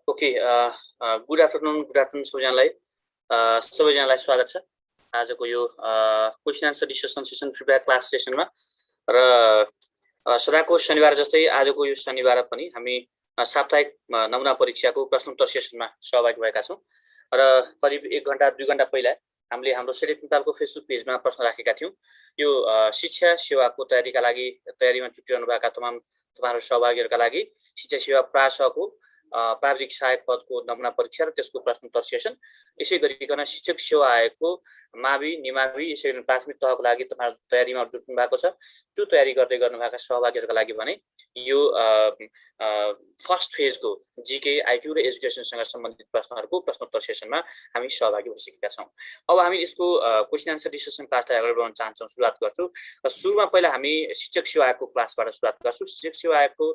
Okay good afternoon सबैजनालाई स्वागत छ आजको यो question answer discussion session feedback class सेसनमा र सदाको शनिबार जस्तै आजको यो शनिबार पनि हामी साप्ताहिक नमुना परीक्षाको प्रश्नोत्तर सेसनमा सहभागी भएका छौं र करिब 1 घण्टा 2 घण्टा पहिला हामीले हाम्रो सेलेक्ट नेपालको फेसबुक पेजमा प्रश्न राखेका थियौं। यो शिक्षा सेवाको तयारीमा जुटिरहनु भएका तपाईहरु सहभागीहरुका लागि शिक्षा सेवा प्रासको प्राविधिक सहायक पदको नमुना परीक्षा र त्यसको प्रश्नोत्तर सेसन, यसै गरिकन शिक्षक सेवा आयोगको मावि निमावि यसै गरी प्राथमिक तहको लागि तपाईहरु तयारीमा जुट्नु भएको छ। त्यो तयारी गर्दै गर्नुभएका सहभागीहरुका लागि भने यो फर्स्ट फेजको जीके आईक्यू र एजुकेसनसँग सम्बन्धित प्रश्नहरुको प्रश्नोत्तर सेसनमा हामी सहभागी भइसकेका छौं। अब हामी यसको क्वेशन आन्सर डिस्कसन क्लासलाई अगाडि बढाउन चाहन्छौं। सुरुवात गर्छु। सुरुमा पहिला हामी शिक्षक सेवा आयोगको क्लासबाट सुरुवात गर्छु। शिक्षक सेवा आयोगको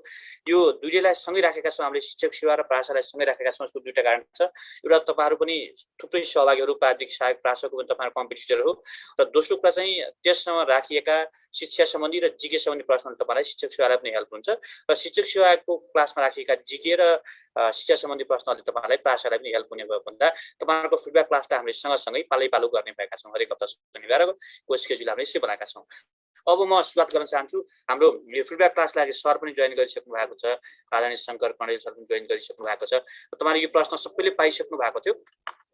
यो दुईटैलाई सँगै राखेका छौं हामीले, शिक्षक सेवा र प्रासलाई सँगै राखेका छौं। यसको दुईटा कारण छ। एउटा तपाईहरु पनि थुप्रै सहभागीहरु प्राविधिक सहायक प्रासको पनि तपाईहरु कम्पिटिटर हो र दोस्रो कुरा चाहिँ त्यससँग राखिएका शिक्षा सम्बन्धी र जीके सम्बन्धी प्रश्नले तपाईलाई शिक्षक सेवालाई पनि हेल्प हुन्छ र शिक्षक सेवाको क्लासमा राखिएका जीके र शिक्षा सम्बन्धी प्रश्नले तपाईलाई प्रासलाई पनि हेल्प हुने भयो भन्दा तपाईहरुको फिडब्याक क्लासलाई हामीले सँगसँगै पालैपालो गर्ने भएका छौं। हरेक हप्ता शनिबारको स्केड्युल हामीले यसै बनाएका छौं। अब म सुरुवात गर्न चाहन्छु। हाम्रो यो फिडब्याक क्लासलाई सर पनि जोइन गरिसक्नु भएको छ, आदरणीय शंकर कणेल सर पनि जोइन गरिसक्नु भएको छ। तपाईहरु यो प्रश्न सबैले पाइसक्नु भएको थियो।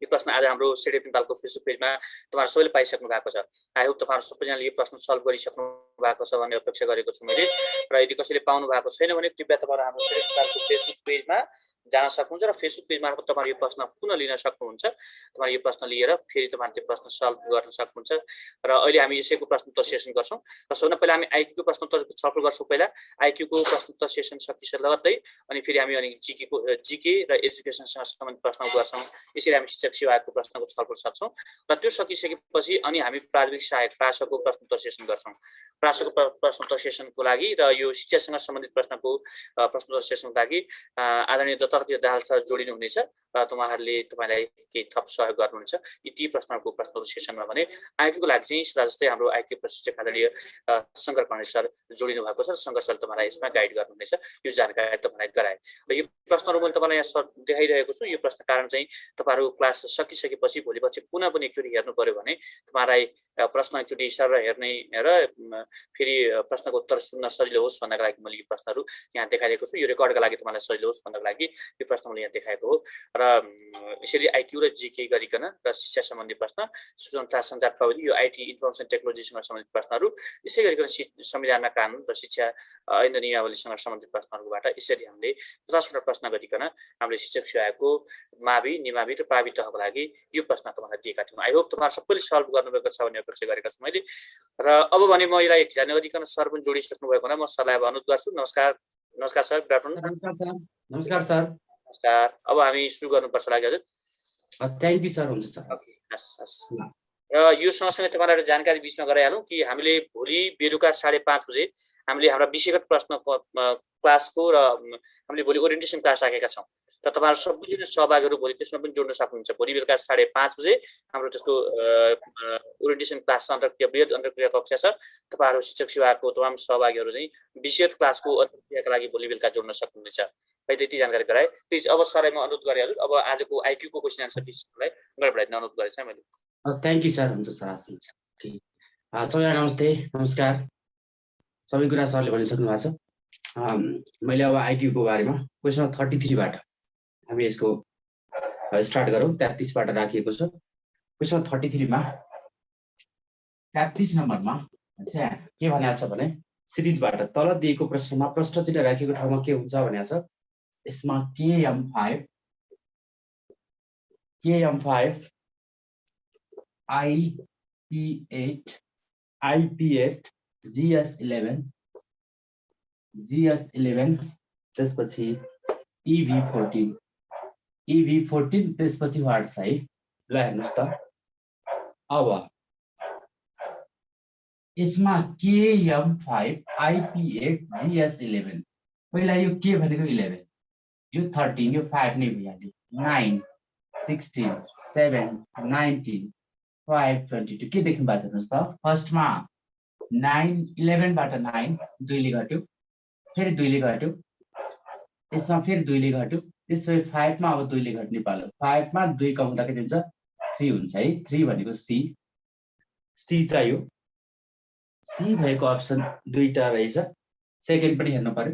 यो प्रश्न आज हाम्रो सेलेक्ट नेपालको फेसबुक पेजमा तपाईहरु सबैले पाइसक्नु भएको छ। आई होप तपाईहरु सबैजनाले यो प्रश्न सल्भ गरिसक्नु भएको छ भन्ने अपेक्षा गरेको छु मैले। र यदि कसैले पाउनु भएको छैन भने कृपया तपाईहरु हाम्रो सेलेक्ट नेपालको फेसबुक पेजमा जान सक्नुहुन्छ र फेसबुक पेज मार्फत तपाईहरु यो प्रश्न पुनः लिन सक्नुहुन्छ। तपाईहरु यो प्रश्न लिएर फेरि तपाईहरु त्यो प्रश्न सल्भ गर्न सक्नुहुन्छ र अहिले हामी यसैको प्रश्नोत्तर सेसन गर्छौं। र सबभन्दा पहिला हामी आईक्यू को प्रश्नोत्तर छलफल गर्छौं। पहिला आईक्यू को प्रश्नोत्तर सेसन सकिसके लगत्तै अनि फेरि हामी जीके र एजुकेसनसँग सम्बन्धित प्रश्न गर्छौं। यसरी हामी शिक्षक सेवाको प्रश्नको छलफल सक्छौं र त्यो सकिसकेपछि अनि हामी प्राविधिक सहायक प्रासको प्रश्नोत्तर सेसन गर्छौं। प्रासको प्रश्नोत्तर सेसनको लागि र यो शिक्षासँग सम्बन्धित प्रश्नको प्रश्नोत्तर सेसनको लागि आदरणीय दत्तात्रेय दाहाल सर जोडिनु हुनेछ र तपाईहरुले तपाईलाई केही थप सहयोग गर्नुहुन्छ यी ती प्रश्नहरूको प्रश्नोत्तर सेसनमा। भने आईक्यू को लागि चाहिँ सदा जस्तै हाम्रो आईक्यू प्रशिक्षक आदरणीय शंकर कणेल सर जोडिनु भएको छ र शंकर सर तपाईलाई यसमा गाइड गर्नुहुनेछ। यो जानकारी तपाईलाई गराए र यो प्रश्नहरु मैले तपाईलाई यहाँ देखाइरहेको छु। यो प्रश्न कारण चाहिँ तपाईहरु क्लास सकिसकेपछि भोलिपछि पुनः पनि एकचोटी हेर्नु पर्यो भने तपाईलाई प्रश्न एकचोटी सर हेर्ने र फेरि प्रश्नको उत्तर सुन्न सजिलो होस् भन्नको लागि मैले यो प्रश्नहरु यहाँ देखाइरहेको छु। यो रेकर्डका लागि तपाईलाई सजिलो होस् भन्नको लागि यो प्रश्न मैले यहाँ देखाएको हो र यसरी आईक्यू र जीके गरिकन र शिक्षा सम्बन्धी प्रश्न, सूचना सञ्चार प्रविधि यो आईटी इन्फर्मेसन टेक्नोलोजीसँग सम्बन्धित प्रश्नहरु, यसै गरिकन संविधानमा कानुन र शिक्षा ऐन नियमावलीसँग सम्बन्धित प्रश्नहरुबाट यसरी हामीले 50 वटा प्रश्न गरिकन हामीले शिक्षक सेवाको मावि निमावि र प्रावि तहको लागि यो प्रश्न तपाईलाई दिएका थियौं। आई होप तपाईहरु सबैले सल्भ गर्नुभएको छ भन्ने अपेक्षा गरेका छु मैले। र अब भने म यसलाई ढिला नगरिकन सर पनि जोडिसक्नु भएको हुनाले म सरलाई अनुरोध गर्छु। नमस्कार सर, गुड आफ्टरनुन। नमस्कार सर। नमस्कार। अब हामी सुरु गर्नुपर्छ लाग्यो हजुर। Thank you sir. हुन्छ सर। र यो सँगसँगै तपाईहरुलाई जानकारी बीचमा गराइहालौं कि हामीले भोलि बेलुका 5:30 बजे हामीले हाम्रो विषयगत प्रश्न क्लासको र हामीले भोलि ओरिएन्टेसन क्लास राखेका छौं र तपाईहरु सबैजना सहभागीहरु भोलि त्यसमा पनि जोड्न सक्नुहुन्छ। भोलि बेलुका 5:30 बजे हाम्रो त्यसको ओरिएन्टेसन क्लास अन्तर्क्रिया बृहत अन्तर्क्रिया कक्षा छ। तपाईहरु शिक्षक सेवाको तमाम सहभागीहरु चाहिँ विषयगत क्लासको अन्तर्क्रियाका लागि भोलि बेलुका जोड्न सक्नुहुनेछ। मैले यति जानकारी गराए। प्लिज अब सरलाई म अनुरोध गरिहाल्छु। अब आजको आईक्यू को क्वेशन आन्सर डिस्कसनलाई अगाडि बढाइदिन अनुरोध गरेछु मैले। Thank you sir. हुन्छ सर। सबैलाई नमस्ते, नमस्कार। सबै कुरा सरले भनिसक्नु भएको छ। मैले अब आईक्यू को बारेमा क्वेशन 33 बाट हामी यसको स्टार्ट गरौँ। 33 बाट राखिएको छ। क्वेशन 33 मा 33 नम्बरमा चाहिँ के भनेको छ भने सिरिजबाट तल दिएको प्रश्नमा प्रश्न चिन्ह राखिएको ठाउँमा के हुन्छ भनेको छ। यसमा KM5 IP8 GS11 त्यसपछि EV14 त्यसपछि वाट छ है। ल हेर्नुस् त। अब यसमा KM5 IP8 GS11 पहिला यो के भनेको 11 यो 13 यो 5 नै भइहाल्यो। 9 16 7 19 5 22 के देख्नु भएको छ हेर्नुस् त। फर्स्टमा 9 11 बाट 9 2 ले घट्यो, फेरि 2 ले घट्यो, यसमा फेरि 2 ले घट्यो, त्यसपछि 5 मा अब 2 ले घट्ने पालो 5 मा 2 कमाउँदा के हुन्छ 3 हुन्छ है 3 भनेको सी सी चाहियो सी भएको अप्सन दुईटा रहेछ सेकेन्ड पनि हेर्नु पर्यो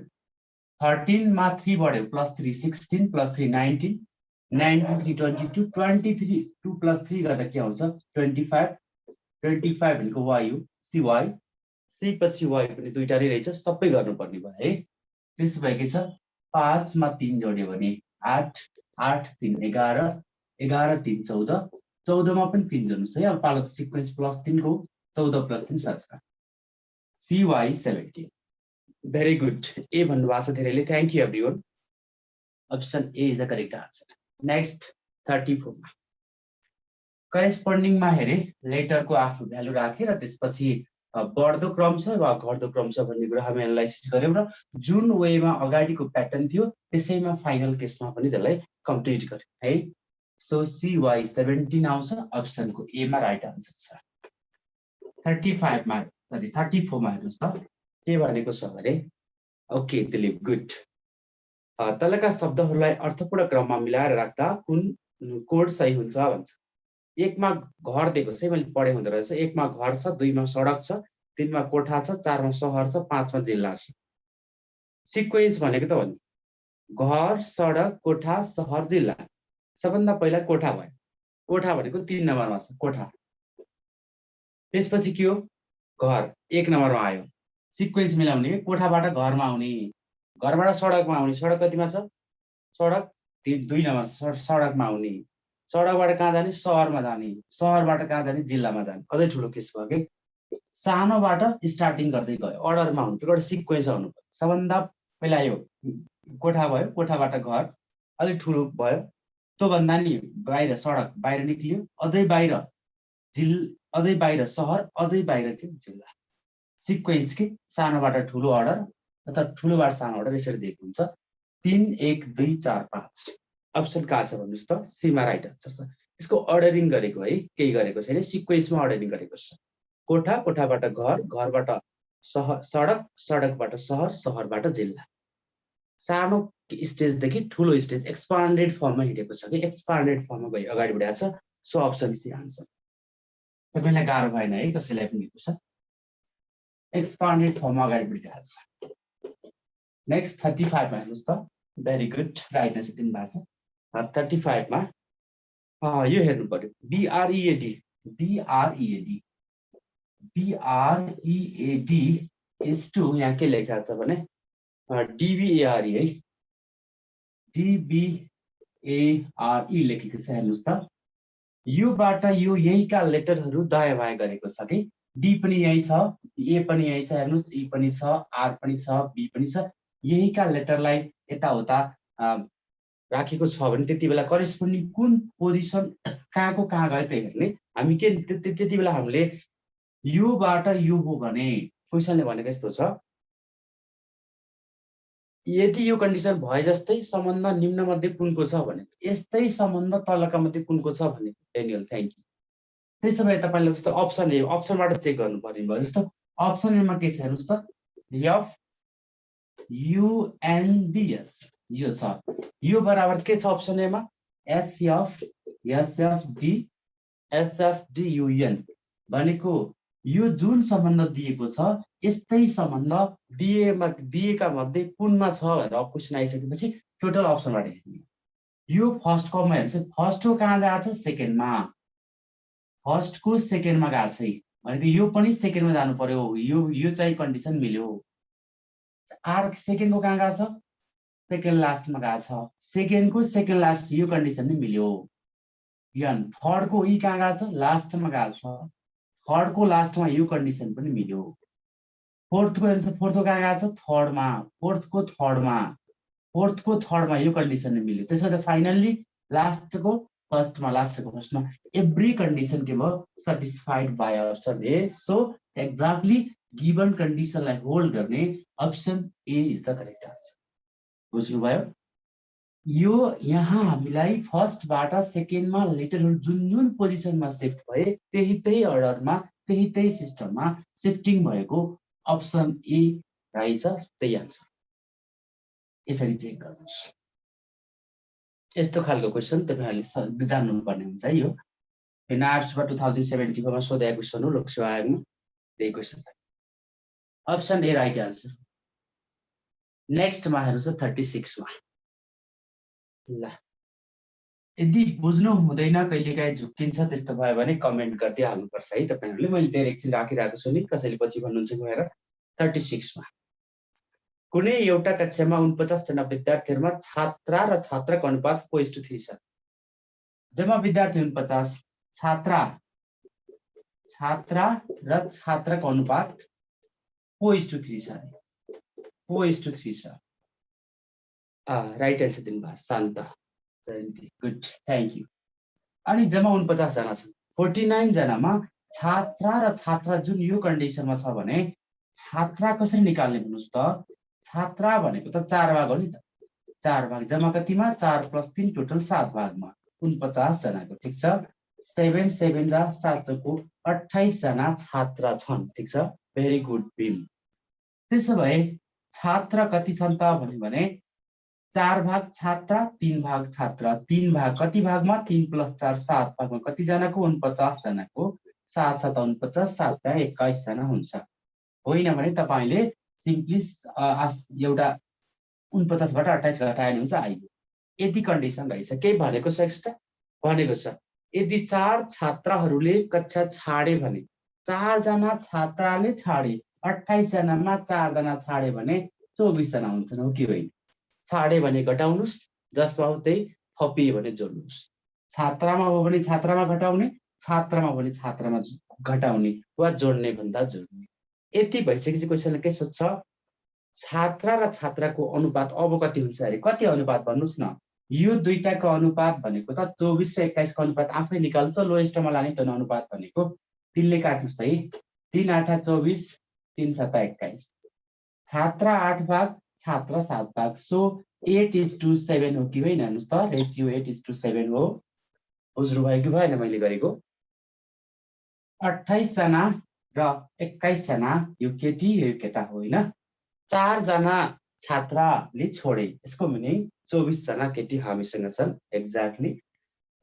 13 मा 3 बढ्यो +3 16 +3 19 19 3 22 23 2 + 3 गर्दा के आउँछ 25 25 भनेको y हो सी y सी पछि y पनि दुईटा नै रहेछ सबै गर्नुपर्ने भयो है त्यसो भए के छ 5 मा 3 जोड्यो भने 8 8 3 11 11 3 14 14 मा पनि 3 जोड्नुस् है अब पालो सिक्वेन्स +3 को 14 + 3 17 CY 17 भेरी गुड ए भन्नुभएको छ धेरैले thank you everyone option A is the correct answer next 34 मा करेस्पोन्डिङमा हेरे लेटरको आफ्नो भ्यालु राखे र त्यसपछि बढ्दो क्रम छ वा घट्दो क्रम छ भन्ने कुरा हामी एनालाइसिस गर्यौं र जुन वेमा अगाडिको प्याटर्न थियो त्यसैमा फाइनल केसमा पनि त्यसलाई कम्प्लिट गर्यौं है सो CY 17 आउँछ अप्सनको ए मा राइट आन्सर छ 35 मा सरी 34 मा हेर्नुस् त के भनेको छ भने ओके दिलीप गुड तलका शब्दहरूलाई अर्थपूर्ण क्रममा मिलाएर राख्दा कुन कोड सही हुन्छ भन्छ एकमा घर दिएको छ मैले पढे हुँदो रहेछ एकमा घर छ दुईमा सडक छ तीनमा कोठा छ चारमा शहर छ पाँचमा जिल्ला छ सिक्वेन्स भनेको त हो नि घर सडक कोठा शहर जिल्ला सबभन्दा पहिला कोठा भयो कोठा भनेको 3 नम्बरमा छ कोठा त्यसपछि के हो घर 1 नम्बरमा आयो सिक्वेन्स मिलाउने कोठाबाट घरमा आउने घरबाट सडकमा आउने सडक कतिमा छ सडक 2 नम्बर सडकमा आउने सडकबाट कहाँ जाने शहरमा जाने शहरबाट कहाँ जाने जिल्लामा जाने अझै ठुलो केस भयो के सानोबाट स्टार्टिङ गर्दै गयो अर्डरमा हुनु एउटा सिक्वेन्स आउनु पर्यो सबभन्दा पहिला यो कोठा भयो कोठाबाट घर अलि ठुलो भयो त्यो भन्दा नि बाहिर सडक बाहिर निक्लियो अझै बाहिर शहर अझै बाहिर के जिल्ला सिक्वेन्स के सानोबाट ठुलो अर्डर अथवा ठुलोबाट सानो अर्डर यसरी दिएको हुन्छ 3 1 2 4 5 अप्सन कहाँ छ भन्नुस् त सीमा राइट आन्सर छ यसको अर्डरिङ गरेको है केही गरेको छैन सिक्वेन्समा अर्डरिङ गरेको छ कोठा कोठाबाट घर घरबाट सडक सडकबाट शहर शहरबाट जिल्ला सानो स्टेजदेखि ठुलो स्टेज एक्सपान्डेड फर्ममा हिँडेको छ कि एक्सपान्डेड फर्ममा गई अगाडि बढेको छ सो अप्सन सी आन्सर तपाईँलाई गाह्रो भएन है कसैलाई पनि छ एक्सपान्डेड फर्ममा अगाडि बढिरहेको छ नेक्स्ट 35 मा हेर्नुस् त भेरी गुड राइट आन्सर दिनु भएको छ 35 मा यो हेर्नु पर्यो BREAD इज टु यहाँ के लेखा छ भने DBARE है DBARE लेखेको छ हेर्नुस् त योबाट यो यहीका लेटरहरू दायाँ बायाँ गरेको छ कि डी पनि यही छ ए पनि यही छ हेर्नुस् ई पनि छ आर पनि छ बी पनि छ यहीका लेटरलाई यताउता राखेको छ भने त्यति बेला करेस्पोन्डिङ कुन पोजिसन कहाँको कहाँ गयो त हेर्ने हामी के त्यति बेला हामीले योबाट यो हो भने क्वेसनले भनेको यस्तो छ यदि यो कन्डिसन भए जस्तै सम्बन्ध निम्न मध्ये कुनको छ भने यस्तै सम्बन्ध तलका मध्ये कुनको छ भने डेनियल थ्याङ्क यू त्यसो भए तपाईँले जस्तो अप्सन ए अप्सनबाट चेक गर्नु पर्ने भयो जस्तो अप्सन एमा के छ हेर्नुस् त एफ युएनडीएस यो छ यो बराबर के छ अप्सन एमा एसएफडी भनेको यो जुन सम्बन्ध दिएको छ यस्तै सम्बन्ध दिएका मध्ये कुनमा छ भनेर अब क्वेसन आइसकेपछि टोटल अप्सनबाट हेर्ने यो फर्स्ट कममा हेर्नुहोस् फर्स्टको कहाँ गएको छ सेकेन्डमा फर्स्टको सेकेन्डमा गएको छ भनेको यो पनि सेकेन्डमा जानु पर्यो यो चाहिँ कन्डिसन मिल्यो आर सेकेन्डको कहाँ गएको छ सेकेन्ड लास्टमा गएको छ सेकेन्डको सेकेन्ड लास्ट यो कन्डिसन नै मिल्यो यन थर्डको ई कहाँ गएको छ लास्टमा गएको छ थर्डको लास्टमा यो कन्डिसन पनि मिल्यो फोर्थको हेर्नुहोस् फोर्थको कहाँ गएको छ थर्डमा फोर्थको थर्डमा यो कन्डिसन नै मिल्यो त्यसो त फाइनल्ली लास्टको फर्स्टमा एभ्री कन्डिसन के भयो satisfied by option A so exactly given कन्डिसनलाई होल्ड गर्ने option A is the correct answer बुझ्नुभयो यो यहाँ हामीलाई फर्स्टबाट सेकेन्डमा लेटरहरू जुन पोजिसनमा शिफ्ट भए त्यही अर्डरमा त्यही सिस्टममा शिफ्टिङ भएको अप्सन ए रहेछ त्यही आन्सर यसरी चेक गर्नुहोस् यस्तो खालको क्वेसन तपाईहरुले जान्नुपर्ने हुन्छ है। यो नार्समा 2074 मा सोधेको क्वेसन हो लोकसेवा आयोगमा त्यही question. Option A right answer. नेक्स्टमा हेर्नुस् 36 मा। ल यदि बुझ्नु हुँदैन कहिलेकाहीँ झुक्किन्छ त्यस्तो भयो भने कमेन्ट गर्दै हाल्नुपर्छ है तपाईहरुले। मैले धेरै एकछिन राखिरहेको छु नि, कसैले पछि भन्नुहुन्छ गएर। 36 मा कुनै एउटा कक्षामा 49 जना विद्यार्थीहरुमा छात्रा र छात्राको अनुपात 4:3 छ। जम्मा विद्यार्थी 49, छात्रा र छात्राको अनुपात 4:3 छ। 4:3 छ। राइट एन्सर दिनुभयो शान्त जयन्ती, गुड, थ्याङ्क यू। अनि जम्मा 49 जना छन्। 49 जनामा छात्रा र छात्रा जुन यो कन्डिसनमा छ भने छात्रा कसरी निकाल्ने भन्नुस् त। छात्रा भनेको त 4 भाग हो नि त। 4 भाग जम्मा कतिमा 4 + 3 टोटल 7 भागमा 49 जनाको, ठीक छ। 7 7 जा 7 चौको 28 जना छात्रा छन्, ठीक छ। Very good Bhim. त्यसो भए छात्र कति छन् त भने 4 भाग छात्रा 3 भाग छात्रा। 3 भाग कति भागमा 3 + 4 7 भागमा कति जनाको 49 जनाको। 7 7 49 7 × 21 जना हुन्छ। होइन भने तपाईले सिम्पली एउटा 49 बाट 28 घटाए हुन्छ आइयो। यदि कन्डिसन रहेछ के भनेको छ एक्स्ट्रा भनेको छ यदि 4 छात्राहरूले कक्षा छाडे भने 4 जना छात्राले छाडे 28 जनामा 4 जना छाडे भने 24 जना हुन्छन्, हो कि होइन। छाडे भने घटाउनुस्, जसमा हो त्यही थपिए भने जोड्नुस्। छात्रामा हो भने छात्रामा घटाउने, छात्रामा हो भने छात्रामा घटाउने वा जोड्ने भन्दा जोड्ने। यति भइसकेपछि क्वेसनले के सोध्छ छात्रा र छात्राको अनुपात अब कति हुन्छ अरे। कति अनुपात भन्नुस् न। यो दुईटाको अनुपात भनेको त 24 र 21 को अनुपात आफै निकाल्छ। लोएस्टमा लाने त अनुपात भनेको 3 ले काट्नुस् है। 3 8 24 3 7 21। छात्रा 8 भाग छात्रा 7 भाग। सो 8:7 हो कि होइन हेर्नुस् त। रेसियो 8:7 हो। बुझ्नु भयो कि भएन मैले गरेको। 28 जना र 21 जना यो केटी यो केटा हो होइन। 4 जना छात्राले छोडे, यसको मिनिङ 24 जना केटी हामीसँग छन् एक्ज्याक्टली।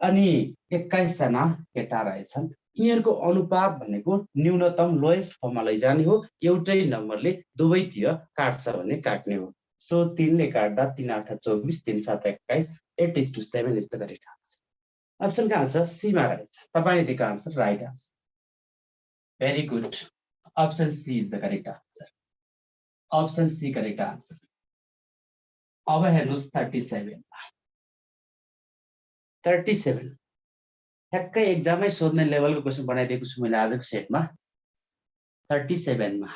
अनि 21 जना केटा रहेछन्। यिनीहरूको अनुपात भनेको न्यूनतम लोएस्ट फर्ममा लैजाने हो। एउटै नम्बरले दुवैतिर काट्छ भने काट्ने हो। सो 3 ले काट्दा 3 8 24 3 7 21 8:7 is the correct answer. Option का आन्सर सी मा रहेछ। तपाईले दिएको answer right answer. Very good. Option C is the correct answer. Option C correct answer. अब हेर्नुस् 37 मा। 37 ठ्याक्कै एक्जाममै सोध्ने लेभलको क्वेसन बनाइदिएको छु मैले आजको सेटमा। 37 मा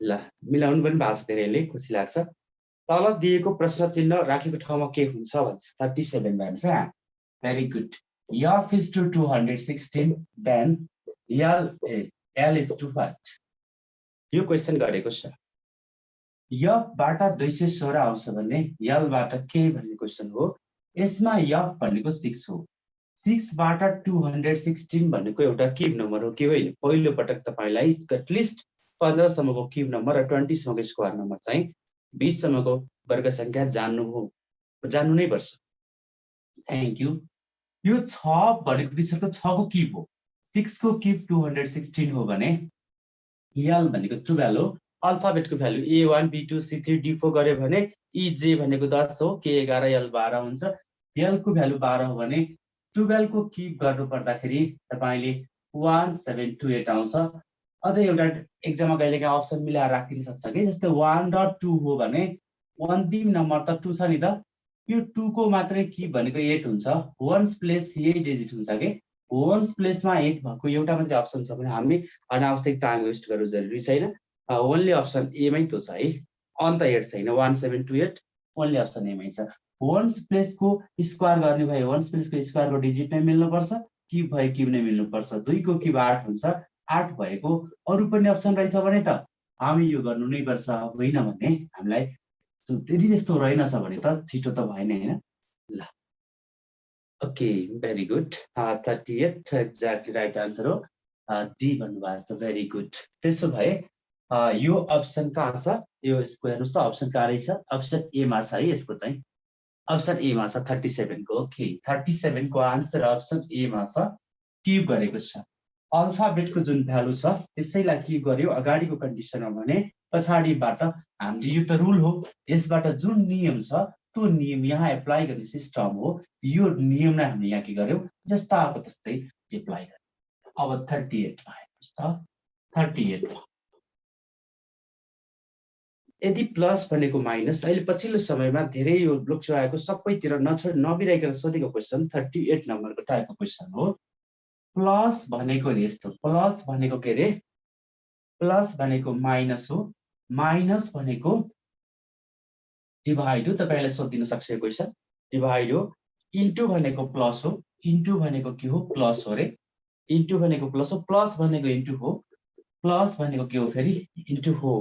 ल मिलाउनु पनि भएको छ धेरैले, खुसी लाग्छ। तल दिएको प्रश्न चिन्ह राखेको ठाउँमा के हुन्छ भन्छ। 37 मा हेर्नुस् है। Very good. F is to 216 then L is to what? यो क्वेसन गरेको छ। F बाट 216 आउँछ भने L बाट के भन्ने क्वेसन हो। यसमा F भनेको 6 हो। 6 बाट 216 भनेको एउटा क्युब नम्बर हो कि होइन। पहिलो पटक तपाईलाई एटलिस्ट 15 सम्मको क्युब नम्बर र 20 सम्मको स्क्वायर नम्बर चाहिँ 20 सम्मको वर्ग संख्या जान्नु नै पर्छ। Thank you. यो 6 भनेको टिचरको 6 को क्युब हो। 6 को क्युब 216 हो भने L भनेको 12 हो। अल्फाबेटको value A1 B2 C3 D4 गरे भने EJ भनेको 10 हो। K11 L 12 हुन्छ। L को भ्यालु 12 हो भने 12 को क्युब गर्नु पर्दाखेरि तपाईले 1728 आउँछ। अझै एउटा एक्जाममा कहिलेकाहीँ अप्सन मिलाएर राखिदिन सक्छ कि जस्तै 1 र 2 हो भने अन्तिम नम्बर त 2 छ नि त। यो 2 को मात्रै क्युब भनेको 8 हुन्छ। वन्स प्लेस 8 डिजिट हुन्छ के। वन्स प्लेसमा 8 भएको एउटा मात्रै अप्सन छ भने हामी अनावश्यक टाइम वेस्ट गर्नु जरुरी छैन। ओन्ली अप्सन ए मै त छ है। अन्त 8 छैन 1728 ओन्ली अप्सन ए मै छ। वन्स प्लेसको स्क्वायर गर्ने भए वन्स प्लेसको स्क्वायरको डिजिट नै मिल्नु पर्छ। क्युब भए क्युब नै मिल्नु पर्छ। 2 को क्युब 8 हुन्छ। 8 भएको अरु पनि अप्सन रहेछ भने त हामी यो गर्नु नै पर्छ। होइन भने हामीलाई यदि त्यस्तो रहेनछ भने त छिटो त भएन हैन। ल okay very good. 38 exactly right answer हो। डी भन्नुभएको छ। Very good. त्यसो भए यो अप्सन कहाँ छ। यो यसको हेर्नुस् त अप्सन कहाँ रहेछ। अप्सन ए मा छ है यसको चाहिँ। अप्सन ए मा छ 37 को ओके 37 को आन्सर अप्सन ए मा छ क्युब गरेको छ अल्फाबेटको जुन भ्यालु छ त्यसैलाई क्युब गर्यो अगाडिको कन्डिसनमा भने पछाडिबाट हामीले यो त रुल हो यसबाट जुन नियम छ त्यो नियम यहाँ एप्लाई गर्ने सिस्टम हो यो नियमलाई हामीले यहाँ के गर्यौं जस्ताको त्यस्तै एप्लाई गर्यौं अब 38 मा हेर्नुस् त 38 यदि प्लस भनेको माइनस अहिले पछिल्लो समयमा धेरै यो लोकसभा आएको सबैतिर नबिराइकन सोधेको क्वेसन 38 नम्बरको टाइपको क्वेसन हो प्लस भनेको यस्तो प्लस भनेको के रे प्लस भनेको माइनस हो माइनस भनेको डिभाइड हो तपाईलाई सोधिन सक्छ यो क्वेसन डिभाइड हो इन्टु भनेको प्लस हो इन्टु भनेको के हो प्लस हो रे इन्टु भनेको प्लस हो प्लस भनेको इन्टु हो प्लस भनेको के हो फेरि इन्टु हो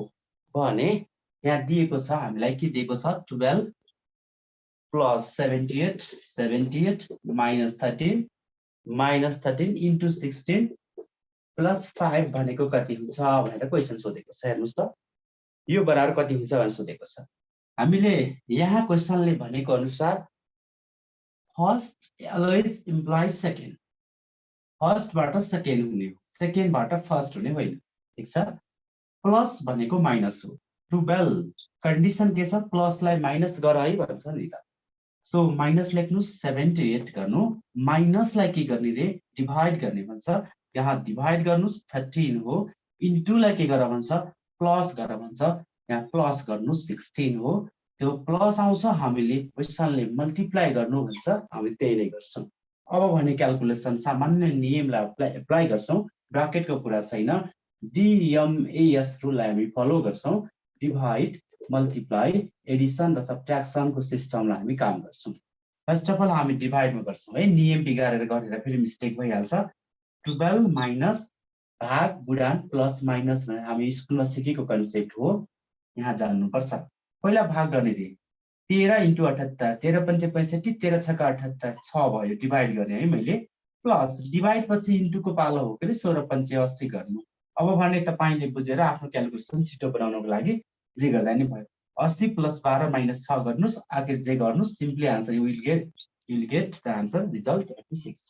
भने यहाँ दिएको छ हामीलाई के दिएको छ 12 प्लस 78 माइनस 13 इन्टु 16 प्लस 5 भनेको कति हुन्छ भनेर क्वेसन सोधेको छ हेर्नुस् त यो बराबर कति हुन्छ भनेर सोधेको छ हामीले यहाँ क्वेसनले भनेको अनुसार फर्स्ट अलवेज इम्प्लाइज सेकेन्ड फर्स्टबाट सेकेन्ड हुने हो सेकेन्डबाट फर्स्ट हुने होइन ठीक छ प्लस भनेको माइनस हो 12 कन्डिसन के छ प्लसलाई माइनस गर है भन्छ नि त सो माइनस लेख्नुस् 78 गर्नु माइनसलाई के गर्ने रे डिभाइड गर्ने भन्छ यहाँ डिभाइड गर्नुस् 13 हो इन्टुलाई के गर भन्छ प्लस गर भन्छ यहाँ प्लस गर्नु 16 हो त्यो प्लस आउँछ हामीले क्वेसनले मल्टिप्लाई गर्नु भन्छ हामी त्यही नै गर्छौं अब भने क्याल्कुलेसन सामान्य नियमलाई एप्लाई गर्छौं ब्राकेटको कुरा छैन DMAS रुललाई हामी फलो गर्छौं डिभाइड मल्टिप्लाई एडिसन र सबट्र्याक्सन को सिस्टमलाई हामी काम गर्छौं फर्स्ट अफ अल हामी डिभाइडमा गर्छौं है नियम बिगारेर गरेर फेरि मिस्टेक भइहाल्छ 12 माइनस भाग गुणान प्लस माइनस भनेर हामी स्कुलमा सिकेको कन्सेप्ट हो यहाँ जान्नुपर्छ पहिला भाग गर्ने रे 13 इन्टु 78 13 पंचे 65 13 छक्का 78 6 भयो डिभाइड गर्ने है मैले प्लस डिभाइड पछि इन्टुको पालो हो के 16 पंचे 80 गर्नु अब भने तपाईले बुझेर आफ्नो क्याल्कुलेसन छिटो बनाउनको लागि जे गर्दा नि भयो 80 प्लस 12 माइनस 6 गर्नुस् आखिर जे गर्नुस् simply answer you will get the answer result 86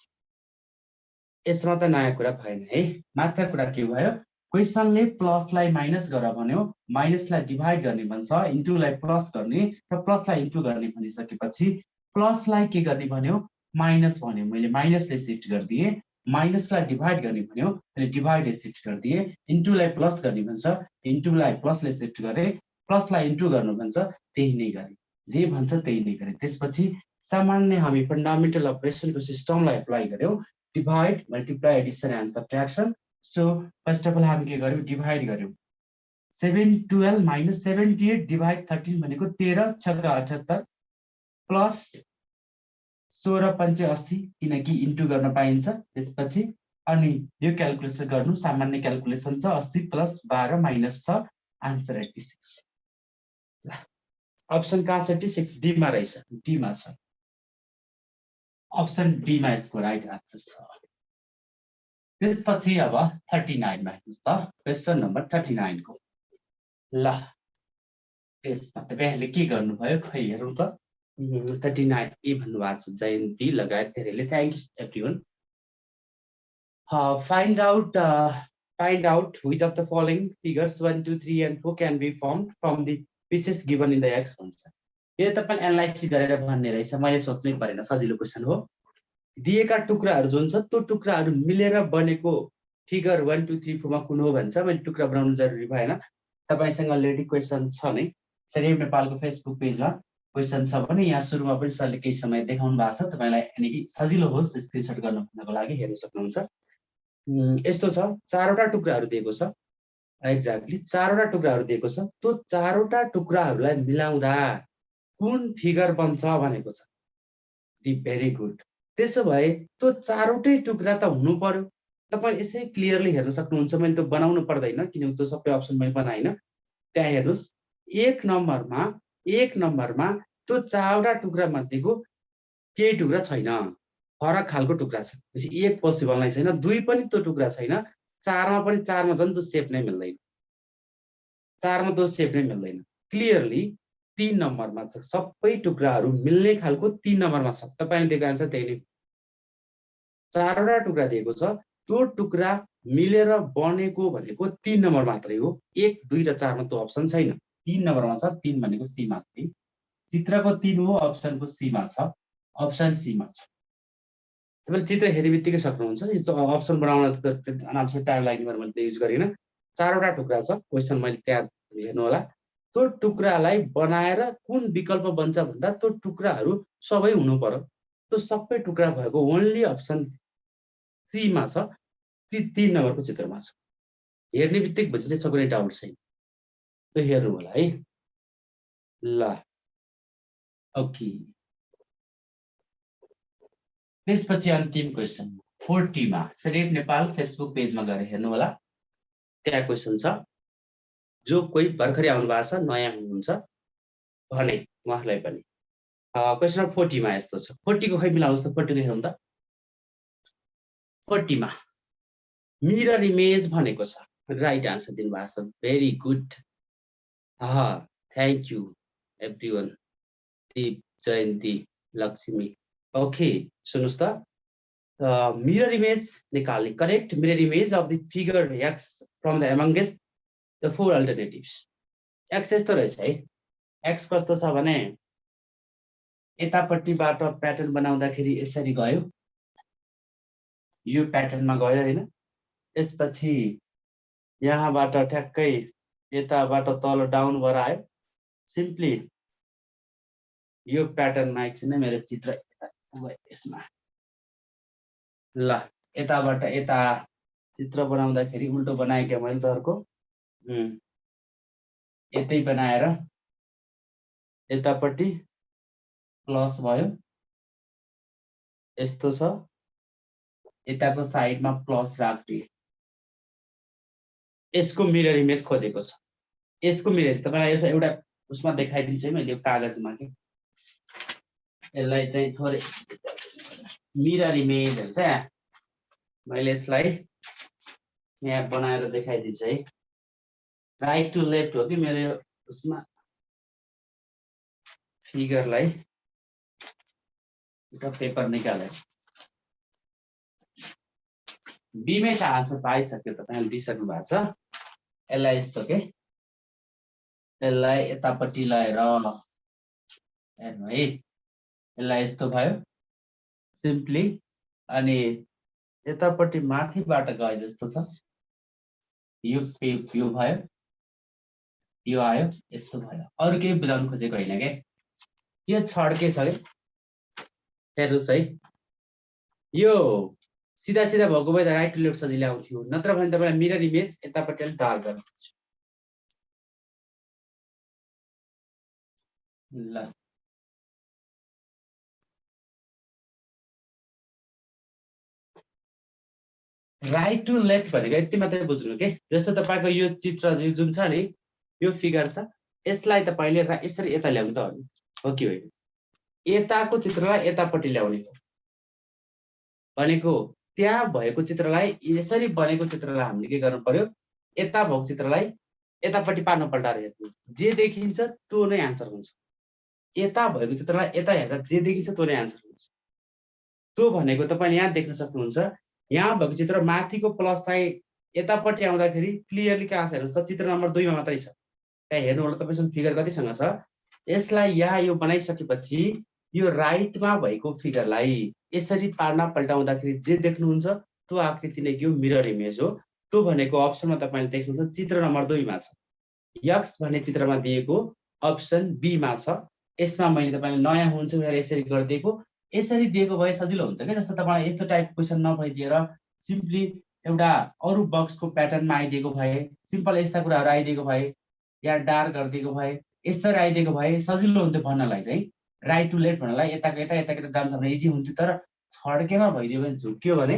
यसमा त नयाँ कुरा भएन है मात्र कुरा के भयो क्वेसनले प्लसलाई माइनस गर भन्यो माइनसलाई डिभाइड गर्ने भन्छ इन्टुलाई प्लस गर्ने र प्लसलाई इन्टु गर्ने भनिसकेपछि प्लसलाई के गर्ने भन्यो माइनस भन्यो मैले माइनसले शिफ्ट गर्दिए माइनसलाई डिभाइड गर्ने भन्यो मैले डिभाइडले शिफ्ट गर्दिए इन्टुलाई प्लस गर्ने भन्छ इन्टुलाई प्लसले शिफ्ट गरे प्लसलाई इन्टु गर्नु भन्छ त्यही नै गरे जे भन्छ त्यही नै गरे त्यसपछि सामान्य हामी फन्डामेन्टल अपरेसनको सिस्टमलाई एप्लाई गर्यौं divide multiply addition and subtraction so first of all हामी के गर्यौं डिभाइड गर्यौं 712 माइनस 78 डिभाइड 13 भनेको 13 छक्का 78 प्लस 16 पंचे 80 किनकि इन्टु गर्न पाइन्छ त्यसपछि अनि यो क्याल्कुलेसन गर्नु सामान्य क्याल्कुलेसन छ 80 प्लस 12 माइनस 6 आन्सर 86 अप्सन कहाँ छ 86 डी मा रहेछ डी मा छ अप्सन डी मा यसको राइट आन्सर छ त्यसपछि अब 39 मा हेर्नुस् त क्वेशन नम्बर 39 को ल यसमा तपाईहरुले के गर्नु भयो खै हेरौं त 39 ए भन्नुभएको छ जयन्ती लगायत धेरैले thank you everyone find out which of the following figures 1 2 3 and 4 can be formed from the pieces given in the x भन्छ यो तपाईले एनालाइसिस गरेर भन्ने रहेछ मैले सोच्नै परेन सजिलो क्वेशन हो दिएका टुक्राहरु जुन छ त्यो टुक्राहरु मिलेर बनेको फिगर 1 2 3 4 मा कुन हो भन्छ मैले टुक्रा बनाउनु जरुरी भएन तपाईसँग अलरेडी क्वेशन छ नै सरी नेपालको फेसबुक पेजमा क्वेशन छ भने यहाँ सुरुमा पनि सरले केही समय देखाउनु भएको छ तपाईलाई यानी कि सजिलो होस् स्क्रिनशट गर्न भन्नको लागि हेर्न सक्नुहुन्छ यस्तो छ चारवटा टुक्राहरु दिएको छ एक्ज्याक्टली चारवटा टुक्राहरु दिएको छ त्यो चारवटा टुक्राहरुलाई मिलाउँदा कुन फिगर बन्छ भनेको छ दी भेरी गुड त्यसो भए त्यो चारवटै टुक्रा त हुनु पर्यो तपाई यसै क्लियरली हेर्न सक्नुहुन्छ मैले त बनाउनु पर्दैन किनकि त्यो सबै अप्सन मैले बनाइन त्यहाँ हेर्नुस् एक नम्बरमा त्यो चारवटा टुक्रा मध्येको केही टुक्रा छैन फरक खालको टुक्रा छ त्यसै एक पोसिबल नै छैन दुई पनि त्यो टुक्रा छैन चारमा झन् त्यो शेप नै मिल्दैन क्लियरली 3 नम्बरमा छ सबै टुक्राहरू मिल्ने खालको 3 नम्बरमा छ तपाईले दिएको आन्सर त्यही नै 4वटा टुक्रा दिएको छ त्यो टुक्रा मिलेर बनेको भनेको 3 नम्बर मात्रै हो 1 2 र 4 मा त्यो अप्सन छैन 3 नम्बरमा छ 3 भनेको सी मात्रै चित्रको 3 हो अप्सनको सी मा छ अप्सन सी मा छ तपाईले चित्र हेर्ने बित्तिकै सक्नुहुन्छ यो अप्सन बनाउन त अनावश्यक टाइम लाग्ने भएर मैले युज गरिन 4वटा टुक्रा छ क्वेशन मैले त्यहाँ हेर्नु होला त्यो टुक्रालाई बनाएर कुन विकल्प बन्छ भन्दा त्यो टुक्राहरू सबै हुनु पर्यो त्यो सबै टुक्रा भएको ओन्ली अप्सन सी मा छ ती 3 नम्बरको चित्रमा छ हेर्ने बित्तिकै बुझिन्छ कुनै डाउट छैन त्यो हेर्नु होला है ल ओके त्यसपछि अन्तिम क्वेशन 40 मा सेलेक्ट नेपाल फेसबुक पेजमा गएर हेर्नु होला त्यहाँ क्वेशन छ जो कोही भर्खरै आउनु भएको छ नयाँ हुनुहुन्छ भने उहाँलाई पनि क्वेशन 40 मा यस्तो छ 40 को खै मिलाउनुस् त 40 को हेरौँ त 40 मा मिरर इमेज भनेको छ राइट आन्सर दिनुभएको छ very good thank you everyone Deep Jayanti Laxmi okay सुन्नुस् त मिरर इमेज निकाल्ने correct mirror image of the figure X from the amongst the 4 alternatives X यस्तो रहेछ है एक्स कस्तो छ भने यतापट्टिबाट प्याटर्न बनाउँदाखेरि यसरी गयो यो प्याटर्नमा गयो हैन त्यसपछि यहाँबाट ठ्याक्कै यताबाट तल डाउन भएर आयो सिम्पली यो प्याटर्नमा एकछिन मेरो चित्र यसमा ल यताबाट यता चित्र बनाउँदाखेरि उल्टो बनाए के मैले तहरुको यतै बनाएर यतापट्टि प्लस भयो यस्तो छ यताको साइडमा प्लस राख्दिए यसको मिरर इमेज खोजेको छ यसको मिरर तपाईलाई एउटा उसमा देखाइदिन्छु है मैले कागजमा के यसलाई चाहिँ थोरै मिरर इमेज हुन्छ मैले यसलाई यहाँ बनाएर देखाइदिन्छु है राइट टु लेफ्ट हो कि मेरो उसमा फिगरलाई एउटा पेपर निकालेर बीमै छ आन्सर पाइसक्यो तपाईले दिइसक्नु भएको छ यसलाई यस्तो के यसलाई यतापट्टि लगाएर हेर्नु है यसलाई यस्तो भयो सिम्पली अनि यतापट्टि माथिबाट गए जस्तो छ यो भयो यो आयो यस्तो भयो अरु केही बुझाउन खोजेको हैन के यो छड्के छ के हेर्नुस् है यो सीधा सीधा भएको भए त राइट टु लेफ्ट सजिलै आउँथ्यो नत्र भने तपाईलाई मिरर इमेज यतापट्टि अलि डार्क गर्नुपर्छ ल राइट टु लेफ्ट भनेको यति मात्रै बुझ्नु के जस्तो तपाईको यो चित्र जुन छ नि यो फिगर छ यसलाई तपाईले यसरी यता ल्याउनु त हो कि होइन यताको चित्रलाई यतापट्टि ल्याउने हो भनेको त्यहाँ भएको चित्रलाई यसरी बनेको चित्रलाई हामीले के गर्नु पर्यो यता भएको चित्रलाई यतापट्टि पार्न पल्टाएर हेर्नु जे देखिन्छ त्यो नै आन्सर हुन्छ यता भएको चित्रलाई यता हेर्दा जे देखिन्छ त्यो नै आन्सर हुन्छ त्यो भनेको तपाईले यहाँ देख्न सक्नुहुन्छ यहाँ भएको चित्र माथिको प्लस चाहिँ यतापट्टि आउँदाखेरि क्लियरली कहाँ छ हेर्नुस् त चित्र नम्बर 2 मा मात्रै छ त्यहाँ हेर्नु होला तपाईसँग फिगर कतिसँग छ यसलाई यहाँ यो बनाइसकेपछि यो राइटमा भएको फिगरलाई यसरी पार्न पल्टाउँदाखेरि जे देख्नुहुन्छ त्यो आकृति नै के हो मिरर इमेज हो त्यो भनेको अप्सनमा तपाईले देख्नुहुन्छ चित्र नम्बर 2 मा छ एक्स भन्ने चित्रमा दिएको अप्सन बी मा छ यसमा मैले तपाईले नयाँ हुन्छ भनेर यसरी गरिदिएको यसरी दिएको भए सजिलो हुन्छ के जस्तो तपाईलाई यस्तो टाइपको क्वेशन नभइदिएर सिम्पली एउटा अरु बक्सको प्याटर्नमा आइदिएको भए सिम्पल यस्ता कुराहरु आइदिएको भए या डार्क गरिदिएको भए यसरी आइदिएको भए सजिलो हुन्थ्यो भन्नलाई चाहिँ राइट टु लेफ्ट भन्नलाई यताको यता यताको यता जान्छ भने इजी हुन्थ्यो तर छड्केमा भइदियो भने झुक्यो भने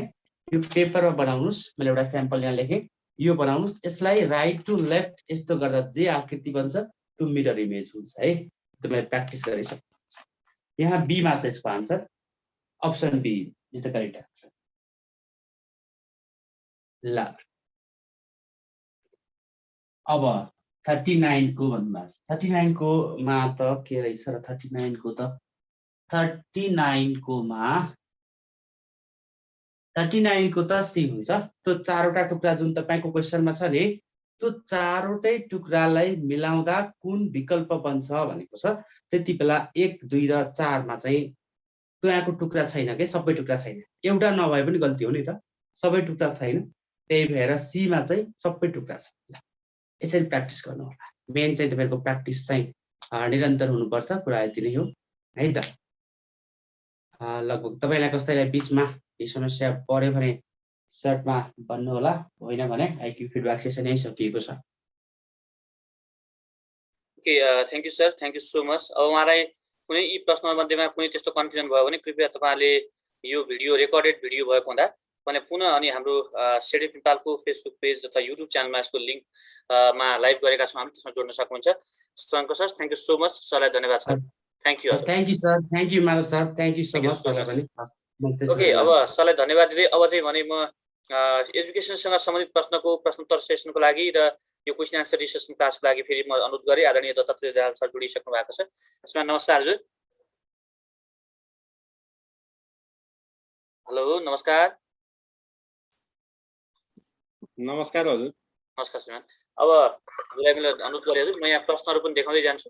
यो पेपरमा बनाउनुस् मैले एउटा स्याम्पल यहाँ लेखे यो बनाउनुस् यसलाई राइट टु लेफ्ट यस्तो गर्दा जे आकृति बन्छ त्यो मिरर इमेज हुन्छ है तपाईले प्र्याक्टिस गरिसक्नु यहाँ बी मा छ यसको answer option B is the correct answer ल अब 39 को भन्नुभएको छ 39 को मा त के रहेछ र 39 को त 39 को मा 39 को त सी हुन्छ त्यो चारवटा टुक्रा जुन तपाईको क्वेशनमा छ नि त्यो चारवटै टुक्रालाई मिलाउँदा कुन विकल्प बन्छ भनेको छ त्यति बेला 1 2 र 4 मा चाहिँ त्यहाँको टुक्रा छैन के सबै टुक्रा छैन एउटा नभए पनि गल्ती हो नि त सबै टुक्रा छैन त्यही भएर सी मा चाहिँ सबै टुक्रा छ ल यसरी प्र्याक्टिस गर्नु होला मेन चाहिँ तपाईको प्र्याक्टिस चाहिँ निरन्तर हुनुपर्छ कुरा यति नै हो है त लगभग तपाईलाई कसैलाई बीचमा यो समस्या पर्यो भने सर्टमा भन्नु होला होइन भने आईक्यू फिडब्याक सेसन यही सकिएको छ okay thank you sir thank you so much अब उहाँलाई कुनै यी प्रश्नमध्येमा कुनै त्यस्तो कन्फ्युजन भयो भने कृपया तपाईले यो भिडियो रेकर्डेड भिडियो भएको हुँदा भने पुनः अनि हाम्रो सेडिफ नेपालको फेसबुक पेज तथा युट्युब च्यानलमा यसको लिंक मा लाइभ गरेका छौं हामी त्यसमा जोड्न सक्नुहुन्छ Shankar sir thank you so much सरलाई धन्यवाद sir thank you sir thank you Madhav sir thank you so much सरलाई पनि ओके अब सरलाई धन्यवाद दिँदै अब चाहिँ भने म एजुकेसनसँग सम्बन्धित प्रश्नको प्रश्नोत्तर सेसनको लागि र यो क्वेशन आन्सर डिस्कसन क्लासको लागि फेरि म अनुरोध गरे आदरणीय दत्तात्रेय दयाल सर जोडिसक्नु भएको छ यसमा नमस्कार हजुर हेलो नमस्कार नमस्कार हजुर नमस्कार श्रीमान अब हामीलाई मैले अनुरोध गरे हजुर म यहाँ प्रश्नहरू पनि देखाउँदै जान्छु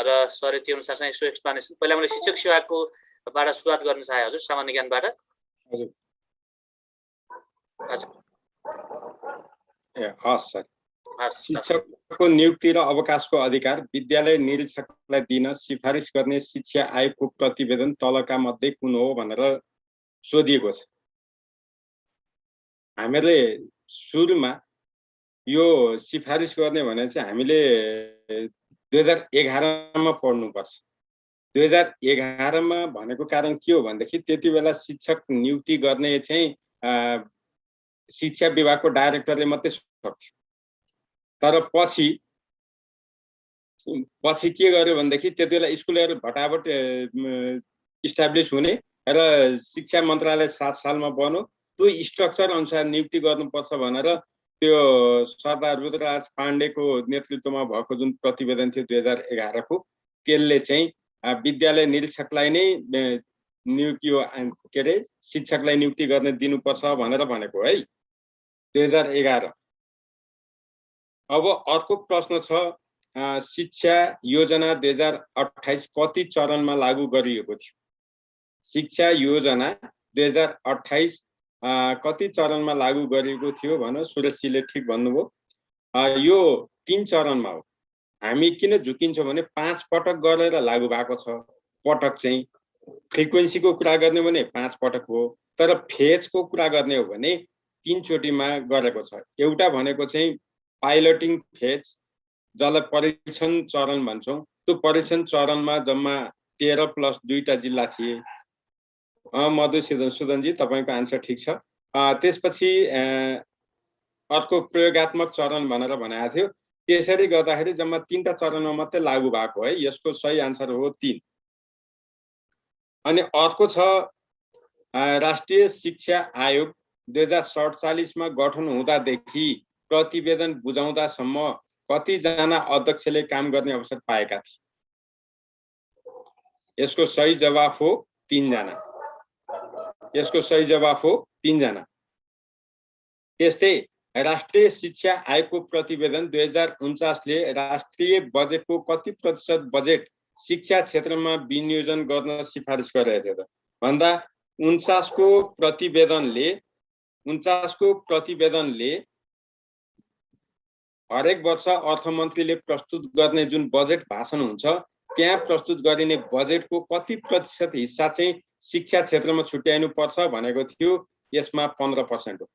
र सर त्यो अनुसार चाहिँ यसो एक्सप्लेनेसन पहिला मैले शिक्षक सेवाको बाट सुरुवात गर्न चाहे हजुर सामान्य ज्ञानबाट हजुर हजुर हस् सर शिक्षकको नियुक्ति र अवकाशको अधिकार विद्यालय निरीक्षकलाई दिन सिफारिस गर्ने शिक्षा आयोगको प्रतिवेदन तलका मध्ये कुन हो भनेर सोधिएको छ हामीले सुरुमा यो सिफारिस गर्ने भने चाहिँ हामीले 2011 मा पढ्नुपर्छ 2011 मा भनेको कारण के हो भनेदेखि त्यति बेला शिक्षक नियुक्ति गर्ने चाहिँ शिक्षा विभागको डाइरेक्टरले मात्रै सक्थ्यो तर पछि के गर्यो भनेदेखि त्यति बेला स्कुलहरू भटाभट इस्टाब्लिस हुने र शिक्षा मन्त्रालय 7 सालमा बन्यो त्यो स्ट्रक्चर अनुसार नियुक्ति गर्नुपर्छ भनेर त्यो सरदार रुद्रराज पाण्डेको नेतृत्वमा भएको जुन प्रतिवेदन थियो 2011 को त्यसले चाहिँ विद्यालय निरीक्षकलाई नै नियुक्ति के अरे शिक्षकलाई नियुक्ति गर्ने दिनुपर्छ भनेर भनेको है 2011। अब अर्को प्रश्न छ शिक्षा योजना 2028 कति चरणमा लागू गरिएको थियो शिक्षा योजना 2028 कति चरणमा लागू गरिएको थियो भनेर सुरेशजीले ठिक भन्नुभयो यो 3 चरणमा हो हामी किन झुकिन्छौँ भने 5 पटक गरेर लागू भएको छ पटक चाहिँ फ्रिक्वेन्सीको कुरा गर्ने भने 5 पटक हो तर फेजको कुरा गर्ने हो भने 3 चोटिमा गरेको छ एउटा भनेको चाहिँ पाइलटिङ फेज जसलाई परीक्षण चरण भन्छौं त्यो परीक्षण चरणमा जम्मा 13 प्लस 2 टा जिल्ला थिए मधुसूदनजी तपाईको आन्सर ठीक छ त्यसपछि अर्को प्रयोगात्मक चरण भनेर भनेको थियो त्यसरी गर्दाखेरि जम्मा 3 टा चरणमा मात्रै लागू भएको है यसको सही आन्सर हो 3 अनि अर्को छ राष्ट्रिय शिक्षा आयोग 2047 मा गठन हुँदादेखि प्रतिवेदन बुझाउँदासम्म कति जना अध्यक्षले काम गर्ने अवसर पाएका थिए यसको सही जवाफ हो 3 जना यसको सही जवाफ हो 3 जना त्यस्तै राष्ट्रिय शिक्षा आयोगको प्रतिवेदन 2049 ले राष्ट्रिय बजेटको कति प्रतिशत बजेट शिक्षा क्षेत्रमा विनियोजन गर्न सिफारिस गरेको थियो भन्दा 49 को प्रतिवेदनले हरेक वर्ष अर्थमन्त्रीले प्रस्तुत गर्ने जुन बजेट भाषण हुन्छ त्यहाँ प्रस्तुत गरिने बजेटको कति प्रतिशत हिस्सा चाहिँ शिक्षा क्षेत्रमा छुट्याइनु पर्छ भनेको थियो यसमा 15% हो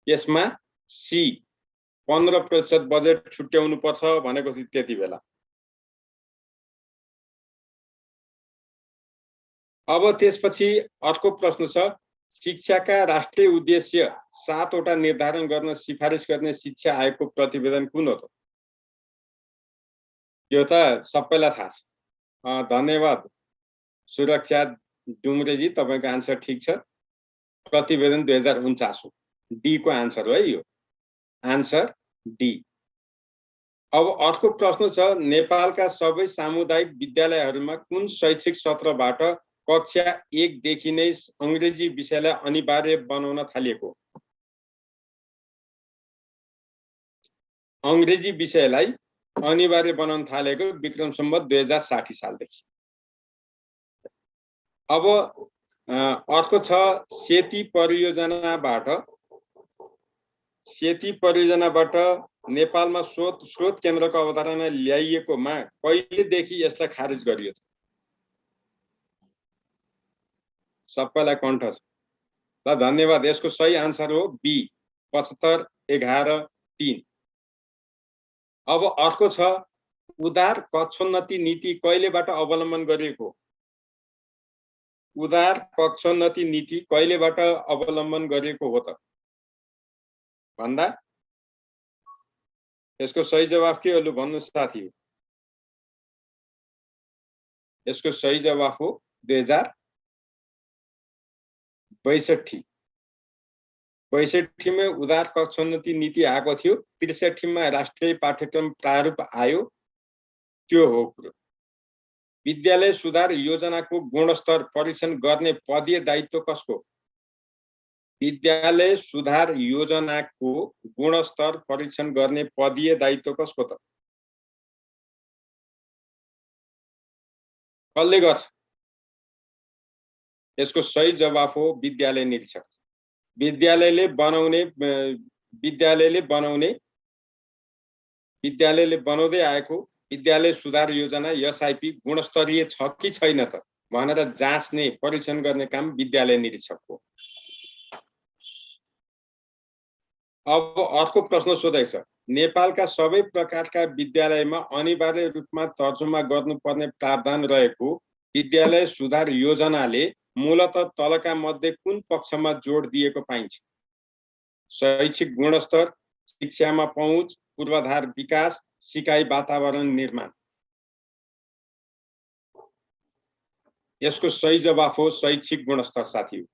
यसमा सी 15% बजेट छुट्याउनु पर्छ भनेको थियो त्यति बेला अब त्यसपछि अर्को प्रश्न छ शिक्षाका राष्ट्रिय उद्देश्य 7 वटा निर्धारण गर्न सिफारिस गर्ने शिक्षा आयोगको प्रतिवेदन कुन हो त यो त सबैलाई थाहा छ धन्यवाद सुरक्षा डुम्रेजी तपाईको आन्सर ठीक छ प्रतिवेदन 2049 हो डी को आन्सर हो है यो आन्सर डी अब अर्को प्रश्न छ, नेपालका सबै सामुदायिक विद्यालयहरूमा कुन शैक्षिक सत्रबाट कक्षा 1 देखि नै अंग्रेजी विषयलाई अनिवार्य बनाउन थालिएको? अंग्रेजी विषयलाई अनिवार्य बनाउन थालेको विक्रम सम्वत 2060 सालदेखि। अब अर्को छ, सेती परियोजनाबाट नेपालमा स्रोत केन्द्रको अवधारणा ल्याइएकोमा कहिलेदेखि यसलाई खारिज गरियो? सबैलाई कण्ठ छ ल, धन्यवाद। यसको सही आन्सर हो बी, 75/11/3। अब अर्को छ, उदार कक्षोन्नति नीति कहिलेबाट अवलम्बन गरिएको? उदार कक्षोन्नति नीति कहिलेबाट अवलम्बन गरिएको हो त भन्दा? यसको सही जवाफ के हो लु भन्नु साथी? यसको सही जवाफ हो 2062। 62 में उदार कक्षोन्नति नीति आएको थियो। 63 में राष्ट्रिय पाठ्यक्रम प्रारूप आयो। त्यो हो कुरो। विद्यालय सुधार योजनाको गुणस्तर परीक्षण गर्ने पदीय दायित्व कसको? विद्यालय सुधार योजनाको गुणस्तर परीक्षण गर्ने पदीय दायित्व कसको त? कसले गर्छ? यसको सही जवाफ हो विद्यालय निरीक्षक। विद्यालयले बनाउँदै आएको विद्यालय सुधार योजना एसआईपी गुणस्तरीय छ कि छैन त भनेर जाँच्ने परीक्षण गर्ने काम विद्यालय निरीक्षकको। अब अर्को प्रश्न सोधेको छ, नेपालका सबै प्रकारका विद्यालयमा अनिवार्य रूपमा तर्जुमा गर्नुपर्ने प्रावधान रहेको विद्यालय सुधार योजनाले मूलतः तलका मध्ये कुन पक्षमा जोड दिएको पाइन्छ? शैक्षिक गुणस्तर, शिक्षामा पहुँच, पूर्वाधार विकास, सिकाइ वातावरण निर्माण। यसको सही जवाफ हो शैक्षिक गुणस्तर साथी।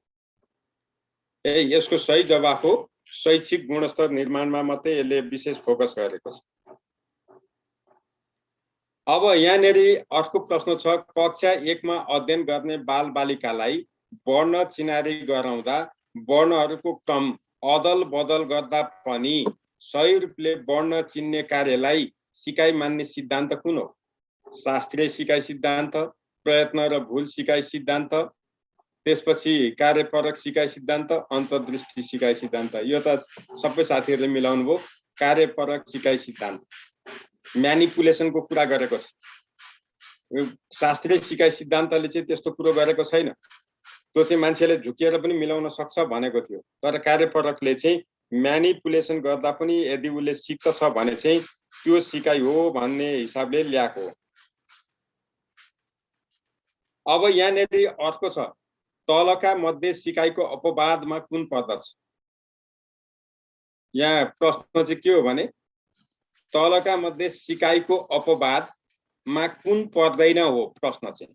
यसको सही जवाफ हो शैक्षिक गुणस्तर निर्माणमा मात्रै यसले विशेष फोकस गरेको छ। अब यहाँनेरि अर्को प्रश्न छ, कक्षा 1 मा अध्ययन गर्ने बालबालिकालाई वर्ण चिनारी गराउँदा वर्णहरूको क्रम अदल बदल गर्दा पनि सही रूपले वर्ण चिन्ने कार्यलाई सिकाइ मान्ने सिद्धान्त कुन हो? शास्त्रीय सिकाइ सिद्धान्त, प्रयत्न र भूल सिकाइ सिद्धान्त, त्यसपछि कार्यपरक सिकाइ सिद्धान्त, अन्तर्दृष्टि सिकाइ सिद्धान्त। यो त सबै साथीहरूले मिलाउनु भयो। कार्यपरक सिकाइ सिद्धान्त म्यानिपुलेसनको कुरा गरेको छ। शास्त्रीय सिकाइ सिद्धान्तले चाहिँ त्यस्तो कुरो गरेको छैन। त्यो चाहिँ मान्छेले झुकिएर पनि मिलाउन सक्छ भनेको थियो। तर कार्यपरकले चाहिँ म्यानिपुलेसन गर्दा पनि यदि उसले सिक्छ भने चाहिँ त्यो सिकाइ हो भन्ने हिसाबले ल्याएको हो। अब यहाँनेरि अर्को छ, तलका मध्ये सिकाइको अपवादमा कुन पर्दछ? यहाँ प्रश्न चाहिँ के हो भने तलका मध्ये सिकाइको अपवादमा कुन पर्दैन हो प्रश्न चाहिँ।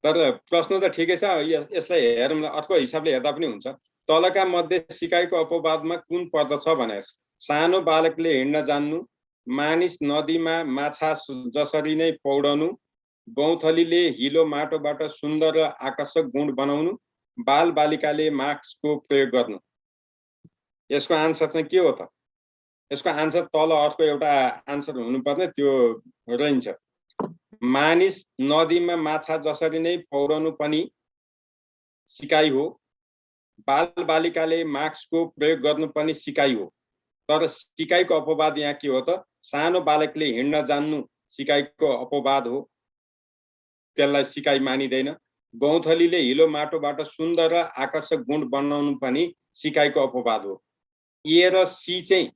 तर प्रश्न त ठिकै छ, यसलाई हेरौँ, अर्को हिसाबले हेर्दा पनि हुन्छ। तलका मध्ये सिकाइको अपवादमा कुन पर्दछ भनेर सानो बालकले हिँड्न जान्नु, मानिस नदीमा माछा जसरी नै पौडनु, गौँथलीले हिलो माटोबाट सुन्दर र आकर्षक गुण बनाउनु, बाल बालिकाले मास्कको प्रयोग गर्नु। यसको आन्सर चाहिँ के हो त? यसको आन्सर तल अर्को एउटा आन्सर हुनुपर्ने त्यो रहन्छ। मानिस नदीमा माछा जसरी नै पौडनु पनि सिकाइ हो, बाल बालिकाले मास्कको प्रयोग गर्नु पनि सिकाइ हो। तर सिकाइको अपवाद यहाँ के हो त? सानो बालकले हिँड्न जान्नु सिकाइको अपवाद हो, त्यसलाई सिकाइ मानिदैन। गौँथलीले हिलो माटोबाट सुन्दर र आकर्षक गुण बनाउनु पनि सिकाइको अपवाद हो। ए र सी चाहिँ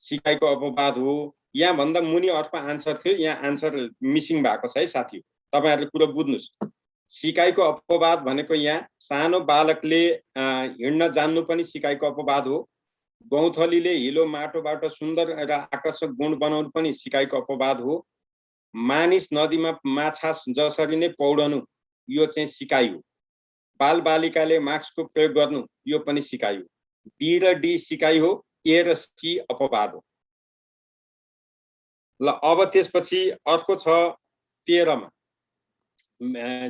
सिकाइको अपवाद हो। यहाँ भन्दा मुनि अर्को आन्सर थियो, यहाँ आन्सर मिसिङ भएको छ है साथी। तपाईहरुले कुरो बुझ्नुस्। सिकाइको अपवाद भनेको यहाँ सानो बालकले हिँड्न जान्नु पनि सिकाइको अपवाद हो। गौँथलीले हिलो माटोबाट सुन्दर र आकर्षक गुण बनाउनु पनि सिकाइको अपवाद हो। मानिस नदीमा माछा जसरी नै पौडनु यो चाहिँ सिकाइ हो। बाल बालिकाले मास्कको प्रयोग गर्नु यो पनि सिकाइ हो। बी र डी सिकाइ हो, ए र सी अपवाद हो। ल अब त्यसपछि अर्को छ 13 मा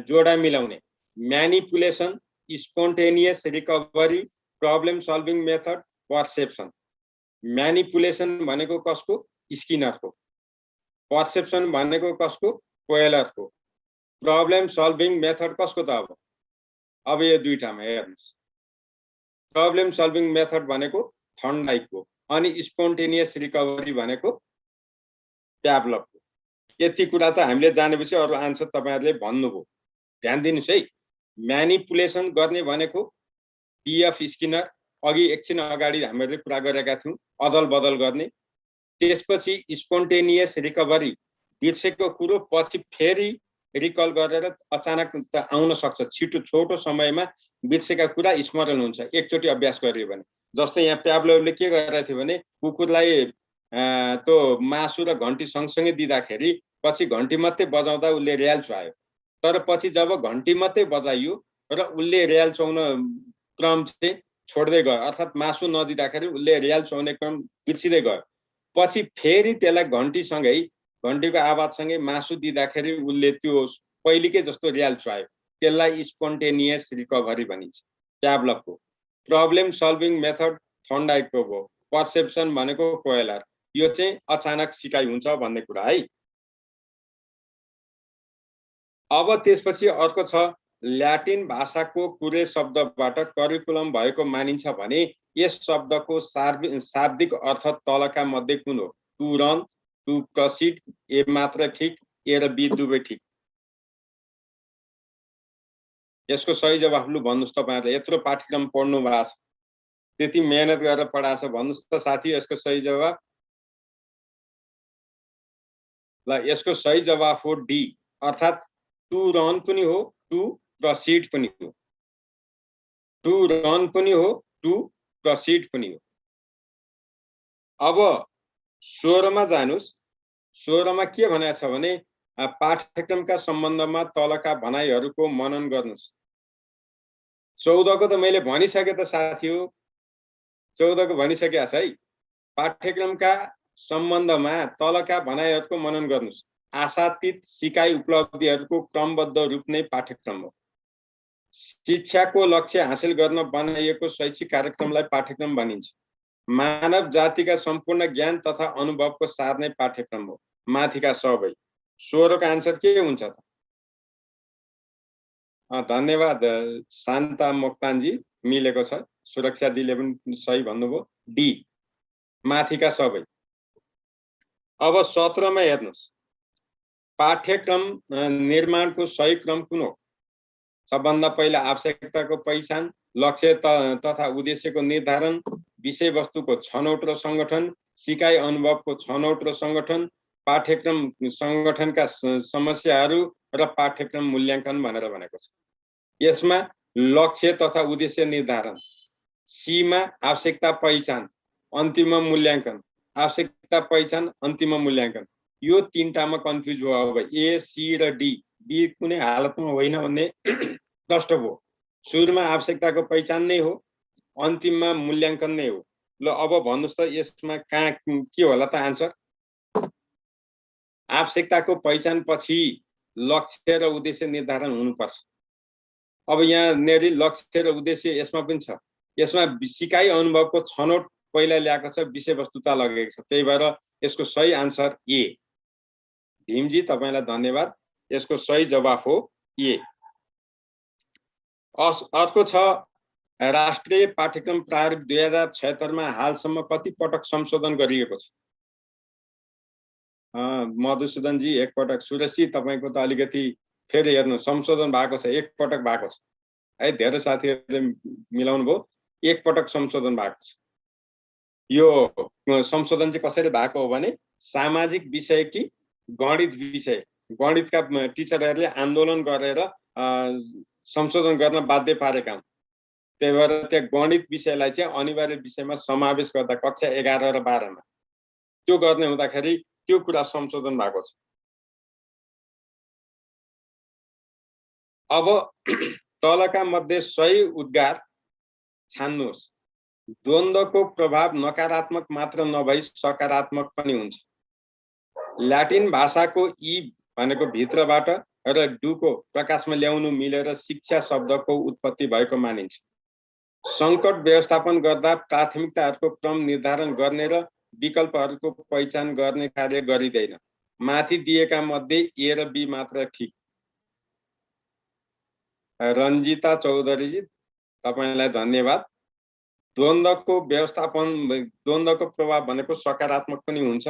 जोडा मिलाउने manipulation, spontaneous recovery, problem solving method, perception. Manipulation भनेको कसको? स्किनरको। पर्सेप्सन भनेको कसको? कोएलरको। प्रब्लम सल्भिङ मेथड कसको त? अब यो दुईटामा हेर्नुस्। प्रब्लम सल्भिङ मेथड भनेको थर्नडाइकको अनि स्पोन्टेनियस रिकभरी भनेको प्याभलभको। यति कुरा त हामीले जानेपछि अरु आन्सर तपाईहरुले भन्नुभयो। ध्यान दिनुस् है। म्यानिपुलेसन गर्ने भनेको पीएफ स्किनर, अघि एकछिन अगाडि हामीले कुरा गरेका थियौं, अदल बदल गर्ने। त्यसपछि स्पोन्टेनियस रिकभरी, बिर्सेको कुरो पछि फेरि रिकल गरेर अचानक त आउन सक्छ, छिटो छोटो समयमा बिर्सेका कुरा स्मरण हुन्छ एकचोटी अभ्यास गरियो भने। जस्तै यहाँ प्याभलोभले के गरेको थियो भने कुकुरलाई त्यो मासु र घण्टी सँगसँगै दिँदाखेरि पछि घण्टी मात्रै बजाउँदा उसले र्याल चुहायो, तर पछि जब घण्टी मात्रै बजाइयो र उसले र्याल चुहाउन क्रम चाहिँ छोड्दै गयो, अर्थात् मासु नदिँदाखेरि उसले र्याल चुहाउने क्रम बिर्सिँदै गयो। पछि फेरि त्यसलाई घण्टीसँगै, घण्टीको आवाजसँगै मासु दिँदाखेरि उसले त्यो पहिलेकै जस्तो र्याल चुहायो, त्यसलाई स्पोन्टेनियस रिकभरी भनिन्छ प्याभलभको। प्रब्लम सल्भिङ मेथड थर्नडाइकको हो। पर्सेप्सन भनेको कोएलर। यो चाहिँ अचानक सिकाइ हुन्छ भन्ने कुरा है। अब त्यसपछि अर्को छ ल्याटिन भाषाको कुरे शब्दबाट करिकुलम भएको मानिन्छ भने यस शब्दको शाब्दिक अर्थ तलका मध्ये कुन हो? टु रन, टु प्रोसिड, ए मात्र ठीक, ए र बी दुवै ठीक। यसको सही जवाफ लु भन्नुस् तपाईहरुले। यत्रो पाठ्यक्रम पढ्नु भएको छ, त्यति मेहनत गरेर पढाएको छ, भन्नुस् त साथी यसको सही जवाफ। ल यसको सही जवाफ हो डी, अर्थात् टु रन पनि हो, टु प्रोसिड पनि हो। टु रन पनि हो, टु प्रोसिड पनि हो। अब 16 मा जानुस्। 16 मा के भनेको छ भने पाठ्यक्रमका सम्बन्धमा तलका भनाइहरूको मनन गर्नुस्। 14 को त मैले भनिसके त साथी हो, 14 को भनिसकेको छ है। पाठ्यक्रमका सम्बन्धमा तलका भनाइहरूको मनन गर्नुस्। आशातीत सिकाइ उपलब्धिहरूको क्रमबद्ध रूप नै पाठ्यक्रम हो। शिक्षाको लक्ष्य हासिल गर्न बनाइएको शैक्षिक कार्यक्रमलाई पाठ्यक्रम भनिन्छ। मानव जातिका सम्पूर्ण ज्ञान तथा अनुभवको सार नै पाठ्यक्रम हो। माथिका सबै। 16 को आन्सर के हुन्छ त? धन्यवाद शान्ता मोक्तानजी, मिलेको छ। सुरक्षाजीले पनि सही भन्नुभयो, डी माथिका सबै। अब 17 मा हेर्नुस्। पाठ्यक्रम निर्माणको सही क्रम कुन हो? सबभन्दा पहिला आवश्यकताको पहिचान, लक्ष्य तथा उद्देश्यको निर्धारण, विषयवस्तुको छनौट र संगठन, सिकाइ अनुभवको छनौट र संगठन, पाठ्यक्रम संगठनका समस्याहरू र पाठ्यक्रम मूल्याङ्कन भनेर भनेको छ। यसमा लक्ष्य तथा उद्देश्य निर्धारण, सी मा आवश्यकता पहिचान, अन्तिम मूल्याङ्कन, आवश्यकता पहिचान, अन्तिम मूल्याङ्कन, यो तीनटामा कन्फ्युज भयो। अब ए, सी र डी, बी कुनै हालतमा होइन भन्ने प्रष्ट भयो। सुरुमा आवश्यकताको पहिचान नै हो, अन्तिममा मूल्याङ्कन नै हो। ल अब भन्नुस् त यसमा कहाँ के होला त आन्सर? आवश्यकताको पहिचान पछि लक्ष्य र उद्देश्य निर्धारण हुनुपर्छ। अब यहाँ नेरी लक्ष्य र उद्देश्य यसमा पनि छ। यसमा सिकाइ अनुभवको छनौट पहिला ल्याएको छ, विषयवस्तुता लगेको छ, त्यही भएर यसको सही आन्सर ए। भीमजी तपाईलाई धन्यवाद, यसको सही जवाफ हो ए। अर्को छ राष्ट्रिय पाठ्यक्रम प्रारूप 2076 मा हालसम्म कति पटक संशोधन गरिएको छ? मधुसूदन जी एकपटक, सुरेशजी तपाईको त अलिकति फेरि हेर्नु संशोधन भएको छ, एक पटक भएको छ है। धेरै साथीहरूले मिलाउनु भयो, एक पटक संशोधन भएको छ। यो संशोधन चाहिँ कसरी भएको हो भने सामाजिक विषय कि गणित विषय, गणितका टिचरहरूले आन्दोलन गरेर संशोधन गर्न बाध्य पारेका हुन्। त्यही भएर त्यहाँ गणित विषयलाई चाहिँ अनिवार्य विषयमा समावेश गर्दा कक्षा 11 र 12 मा त्यो गर्ने हुँदाखेरि त्यो कुरा संशोधन भएको छ। अब तलका मध्ये सही उद्गार छान्नुहोस्। द्वन्द्वको प्रभाव नकारात्मक मात्र नभई सकारात्मक पनि हुन्छ। ल्याटिन भाषाको ई भनेको भित्रबाट र डुको प्रकाशमा ल्याउनु मिलेर शिक्षा शब्दको उत्पत्ति भएको मानिन्छ। सङ्कट व्यवस्थापन गर्दा प्राथमिकताहरूको क्रम निर्धारण गर्ने र विकल्पहरूको पहिचान गर्ने कार्य गरिँदैन। माथि दिएका मध्ये ए र बी मात्र ठिक। रञ्जिता चौधरीजी तपाईलाई धन्यवाद। द्वन्द्वको व्यवस्थापन द्वन्द्वको प्रभाव भनेको सकारात्मक पनि हुन्छ।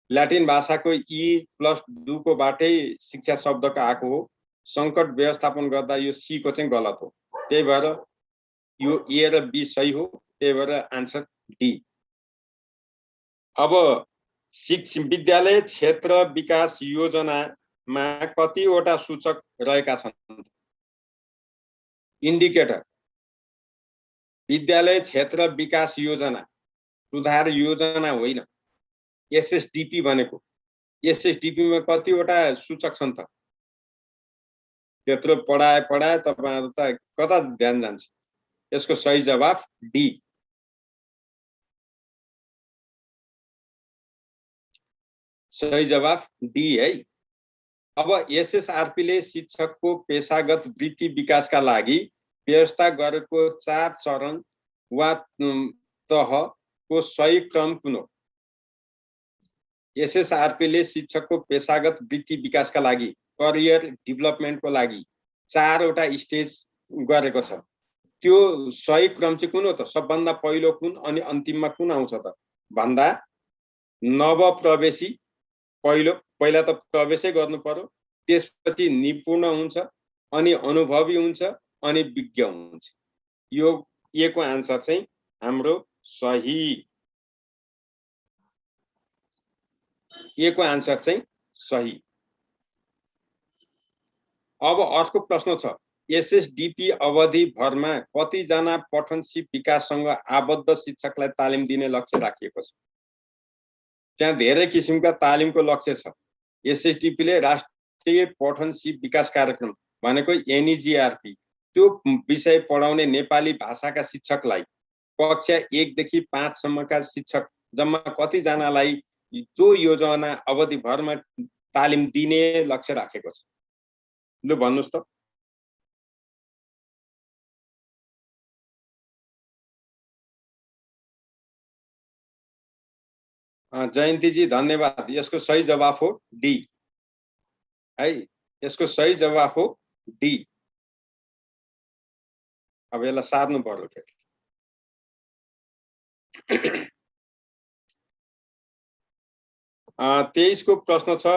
ल्याटिन भाषाको ई प्लस डुको बाटै शिक्षा शब्दको आएको हो। सङ्कट व्यवस्थापन गर्दा यो सी को चाहिँ गलत हो। त्यही भएर यो ए र बी सही हो। त्यही भएर आन्सर डी। अब विद्यालय क्षेत्र विकास योजनामा कतिवटा सूचक रहेका छन्? इन्डिकेटर। विद्यालय क्षेत्र विकास योजना सुधार योजना होइन। एसएसडीपी भनेको एसएसडीपी मा कतिवटा सूचक छन् त? त्यत्रो पढाए तपाईहरु त कता ध्यान जान्छ? यसको सही जवाफ डी। सही जवाफ डी है। अब एसएसआरपी ले शिक्षकको पेशागत वृत्ति विकासका लागि व्यवस्था गरेको 4 चरण वा तहको सही क्रम कुन हो? एसएसआरपी ले शिक्षकको पेशागत वृत्ति विकासका लागि करियर डेभलपमेन्टको लागि 4 वटा स्टेज गरेको छ। त्यो सही क्रम चाहिँ कुन हो त? सबभन्दा पहिलो कुन अनि अन्तिममा कुन आउँछ त भन्दा नवप्रवेशी पहिला त प्रवेशै गर्नु पर्यो, त्यसपछि निपुण हुन्छ अनि अनुभवी हुन्छ अनि विज्ञ हुन्छ। यो ए को आन्सर चाहिँ हाम्रो सही। ए को आन्सर चाहिँ सही। अब अर्को प्रश्न छ। एसएसडीपी अवधि भरमा कति जना पठन सिप विकाससँग आबद्ध शिक्षकलाई तालिम दिने लक्ष्य राखिएको छ? त्यहाँ धेरै किसिमका तालिमको लक्ष्य छ। एसएसडीपी ले राष्ट्रिय पठन सिप विकास कार्यक्रम भनेको एनईजीआरपी त्यो विषय पढाउने नेपाली भाषाका शिक्षकलाई कक्षा 1 देखि 5 सम्मका शिक्षक जम्मा कति जनालाई त्यो योजना अवधि भरमा तालिम दिने लक्ष्य राखेको छ? लु भन्नुस् त। जयन्ती जी धन्यवाद। यसको सही जवाफ हो डी है। यसको सही जवाफ हो डी। अब यसलाई सार्नु पर्यो फेरि। 23 को प्रश्न छ।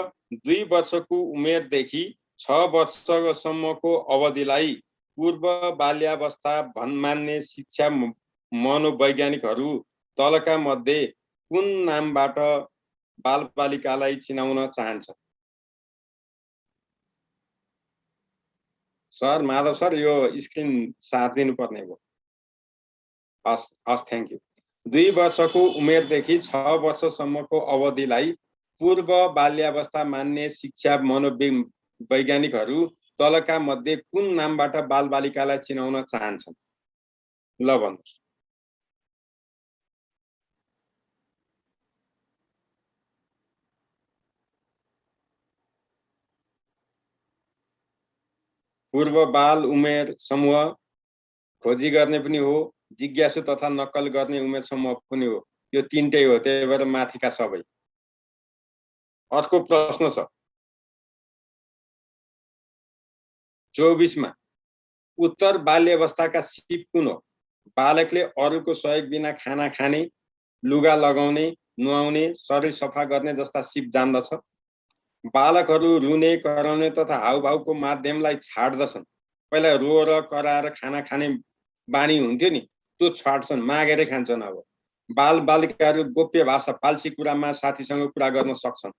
2 वर्षको उमेरदेखि 6 वर्षसम्मको अवधिलाई पूर्व बाल्यावस्था मान्ने शिक्षा मनोवैज्ञानिकहरू तलका मध्ये कुन नामबाट बालबालिकालाई चिनाउन चाहन्छ? सर माधव सर यो स्क्रिन साथ दिनु पर्ने हो। हस् थ्यांक यू। 2 वर्षको उमेरदेखि 6 वर्षसम्मको अवधिलाई पूर्व बाल्यावस्था मान्ने शिक्षा मनोवैज्ञानिकहरू तलका मध्ये कुन नामबाट बालबालिकालाई चिनाउन चाहन्छन्? ल भन्नुस्। पूर्व बाल उमेर समूह खोजी गर्ने पनि हो, जिज्ञासु तथा नक्कल गर्ने उमेर समूह पनि हो। यो तीनटै हो, त्यही भएर माथिका सबै। अर्को प्रश्न छ। 24 मा उत्तर बाल्यावस्थाका सिप कुन हो? बालकले अरूको सहयोग बिना खाना खाने, लुगा लगाउने, नुहाउने, शरीर सफा गर्ने जस्ता सिप जान्दछ। बालकहरू रुने, कराउने तथा हाउभाउको माध्यमलाई छाड्दछन्। पहिला रोएर कराएर खाना खाने बानी हुन्थ्यो नि, त्यो छाड्छन्, मागेरै खान्छन्। अब बाल बालिकाहरू गोप्य भाषा फाल्सी कुरामा साथीसँग कुरा गर्न सक्छन्।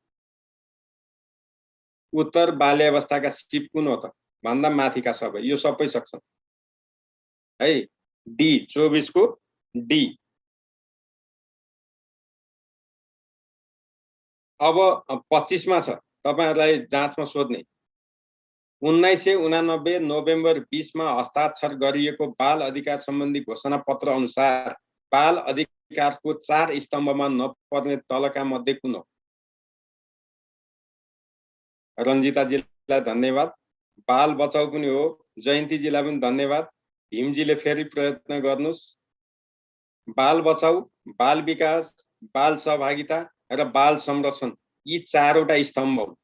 उत्तर बाल्यावस्थाका सिप कुन हो त भन्दा माथिका सबै। यो सबै सक्छन् है। डी 24 को डी। अब 25 मा छ। तपाईहरुलाई जाँचमा सोध्ने 1989 नोभेम्बर 20 मा हस्ताक्षर गरिएको बाल अधिकार सम्बन्धी घोषणा पत्र अनुसार बाल अधिकारको 4 स्तम्भमा नपर्ने तलका मध्ये कुन हो? रञ्जिताजीलाई धन्यवाद। बाल बचाउ पनि हो। जयन्तीजीलाई पनि धन्यवाद। भीमजीले फेरि प्रयत्न गर्नुस्। बाल बचाउ, बाल विकास, बाल सहभागिता र बाल संरक्षण यी 4वटा स्तम्भ हुन्।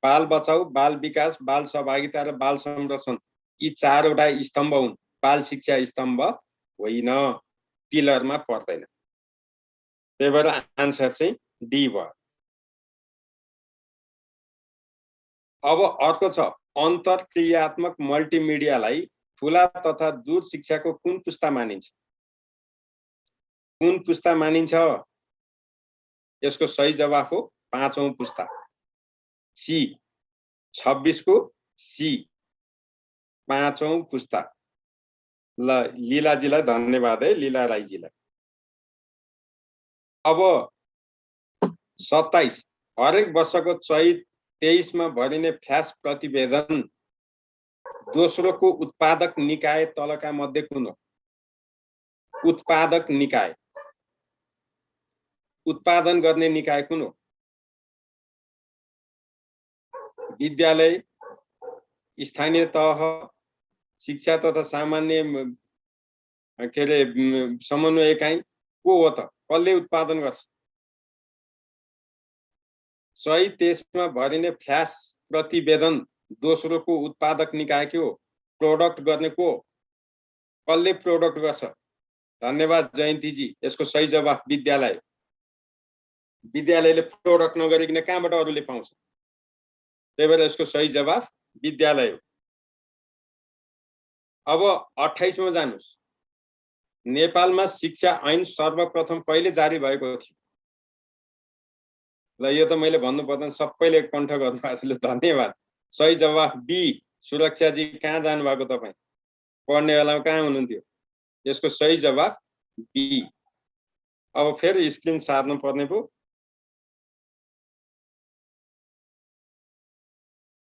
बाल बचाउ, बाल विकास, बाल सहभागिता र बाल संरक्षण यी 4वटा स्तम्भ हुन्। बाल शिक्षा स्तम्भ होइन, पिलरमा पर्दैन। त्यही भएर आन्सर चाहिँ डी भयो। अब अर्को छ अन्तरक्रियात्मक मल्टिमिडियालाई ठुला तथा दूर शिक्षाको कुन पुस्ता मानिन्छ? कुन पुस्ता मानिन्छ? यसको सही जवाफ हो 5औं पुस्ता। सी 26 को सी 5औं पुस्ता। ल लीलाजीलाई धन्यवाद है, लीला राईजीलाई। अब 27 हरेक वर्षको चैत 23 मा भरिने फ्ल्यास प्रतिवेदन दोस्रोको उत्पादक निकाय तलका मध्ये कुन हो? उत्पादक निकाय, उत्पादन गर्ने निकाय कुन हो? विद्यालय, स्थानीय तह, शिक्षा तथा सामान्य के अरे समन्वय एकाइ को हो त? कसले उत्पादन गर्छ? चैत 23 मा भरिने फ्ल्यास प्रतिवेदन दोस्रोको उत्पादक निकाय के हो? प्रोडक्ट गर्ने को हो? कसले प्रोडक्ट गर्छ? धन्यवाद जयन्तीजी। यसको सही जवाफ विद्यालय। विद्यालयले प्रोडक्ट नगरिकन कहाँबाट अरूले पाउँछ? त्यही भएर यसको सही जवाफ विद्यालय हो। अब 28 मा जानुस्। नेपालमा शिक्षा ऐन सर्वप्रथम कहिले जारी भएको थियो? ल यो त मैले भन्नु पर्दैन, सबैले कण्ठ गर्नुभएको छ, धन्यवाद। सही जवाफ बी। सुरक्षाजी कहाँ जानुभएको तपाईँ? पढ्ने बेलामा कहाँ हुनुहुन्थ्यो? यसको सही जवाफ बी। अब फेरि स्क्रिन सार्नु पर्ने भयो।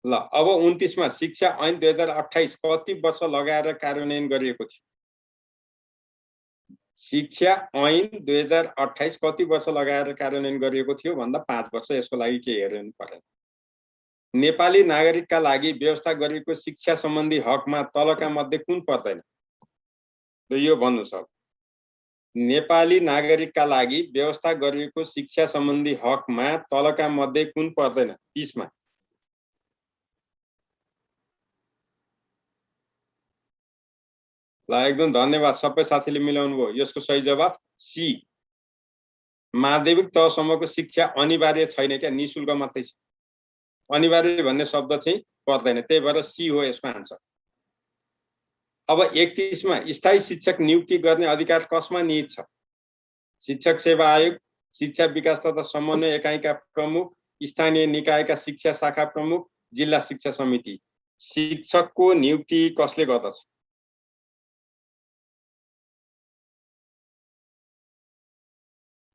ल अब 29 मा शिक्षा ऐन 2028 कति वर्ष लगाएर कार्यान्वयन गरिएको थियो? शिक्षा ऐन 2028 कति वर्ष लगाएर कार्यान्वयन गरिएको थियो भन्दा 5 वर्ष। यसको लागि के हेर्नु पर्दैन। नेपाली नागरिकका लागि व्यवस्था गरिएको शिक्षा सम्बन्धी हकमा तलका मध्ये कुन पर्दैन? यो भन्नुस्। नेपाली नागरिकका लागि व्यवस्था गरिएको शिक्षा सम्बन्धी हकमा तलका मध्ये कुन पर्दैन? 30 मा ल एकदम धन्यवाद, सबै साथीले मिलाउनु भयो। यसको सही जवाफ सी। माध्यमिक तहसम्मको शिक्षा अनिवार्य छैन क्या, निशुल्क मात्रै छ। अनिवार्य भन्ने शब्द चाहिँ पर्दैन, त्यही भएर सी हो यसको आन्सर। अब 31 मा स्थायी शिक्षक नियुक्ति गर्ने अधिकार कसमा निहित छ? शिक्षक सेवा आयोग, शिक्षा विकास तथा समन्वय एकाइका प्रमुख, स्थानीय निकायका शिक्षा शाखा प्रमुख, जिल्ला शिक्षा समिति। शिक्षकको नियुक्ति कसले गर्दछ?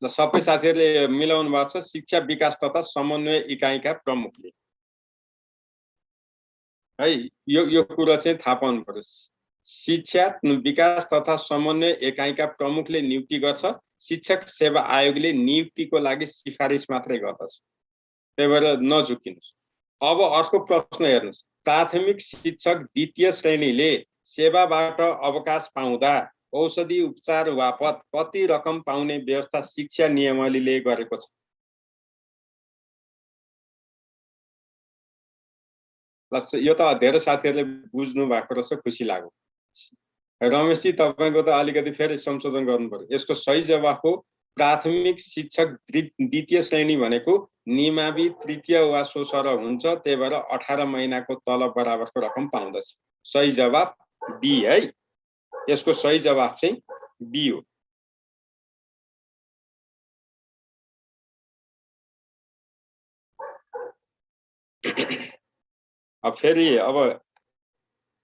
ल सबै साथीहरूले मिलाउनु भएको छ, शिक्षा विकास तथा समन्वय इकाइका प्रमुखले है। यो कुरा चाहिँ थाहा पाउनु पर्यो। शिक्षा विकास तथा समन्वय एकाइका प्रमुखले नियुक्ति गर्छ। शिक्षक सेवा आयोगले नियुक्तिको लागि सिफारिस मात्रै गर्दछ, त्यही भएर नझुक्किनुस्। अब अर्को प्रश्न हेर्नुस्। प्राथमिक शिक्षक द्वितीय श्रेणीले सेवाबाट अवकाश पाउँदा औषधि उपचार बापत कति रकम पाउने व्यवस्था शिक्षा नियमावलीले गरेको छ? यो त धेरै साथीहरूले बुझ्नु भएको रहेछ, खुसी लाग्यो। रमेशजी तपाईको त अलिकति फेरि संशोधन गर्नु पर्यो। यसको सही जवाफ हो प्राथमिक शिक्षक द्वितीय श्रेणी भनेको निमावी तृतीय वा सोसर हुन्छ, त्यही भएर 18 महिनाको तलब बराबरको रकम पाउँदछ। सही जवाफ बी है। यसको सही जवाफ चाहिँ बी हो। अब फेरि अब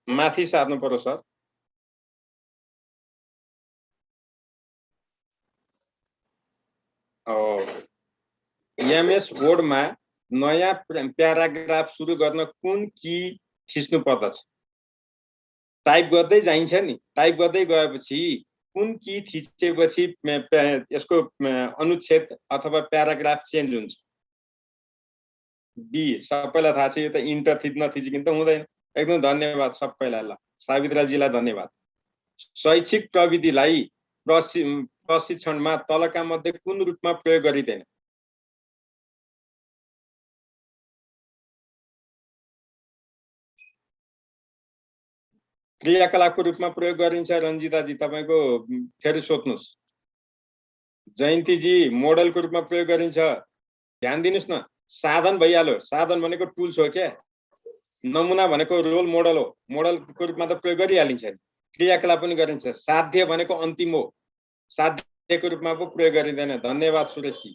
माथि सार्नु पर्यो सर। एमएस वर्डमा नयाँ प्याराग्राफ सुरु गर्न कुन की थिच्नु पर्दछ। टाइप गर्दै जाइन्छ नि, टाइप गर्दै गएपछि कुन की थिचेपछि यसको अनुच्छेद अथवा प्याराग्राफ चेन्ज हुन्छ। बी सबैलाई थाहा छ, यो त इन्टर थिच्न थिचिकिन त हुँदैन। एकदम धन्यवाद सबैलाई। ल सावित्राजीलाई धन्यवाद। शैक्षिक प्रविधिलाई प्रशिक्षणमा तलका मध्ये कुन रूपमा प्रयोग गरिँदैन? क्रियाकलापको रूपमा प्रयोग गरिन्छ। रञ्जिताजी तपाईको फेरि सोध्नुहोस्। जयन्तीजी मोडलको रूपमा प्रयोग गरिन्छ। ध्यान दिनुस् न, साधन भइहाल्यो। साधन भनेको टुल्स हो क्या, नमुना भनेको रोल मोडल हो। मोडलको रूपमा त प्रयोग गरिहालिन्छ नि। क्रियाकलाप पनि गरिन्छ। साध्य भनेको अन्तिम हो, साध्यको रूपमा पो प्रयोग गरिँदैन। धन्यवाद सुरेशजी।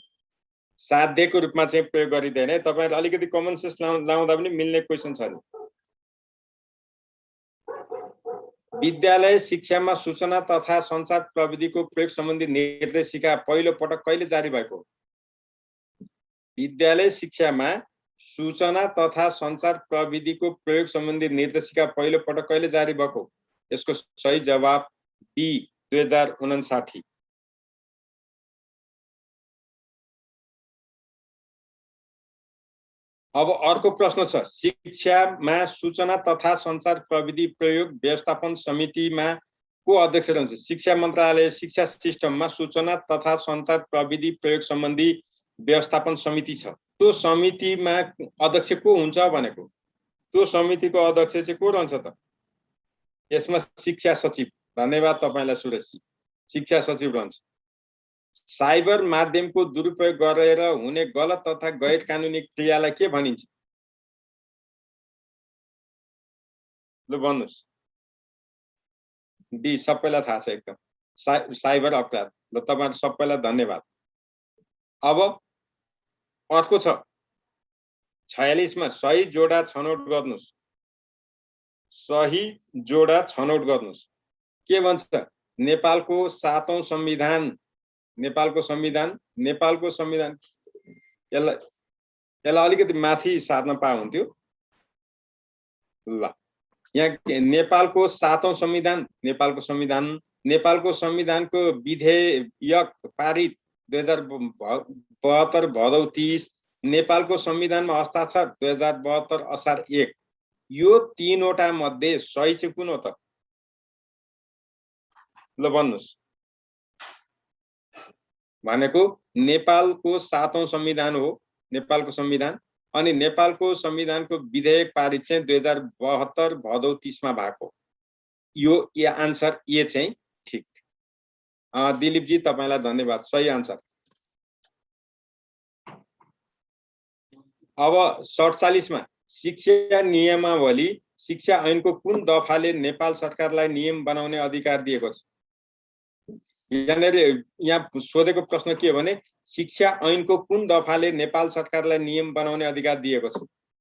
साध्यको रूपमा चाहिँ प्रयोग गरिँदैन है। तपाईहरु अलिकति कमन सेन्स लाउँदा पनि मिल्ने क्वेशन छ नि। विद्यालय शिक्षामा सूचना तथा सञ्चार प्रविधिको प्रयोग सम्बन्धी निर्देशिका पहिलो पटक कहिले जारी भएको? विद्यालय शिक्षामा सूचना तथा सञ्चार प्रविधिको प्रयोग सम्बन्धी निर्देशिका पहिलो पटक कहिले जारी भएको? यसको सही जवाब बी 2059। अब अर्को प्रश्न छ, शिक्षामा सूचना तथा सञ्चार प्रविधि प्रयोग व्यवस्थापन समितिमा को अध्यक्ष रहन्छ? शिक्षा मन्त्रालय शिक्षा सिस्टममा सूचना तथा सञ्चार प्रविधि प्रयोग सम्बन्धी व्यवस्थापन समिति छ। त्यो समितिमा अध्यक्ष को हुन्छ भनेको? त्यो समितिको अध्यक्ष चाहिँ को रहन्छ त? यसमा शिक्षा सचिव। धन्यवाद तपाईलाई सुरेशजी। शिक्षा सचिव रहन्छ। साइबर माध्यमको दुरुपयोग गरेर हुने गलत तथा गैर कानुनी क्रियालाई के भनिन्छ? ल भन्नुस्। डी सबैलाई थाहा छ एकदम, साइबर अपराध। ल तपाईहरु सबैलाई धन्यवाद। अब अर्को छ 46 मा सही जोडा छनौट गर्नुस्। सही जोडा छनौट गर्नुस्। के भन्छ? नेपालको 7औं संविधान, नेपालको संविधान यसलाई अलिकति माथि सार्न पाए हुन्थ्यो। ल यहाँ नेपालको 7औं संविधान, नेपालको संविधानको विधेयक पारित 2072 भदौ 30, नेपालको संविधानमा हस्ताक्षर 2072 असार 1। यो तीनवटा मध्ये सही चाहिँ कुन हो त? ल भन्नुस्। भनेको नेपालको 7औं संविधान हो, नेपालको संविधान। अनि नेपालको संविधानको विधेयक पारित चाहिँ 2072 भदौ 30 मा भएको। यो आन्सर ए चाहिँ ठीक। दिलीपजी तपाईलाई धन्यवाद, सही आन्सर। अब 47 मा शिक्षा नियमावली शिक्षा ऐनको कुन दफाले नेपाल सरकारलाई नियम बनाउने अधिकार दिएको छ? यहाँ सोधेको प्रश्न के हो भने शिक्षा ऐनको कुन दफाले नेपाल सरकारलाई नियम बनाउने अधिकार दिएको छ?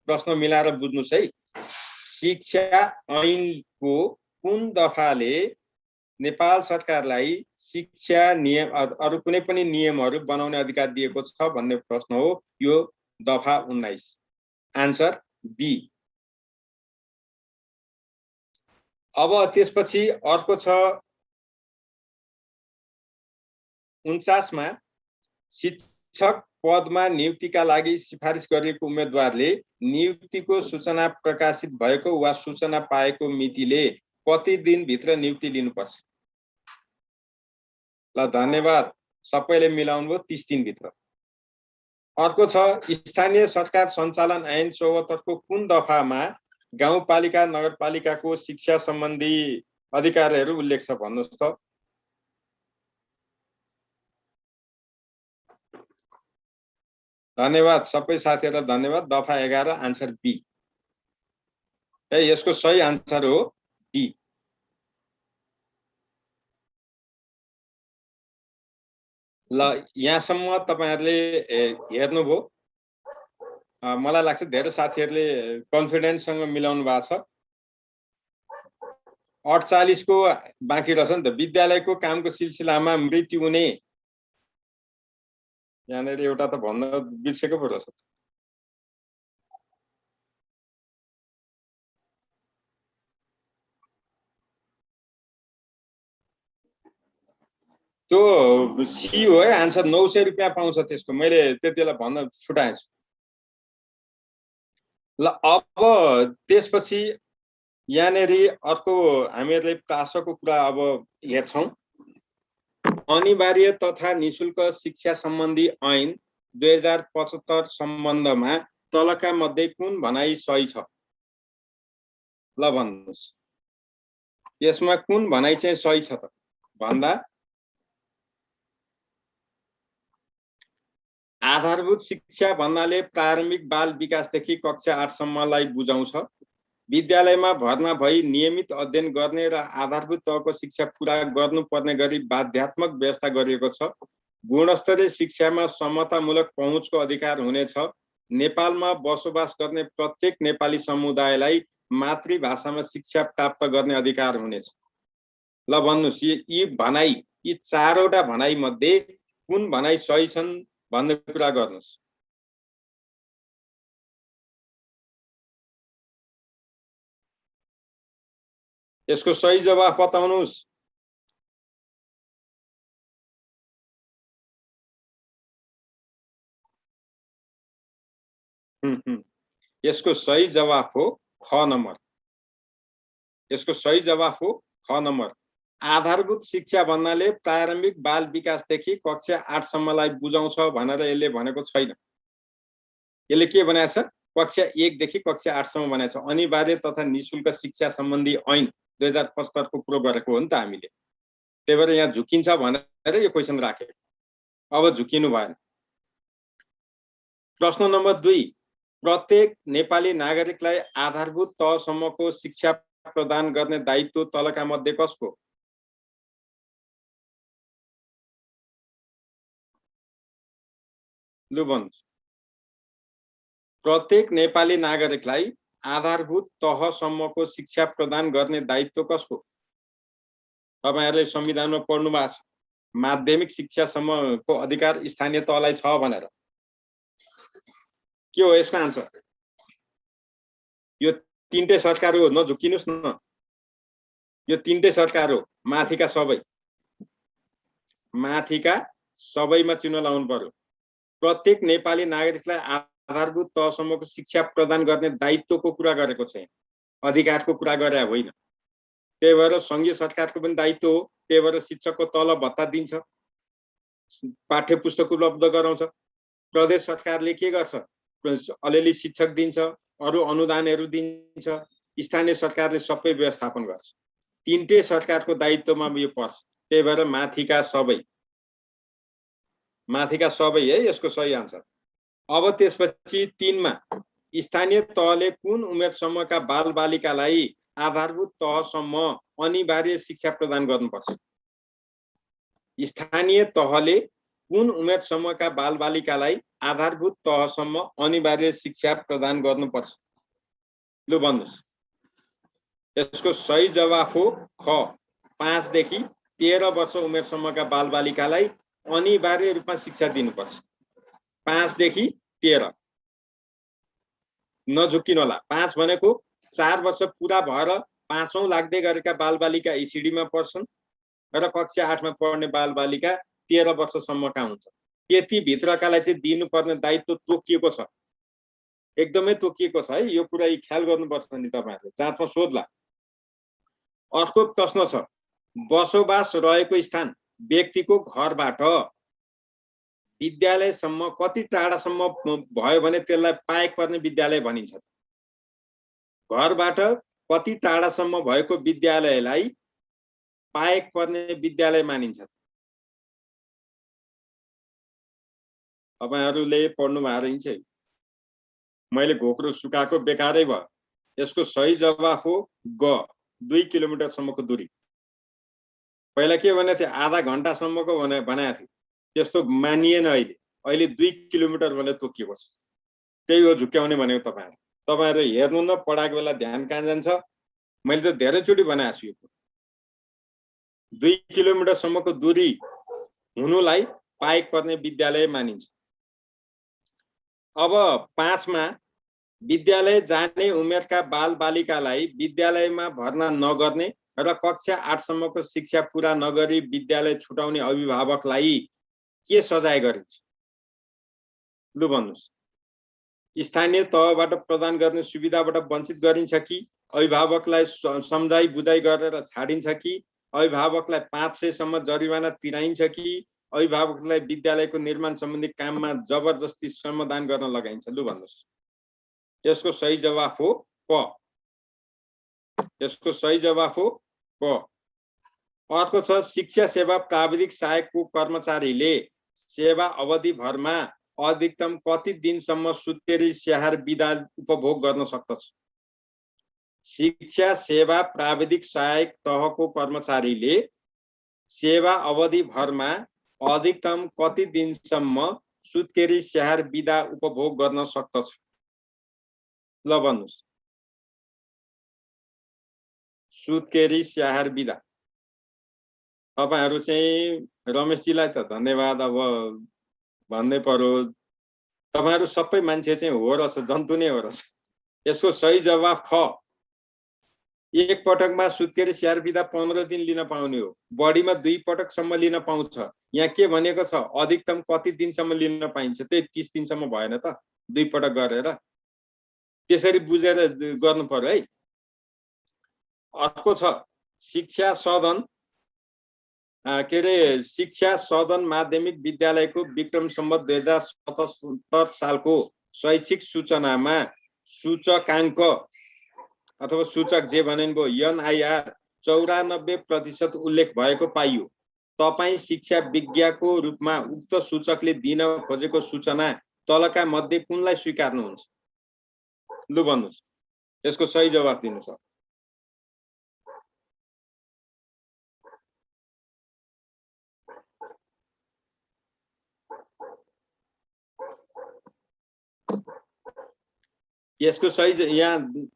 प्रश्न मिलाएर बुझ्नुस् है। शिक्षा ऐनको कुन दफाले नेपाल सरकारलाई शिक्षा नियम अरु कुनै पनि नियमहरू बनाउने अधिकार दिएको छ भन्ने प्रश्न हो। यो दफा 19। Answer B. अब त्यसपछि अर्को छ 49 मा शिक्षक पदमा नियुक्तिका लागि सिफारिस गरिएको उम्मेदवारले नियुक्तिको सूचना प्रकाशित भएको वा सूचना पाएको मितिले कति दिनभित्र नियुक्ति लिनुपर्छ? ल धन्यवाद, सबैले मिलाउनुभयो 30 दिनभित्र। अर्को छ स्थानीय सरकार सञ्चालन ऐन 74 को कुन दफामा गाउँपालिका नगरपालिकाको शिक्षा सम्बन्धी अधिकारहरू उल्लेख छ? भन्नुस् त। धन्यवाद सबै साथीहरुलाई धन्यवाद। दफा 11 आन्सर बी। यसको सही आन्सर हो डी। ल यहाँसम्म तपाईहरुले हेर्नुभयो। मलाई लाग्छ धेरै साथीहरुले कन्फिडेन्ससँग मिलाउनु भएको छ। 48 को बाँकी रहेछ नि त। विद्यालयको कामको सिलसिलामा मृत्यु हुने, यहाँनिर एउटा त भन्न बिर्सेको पो रहेछ। त्यो सी हो है आन्सर। 900 रुपियाँ पाउँछ त्यसको। मैले त्यति बेला भन्न छुटाएछु। ल अब त्यसपछि यहाँनिर अर्को हामीहरूले प्रासको कुरा अब हेर्छौँ। अनिवार्य तथा निशुल्क शिक्षा सम्बन्धी ऐन 2075 सम्बन्धमा तलका मध्ये कुन भनाइ सही छ? ल भन्नुहोस्, यसमा कुन भनाइ चाहिँ सही छ त भन्दा आधारभूत शिक्षा भन्नाले प्रारम्भिक बाल विकासदेखि कक्षा 8 सम्मलाई बुझाउँछ। विद्यालयमा भर्ना भई नियमित अध्ययन गर्ने र आधारभूत तहको शिक्षा पूरा गर्नुपर्ने गरी बाध्यात्मक व्यवस्था गरिएको छ। गुणस्तरीय शिक्षामा समतामूलक पहुँचको अधिकार हुनेछ। नेपालमा बसोबास गर्ने प्रत्येक नेपाली समुदायलाई मातृभाषामा शिक्षा प्राप्त गर्ने अधिकार हुनेछ। ल भन्नुहोस्, यी भनाइ, यी चारवटा भनाइ मध्ये कुन भनाइ सही छन् भन्ने कुरा गर्नुहोस्। यसको सही जवाफ बताउनुहोस्। यसको सही जवाफ हो ख नम्बर। यसको सही जवाफ हो ख नम्बर। आधारभूत शिक्षा भन्नाले प्रारम्भिक बाल विकासदेखि कक्षा 8 सम्मलाई बुझाउँछ भनेर यसले भनेको छैन। यसले के भनेको छ? कक्षा 1 देखि कक्षा 8 सम्म भनेको छ। अनिवार्य तथा निशुल्क शिक्षा सम्बन्धी ऐन 2075 को कुरो गरेको हो नि त हामीले। त्यही भएर यहाँ झुकिन्छ भनेर यो क्वेसन राखेको। अब झुकिनु भएन। प्रश्न नम्बर 2, प्रत्येक नेपाली नागरिकलाई आधारभूत तहसम्मको शिक्षा प्रदान गर्ने दायित्व तलका मध्ये कसको? लु भन्नुहोस्, प्रत्येक नेपाली नागरिकलाई आधारभूत तहसम्मको शिक्षा प्रदान गर्ने दायित्व कसको? तपाईहरुले संविधानमा पढ्नु भएको छ, माध्यमिक शिक्षासम्मको अधिकार स्थानीय तहलाई छ भनेर। के हो यसको आन्सर? यो तीनटै सरकार हो, नझुकिनुस् न। यो तीनटै सरकार हो, माथिका सबैमा चिन्ह लाउनु पर्यो। प्रत्येक नेपाली नागरिकलाई आधारभूत तहसम्मको शिक्षा प्रदान गर्ने दायित्वको कुरा गरेको छ, अधिकारको कुरा गरे होइन। त्यही भएर संघीय सरकारको पनि दायित्व हो। त्यही भएर शिक्षकको तलब भत्ता दिन्छ, पाठ्य पुस्तक उपलब्ध गराउँछ। प्रदेश सरकारले के गर्छ? अलिअलि शिक्षक दिन्छ, अरु अनुदानहरू दिन्छ। स्थानीय सरकारले सबै व्यवस्थापन गर्छ। तीनटै सरकारको दायित्वमा यो पर्छ। त्यही भएर माथिका सबै है यसको सही आन्सर। अब त्यसपछि 3 मा स्थानीय तहले कुन उमेरसम्मका बालबालिकालाई आधारभूत तहसम्म अनिवार्य शिक्षा प्रदान गर्नुपर्छ? स्थानीय तहले कुन उमेरसम्मका बालबालिकालाई आधारभूत तहसम्म अनिवार्य शिक्षा प्रदान गर्नुपर्छ? लु भन्नुहोस्, यसको सही जवाफ हो ख। 5 देखि 13 वर्ष उमेरसम्मका बालबालिकालाई अनिवार्य रूपमा शिक्षा दिनुपर्छ। 5 देखि 13, नझुकिनु होला। 5 भनेको 4 वर्ष पूरा भएर 5औं लाग्दै गरेका बालबालिका ईसीडीमा पढ्छन् र कक्षा 8 मा पढ्ने बालबालिका 13 वर्षसम्मका हुन्छ। त्यति भित्रकालाई चाहिँ दिनुपर्ने दायित्व तोकिएको छ, एकदमै तोकिएको छ है। यो कुरा ख्याल गर्नुपर्छ नि तपाईहरुले, जाँचमा सोध्ला। अर्को प्रश्न छ, बसोबास रहेको स्थान व्यक्तिको घरबाट विद्यालयसम्म कति टाढासम्म भयो भने त्यसलाई पाएक पर्ने विद्यालय भनिन्छ? घरबाट कति टाढासम्म भएको विद्यालयलाई पाएक पर्ने विद्यालय मानिन्छ? तपाईहरुले पढ्नु भएको रहेछ, मैले घोक्रो सुकाएको बेकारै भयो। यसको सही जवाफ हो ग, 2 किलोमिटरसम्मको दूरी। पहिला के भनेको थियो? आधा घण्टासम्मको बनाएको थियो, त्यस्तो मानिएन। अहिले 2 किलोमिटर भनेर तोकिएको छ। त्यही हो झुक्याउने भनेको। तपाईहरु हेर्नु न, पढाएको बेला ध्यान कहाँ जान्छ? मैले त धेरैचोटि बनाएको छु। यो 2 किलोमिटरसम्मको दूरी हुनुलाई पाएक पर्ने विद्यालय मानिन्छ। अब 5 मा विद्यालय जाने उमेरका बालबालिकालाई विद्यालयमा भर्ना नगर्ने र कक्षा 8 सम्मको शिक्षा पूरा नगरी विद्यालय छुटाउने अभिभावकलाई के सजाय गरिन्छ? लु भन्नुस्। स्थानीय तहबाट प्रदान गर्ने सुविधाबाट वञ्चित गरिन्छ कि अभिभावकलाई सम्झाइ बुझाइ गरेर छाडिन्छ कि अभिभावकलाई 500 सम्म जरिवाना तिराइन्छ कि अभिभावकलाई विद्यालयको निर्माण सम्बन्धी काममा जबरजस्ती श्रमदान गर्न लगाइन्छ? लु भन्नुस्। यसको सही जवाफ हो क। यसको सही जवाफ हो क। अर्को छ शिक्षा सेवा प्राविधिक सहायकको कर्मचारीले सेवा अवधि भरमा अधिकतम कति दिनसम्म सुत्केरी स्याहार बिदा उपभोग गर्न सक्दछ? शिक्षा सेवा प्राविधिक सहायक तहको कर्मचारीले सेवा अवधि भरमा अधिकतम कति दिनसम्म सुत्केरी स्याहार बिदा उपभोग गर्न सक्दछ? ल भन्नुस्। सुत्केरी स्याहार बिदा। तपाईहरु चाहिँ रमेशजीलाई त धन्यवाद अब भन्नै पर्यो। तपाईहरु सबै मान्छे चाहिँ हो रहेछ, जन्तु नै हो रहेछ। यसको सही जवाफ ख। एक पटकमा सुत्केरी स्याहार बिदा 15 दिन लिन पाउने हो, बढीमा 2 पटकसम्म लिन पाउँछ। यहाँ के भनेको छ? अधिकतम कति दिनसम्म लिन पाइन्छ? त्यही 30 दिनसम्म भएन त, 2 पटक गरेर। त्यसरी बुझेर गर्नु पर्यो है। अर्को छ शिक्षा सदन के अरे शिक्षा सदन माध्यमिक विद्यालयको विक्रम सम्वत 2077 सालको शैक्षिक सूचनामा सूचकाङ्क अथवा सूचक जे भनिन्छ एनआईआर 94% उल्लेख भएको पाइयो। तपाई शिक्षा विज्ञको रूपमा उक्त सूचकले दिन खोजेको सूचना तलका मध्ये कुनलाई स्वीकार्नुहुन्छ? लु भन्नुस्। यसको सही जवाफ दिनुस्। यसको सही यहाँ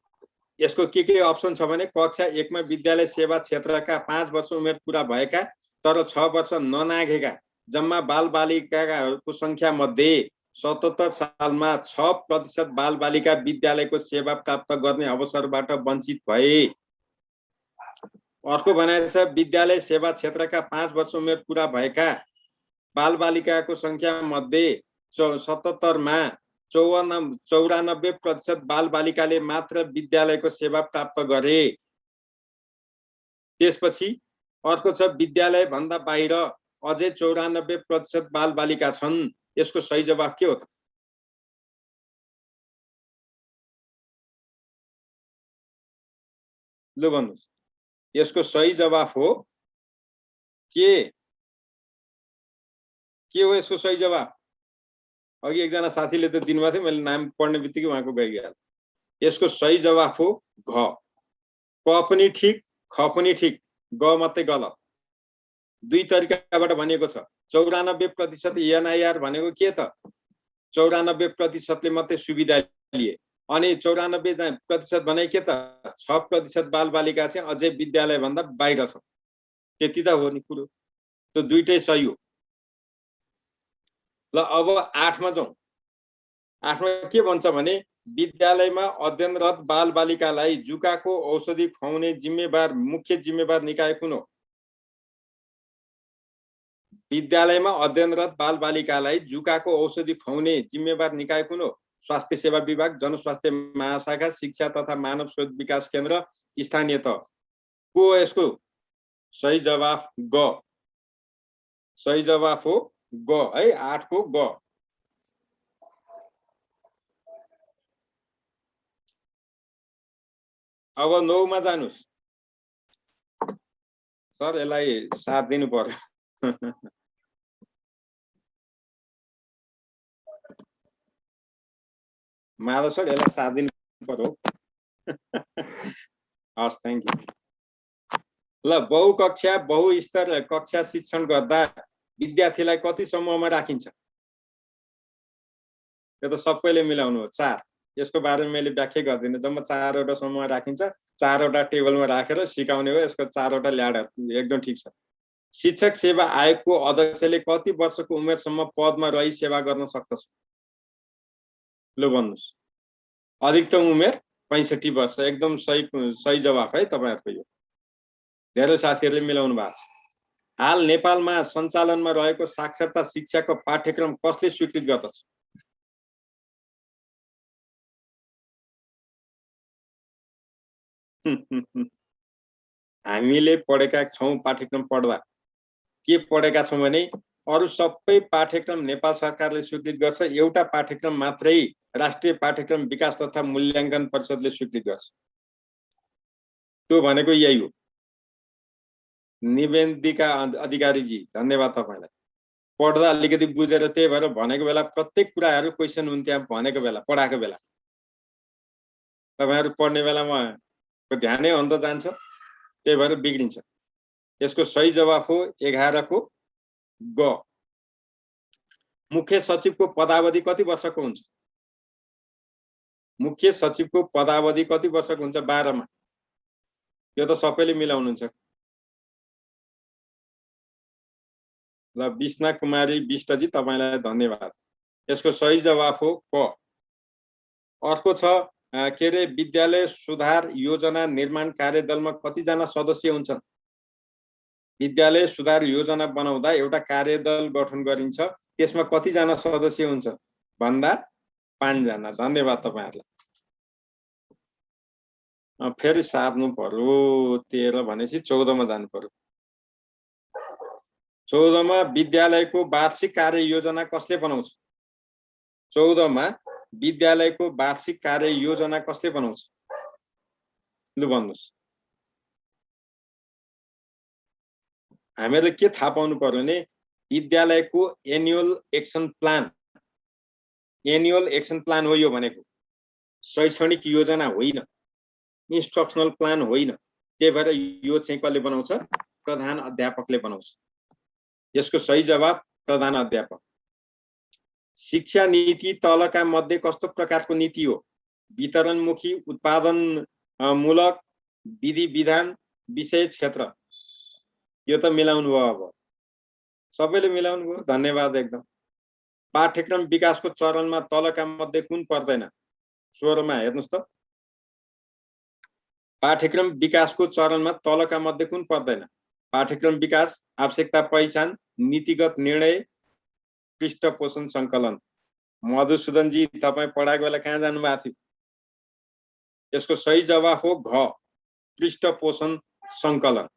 यसको के अप्सन छ भने कक्षा 1 मा विद्यालय सेवा क्षेत्रका 5 वर्ष उमेर पूरा भएका तर 6 वर्ष ननाघेका जम्मा बालबालिकाको संख्या मध्ये 77 सालमा 6% बालबालिका विद्यालयको सेवा प्राप्त गर्ने अवसरबाट वञ्चित भए। अर्को भनाइ छ विद्यालय सेवा क्षेत्रका 5 वर्ष उमेर पूरा भएका बालबालिकाको संख्या मध्ये 77 मा 94% बालबालिकाले मात्र विद्यालयको सेवा प्राप्त गरे। त्यसपछि अर्को छ विद्यालय भन्दा बाहिर अझै 94% बालबालिका छन्। यसको सही जवाफ के हो त? लु भन्नुस्। यसको सही जवाफ हो के हो यसको सही जवाफ? अघि एकजना साथीले त दिनुभएको थियो, मैले नाम पढ्ने बित्तिकै उहाँको गइहाल्यो। यसको सही जवाफ हो घ। क पनि ठीक, ख पनि ठीक, ग मात्रै गलत। दुई तरिकाबाट भनिएको छ। 94% एनआईआर भनेको के त? 94% ले मात्रै सुविधा लिए। अनि 94% भने के त? 6% बालबालिका चाहिँ अझै विद्यालय भन्दा बाहिर छ। त्यति त हो नि कुरो। त्यो दुईटै सही हो। ल अब 8 मा जाउँ। 8 मा के भन्छ भने विद्यालयमा अध्ययनरत बालबालिकालाई जुकाको औषधि खुवाउने मुख्य जिम्मेवार निकाय कुन हो? विद्यालयमा अध्ययनरत बालबालिकालाई जुकाको औषधि खुवाउने जिम्मेवार निकाय कुन हो? स्वास्थ्य सेवा विभाग, जनस्वास्थ्य महाशाखा, शिक्षा तथा मानव स्रोत विकास केन्द्र, स्थानीय तह। को यसको सही जवाफ ग। सही जवाफ हो ग है। 8 को ग। अब 9 मा जानुस्। सर यसलाई साथ दिनु पर्यो। माधव सर यसलाई साथ दिनु पर्यो। हस्, थ्यांक यू। ल बहुकक्षा बहुस्तर कक्षा शिक्षण गर्दा विद्यार्थीलाई कति समूहमा राखिन्छ? यो त सबैले मिलाउनु हो। 4। यसको बारेमा मैले व्याख्या गर्दिन। जम्मा 4 वटा समूह राखिन्छ। 4 वटा टेबलमा राखेर सिकाउने हो। यसको 4 वटा ल्याडर एकदम ठीक छ। शिक्षक सेवा आयोगको अध्यक्षले कति वर्षको उमेरसम्म पदमा रही सेवा गर्न सक्दछ? लु भन्नुस्। अधिकतम उमेर 65 वर्ष। एकदम सही जवाफ है तपाईहरुको यो। धेरै साथीहरूले मिलाउनु भएको छ। हाल नेपालमा सञ्चालनमा रहेको साक्षरता शिक्षाको पाठ्यक्रम कसले स्वीकृत गर्दछ? हामीले पढेका छौँ पाठ्यक्रम पढ्दा के पढेका छौँ भने अरु सबै पाठ्यक्रम नेपाल सरकारले स्वीकृत गर्छ, एउटा पाठ्यक्रम मात्रै राष्ट्रिय पाठ्यक्रम विकास तथा मूल्याङ्कन परिषदले स्वीकृत गर्छ। त्यो भनेको यही हो। निवेदिका अधिकारीजी धन्यवाद तपाईलाई। पढ्दा अलिकति बुझेर त्यही भएर भनेको बेला प्रत्येक कुराहरू क्वेसन हुन्थ्यो भनेको बेला पढाएको बेला तपाईहरु पढ्ने बेलामा ध्यानै अन्त जान्छ, त्यही भएर बिग्रिन्छ। यसको सही जवाफ हो 11 को ग। मुख्य सचिवको पदावधि कति वर्षको हुन्छ? मुख्य सचिवको पदावधि कति वर्षको हुन्छ? 12 मा। यो त सबैले मिलाउनुहुन्छ। ल विष्णा कुमारी विष्टजी तपाईलाई धन्यवाद। यसको सही जवाफ हो क। अर्को छ के रे विद्यालय सुधार योजना निर्माण कार्यदलमा कतिजना सदस्य हुन्छन्? विद्यालय सुधार योजना बनाउँदा एउटा कार्यदल गठन गरिन्छ, त्यसमा कतिजना सदस्य हुन्छ भन्दा 5 जना। धन्यवाद तपाईहरुलाई। फेरि सार्नु पर्यो 13 भनेपछि 14 मा जानु पर्यो। 14 मा विद्यालयको वार्षिक कार्य योजना कसले बनाउँछ? 14 मा विद्यालयको वार्षिक कार्य योजना कसले बनाउँछ? लु भन्नुस्। हामीले के थाहा पाउनु पर्यो भने विद्यालयको annual action plan, annual action plan हो यो भनेको, शैक्षणिक योजना होइन, इन्स्ट्रक्सनल प्लान होइन। त्यही भएर यो चाहिँ कसले बनाउँछ? प्रधान अध्यापकले बनाउँछ। यसको सही जवाफ प्रधान अध्यापक। शिक्षा नीति तलका मध्ये कस्तो प्रकारको नीति हो? वितरणमुखी, उत्पादन मूलक, विधि विधान, विषय क्षेत्र। यो त मिलाउनु भयो। अब सबैले मिलाउनु भयो, धन्यवाद एकदम। पाठ्यक्रम विकासको चरणमा तलका मध्ये कुन पर्दैन? 16 मा हेर्नुस् त। पाठ्यक्रम विकासको चरणमा तलका मध्ये कुन पर्दैन? पाठ्यक्रम विकास, आवश्यकता पहिचान, नीतिगत निर्णय, पृष्ठपोषण सङ्कलन। मधुसूदन जी तपाई पढाएको बेला कहाँ जानु भएको थियो? यसको सही जवाफ हो घ, पृष्ठपोषण सङ्कलन।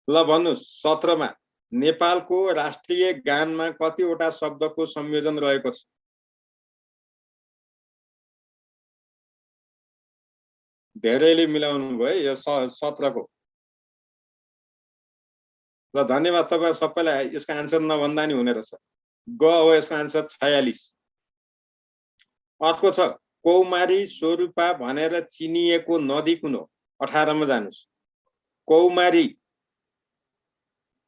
ल भन्नुस् 17 मा नेपालको राष्ट्रिय गानमा कतिवटा शब्दको संयोजन रहेको छ? धेरैले मिलाउनु भयो यो 17 को। ल धन्यवाद तपाईहरु सबैलाई। यसको आन्सर नभन्दा नि हुने रहेछ। ग हो यसको आन्सर 46। अर्को छ कौमारी स्वरूपा भनेर चिनिएको नदी कुन हो? 18 मा जानुस्। कौमारी,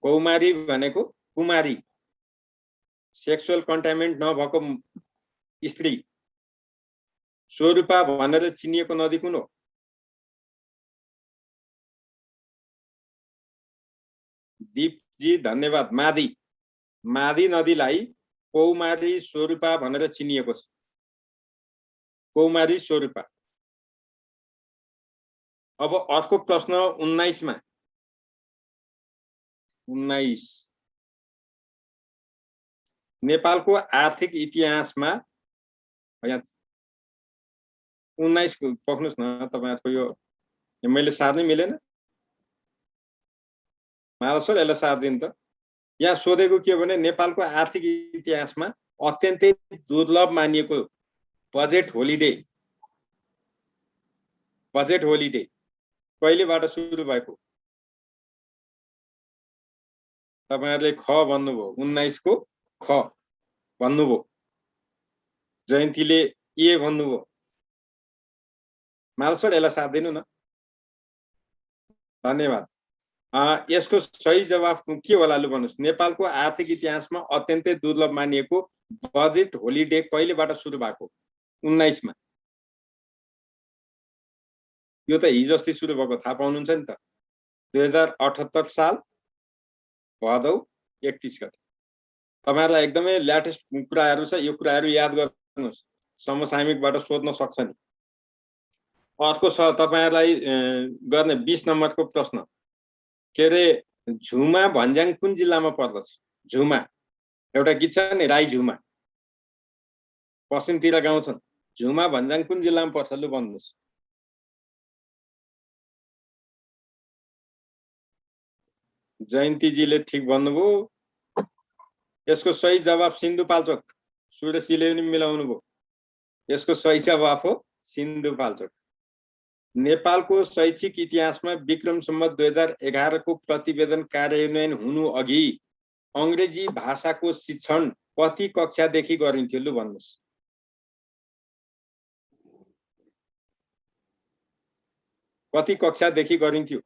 कौमारी भनेको कुमारी, सेक्सुअल कन्टामिनेन्ट नभएको स्त्री। स्वरूपा भनेर चिनिएको नदी कुन हो? दीपजी धन्यवाद। मादी, मादी नदीलाई कौमारी स्वरूपा भनेर चिनिएको छ। कौमारी स्वरूपा। अब अर्को प्रश्न 19 मा। 19 नेपालको आर्थिक इतिहासमा 19 को पक्नुस् न तपाईहरुको। यो मैले सार्नै मिलेन। महाराष्ट्र यसलाई सार्दिन त। यहाँ सोधेको के हो भने नेपालको आर्थिक इतिहासमा अत्यन्तै दुर्लभ मानिएको बजेट होलिडे, बजेट होलिडे कहिलेबाट सुरु भएको? तपाईहरुले ख भन्नुभयो। 19 को ख भन्नुभयो। जयन्तीले ए भन्नुभयो। महाराष्ट्र यसलाई सार्दिनु न। धन्यवाद। यसको सही जवाफ के होला लु भन्नुस्। नेपालको आर्थिक इतिहासमा अत्यन्तै दुर्लभ मानिएको बजेट होलिडे कहिलेबाट सुरु भएको? 19 मा। यो त हिजो अस्ति सुरु भएको थाहा पाउनुहुन्छ नि त। 2078 साल भदौ 31 गते। तपाईहरुलाई एकदमै ल्याटेस्ट कुराहरु छ। यो कुराहरु याद गर्नुस्, समसामयिकबाट सोध्न सक्छ नि। अर्को छ तपाईहरुलाई गर्ने 20 नम्बरको प्रश्न। के अरे झुमा भन्ज्याङ कुन जिल्लामा पर्दछ? झुमा एउटा गीत छ नि, राई झुमा, पश्चिमतिर गाउँछन्। झुमा भन्ज्याङ कुन जिल्लामा पर्छ? लु भन्नुहोस्। जयन्तीजीले ठिक भन्नुभयो। यसको सही जवाफ सिन्धुपाल्चोक। सुरेशीले पनि मिलाउनु भयो। यसको सही जवाफ हो सिन्धुपाल्चोक। नेपालको शैक्षिक इतिहासमा विक्रम सम्वत 2011 को प्रतिवेदन कार्यान्वयन हुनु अघि अंग्रेजी भाषाको शिक्षण कति कक्षादेखि गरिन्थ्यो? लु भन्नुहोस्। कति कक्षादेखि गरिन्थ्यो?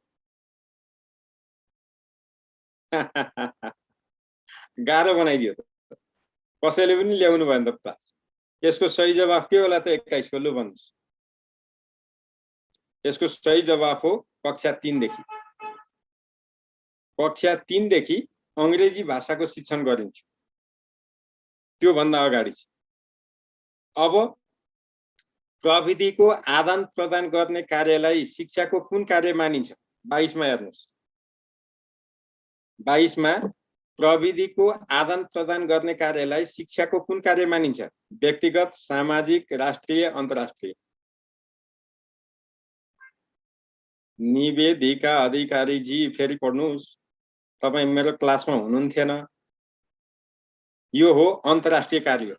गाह्रो बनाइदियो त, कसैले पनि ल्याउनु भएन त क्लास। यसको सही जवाफ के होला त? 21 को। लु भन्नुहोस्। यसको सही जवाफ हो कक्षा 3 देखि। कक्षा 3 देखि अंग्रेजी भाषाको शिक्षण गरिन्थ्यो। त्यो भन्दा अगाडि अब प्रविधिको आदान प्रदान गर्ने कार्यलाई शिक्षाको कुन कार्य मानिन्छ? 22 मा हेर्नुहोस्। 22 मा प्रविधिको आदान प्रदान गर्ने कार्यलाई शिक्षाको कुन कार्य मानिन्छ? व्यक्तिगत, सामाजिक, राष्ट्रिय, अन्तर्राष्ट्रिय। निवेदिका अधिकारी जी फेरि पढ्नुहोस्। तपाई मेरो क्लासमा हुनुहुन्थेन। यो हो अन्तर्राष्ट्रिय कार्य।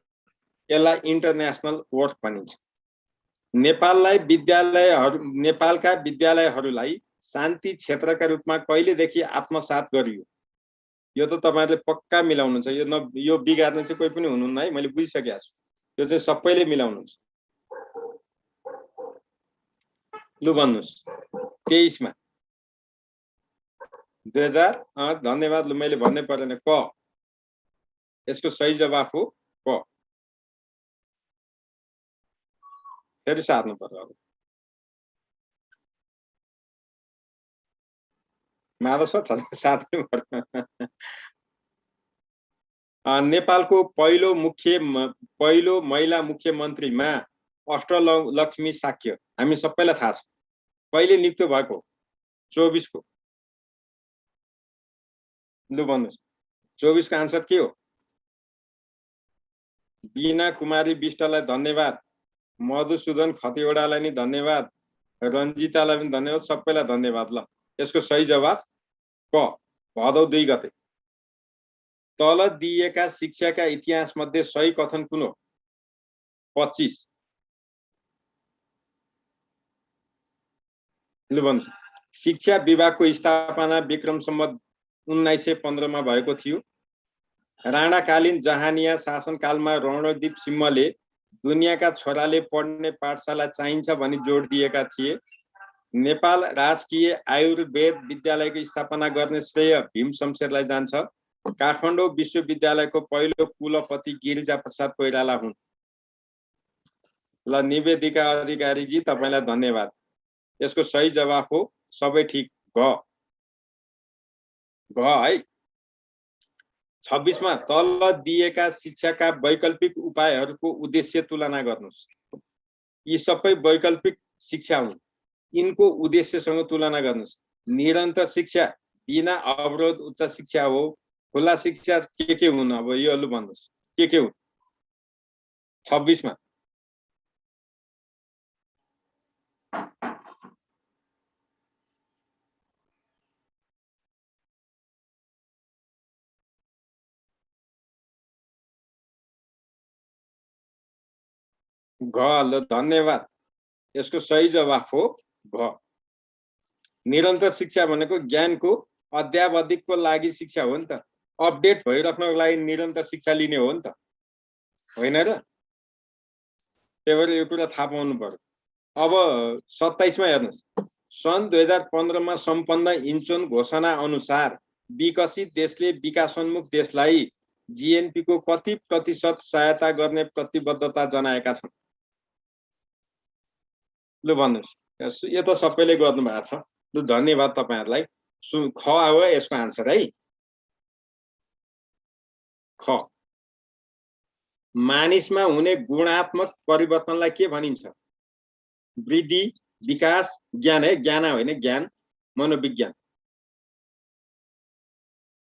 यसलाई इन्टरनेशनल वर्क भनिन्छ। नेपालका विद्यालयहरूलाई शान्ति क्षेत्रका रूपमा कहिलेदेखि आत्मसात गरियो? यो त तपाईहरुले पक्का मिलाउनुहुन्छ। यो बिगार्ने चाहिँ कोही पनि हुनुहुन्न है, मैले बुझिसकेको छु। यो चाहिँ सबैले मिलाउनुहुन्छ। लु भन्नुहोस्। 23 मा 2000। धन्यवाद। लु मैले भन्नै पर्दैन। क। यसको सही जवाफ हो क। फेरि सार्नु पर्यो। अब माधव सार्नु पर्यो। नेपालको पहिलो महिला मुख्यमन्त्रीमा अष्टलक्ष्मी साक्य हामी सबैलाई थाहा छ। कहिले नियुक्त भएको? 24 को। लु भन्नुहोस्। 24 को आन्सर के हो? बीना कुमारी विष्टलाई धन्यवाद। मधुसूदन खतिवडालाई नि धन्यवाद। रञ्जितालाई पनि धन्यवाद। सबैलाई धन्यवाद। ल यसको सही जवाफ क। भदौ 2 गते। तल दिएका शिक्षाका इतिहास मध्ये सही कथन कुन हो? 25। लु भन्नुहोस्। शिक्षा विभागको स्थापना विक्रम सम्वत 1915 मा भएको थियो। राणाकालीन जहानिया शासनकालमा रणदीप सिंहले दुनियाँका छोराले पढ्ने पाठशाला चाहिन्छ भनी जोड दिएका थिए। नेपाल राजकीय आयुर्वेद विद्यालयको स्थापना गर्ने श्रेय भीम शमशेरलाई जान्छ। काठमाडौँ विश्वविद्यालयको पहिलो कुलपति गिरिजा प्रसाद कोइराला हुन्। ल निवेदिका अधिकारी जी तपाईलाई धन्यवाद। यसको सही जवाफ हो सबै ठिक घ है। 26 मा तल दिएका शिक्षाका वैकल्पिक उपायहरूको उद्देश्य तुलना गर्नुहोस्। यी सबै वैकल्पिक शिक्षा हुन्। यिनको उद्देश्यसँग तुलना गर्नुहोस्। निरन्तर शिक्षा, बिना अवरोध उच्च शिक्षा हो। खुला शिक्षा के हुन्? अब यो लु भन्नुहोस् के हुन्? 26 मा घ। ल धन्यवाद। यसको सही जवाफ हो घ। निरन्तर शिक्षा भनेको ज्ञानको अध्यावधिकको लागि शिक्षा हो नि त। अपडेट भइराख्नको लागि निरन्तर शिक्षा लिने हो नि त, होइन र? त्यही भएर यो कुरा थाहा पाउनु पर्यो। अब 27 मा हेर्नुहोस्। सन् 2015 मा सम्पन्न इन्चोन घोषणा अनुसार विकसित देशले विकासोन्मुख देशलाई जीएनपी को कति प्रतिशत सहायता गर्ने प्रतिबद्धता जनाएका छन्? लु भन्नुहोस्। यो त सबैले गर्नु भएको छ। लु धन्यवाद तपाईहरुलाई। ख हो यसको आन्सर है। ख। मानिसमा हुने गुणात्मक परिवर्तनलाई के भनिन्छ? वृद्धि, विकास, ज्ञान है। ज्ञान होइन, ज्ञान, मनोविज्ञान।